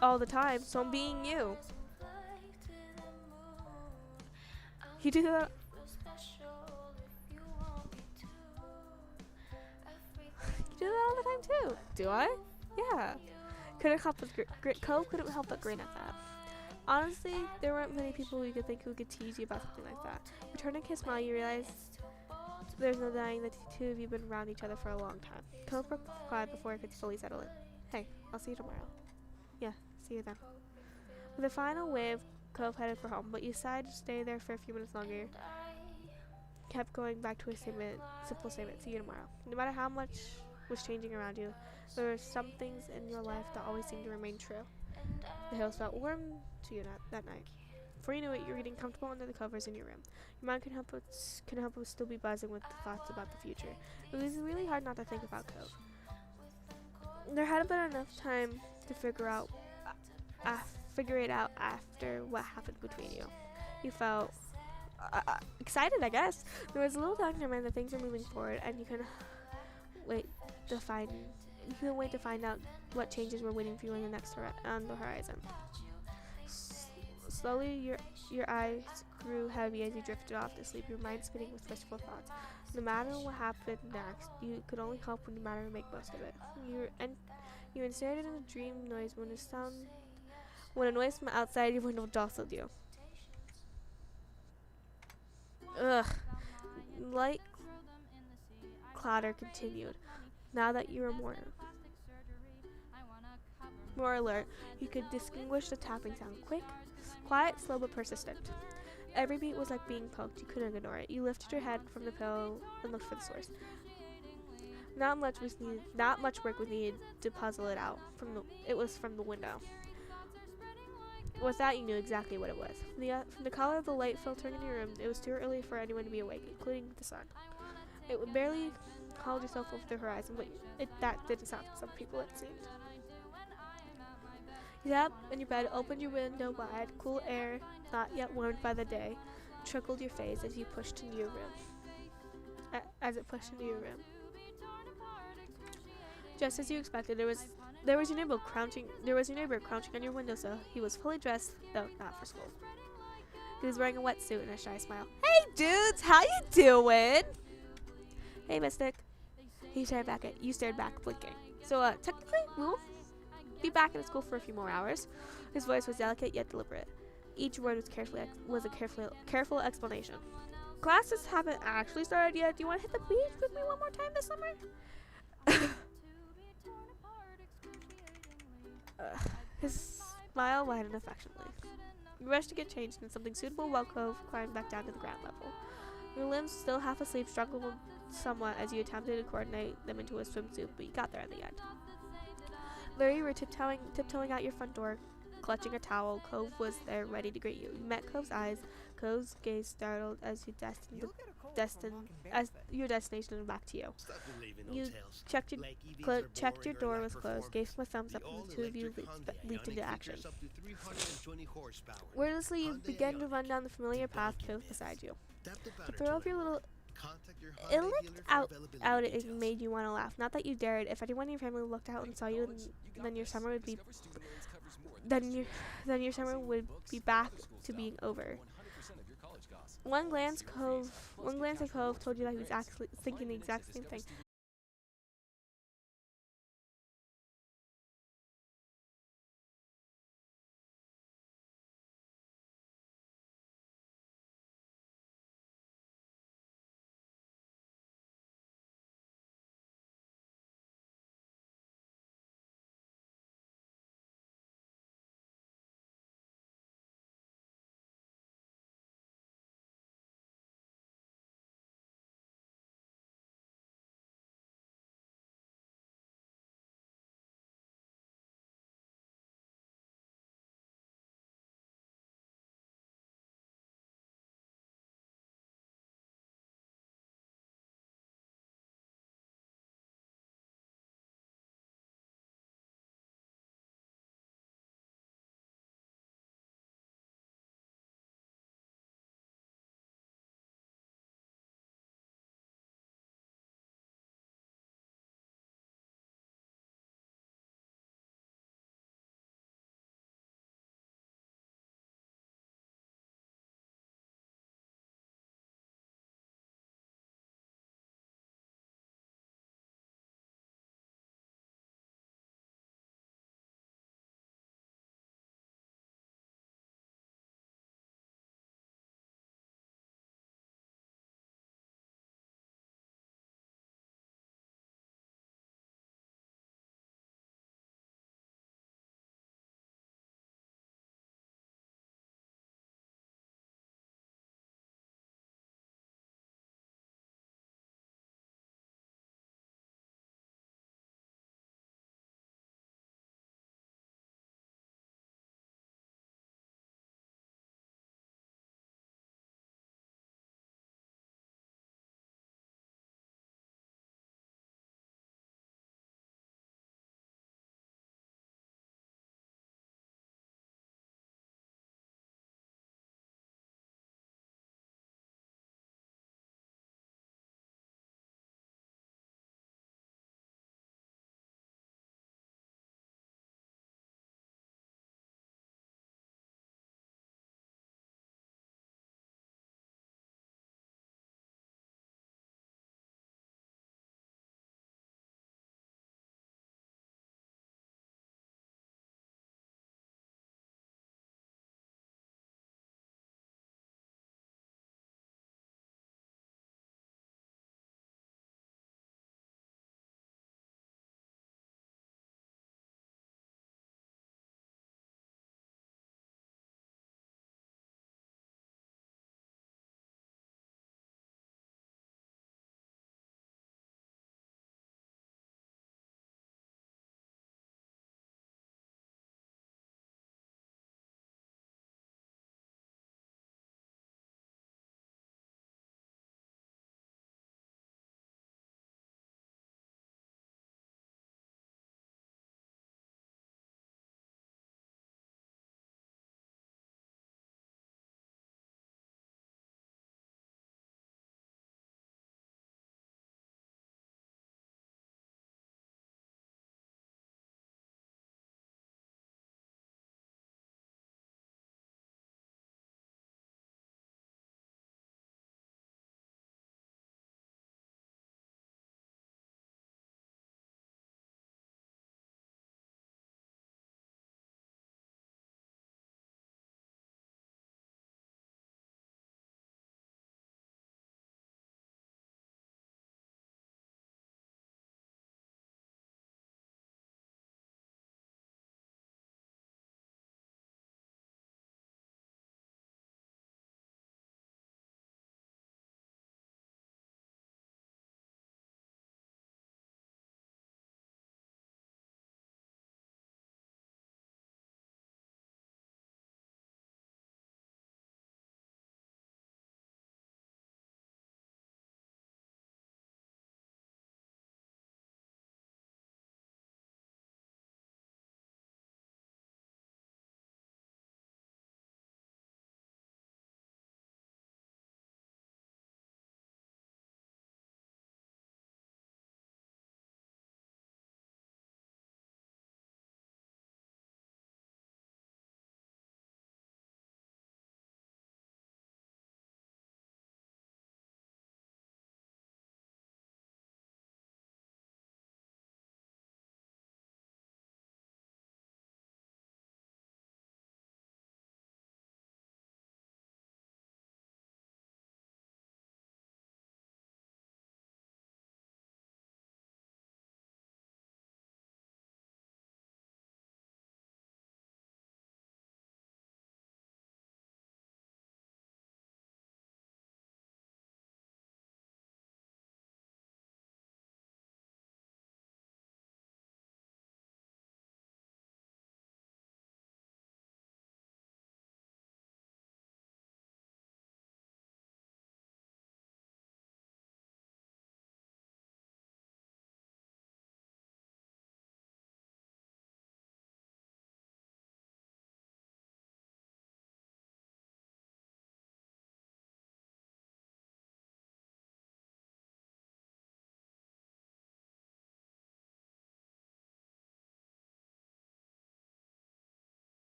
all the time, so I'm being you. You do that. Do I? Yeah. Couldn't help but Cove couldn't help but grin at that. Honestly, there weren't many people you could think who could tease you about something like that. Returning his smile, you realize there's no denying that the two of you have been around each other for a long time. Cove broke the quiet before it could fully settle in. Hey, I'll see you tomorrow. Yeah, see you then. With a final wave, Cove headed for home, but you decided to stay there for a few minutes longer. Kept going back to his simple statement, see you tomorrow. No matter how much was changing around you, there were some things in your life that always seemed to remain true. The hills felt warm to you that night. Before you knew it, you were getting comfortable under the covers in your room. Your mind couldn't help but still be buzzing with the thoughts about the future. It was really hard not to think about Cove. There hadn't been enough time to figure it out after what happened between you. You felt excited, I guess. There was a little doubt in your mind that things were moving forward, and you couldn't wait to find out what changes were waiting for you on the horizon. Slowly, your eyes grew heavy as you drifted off to sleep, your mind spinning with wistful thoughts. No matter what happened next, you could only hope no matter make most of it. You were stared in a dream noise when a noise from outside your window jostled you. Ugh. Light clatter continued. Now that you were more alert, you could distinguish the tapping sound. Quiet, slow, but persistent. Every beat was like being poked. You couldn't ignore it. You lifted your head from the pillow and looked for the source. Not much work was needed to puzzle it out. It was from the window. With that, you knew exactly what it was. From the color of the light filtering in your room, it was too early for anyone to be awake, including the sun. It would barely hauled yourself over the horizon, but that didn't stop some people, it seemed. You sat up in your bed, opened your window wide. Cool air, not yet warmed by the day, trickled your face as it pushed into your room. Just as you expected, there was your neighbor crouching on your windowsill. He was fully dressed, though not for school. He was wearing a wetsuit and a shy smile. Hey dudes, how you doing? Hey Mystic. You stared back, blinking. So technically, we will be back in school for a few more hours. His voice was delicate yet deliberate. Each word was a careful explanation. Classes haven't actually started yet. Do you want to hit the beach with me one more time this summer? His smile widened affectionately. You rushed to get changed in something suitable while Cove climbed back down to the ground level. Your limbs, still half asleep, struggled somewhat as you attempted to coordinate them into a swimsuit, but you got there in the end. There you were tiptoeing out your front door, clutching a towel. Cove was there, ready to greet you. You met Cove's eyes. Cove's gaze startled as your destination back to you. You checked your door was closed, gave him a thumbs up, and the two of you leaped into action. Wordlessly, you began to run down the familiar path, Cove beside you. The throw of your little it made you want to laugh. Not that you dared. If anyone in your family looked out and saw you, then your summer would be back to being over. One glance at Cove told you that he was actually thinking the exact same thing.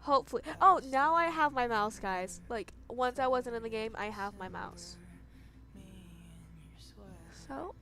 Hopefully. Oh, now I have my mouse, guys. Like, once I wasn't in the game, I have my mouse. So,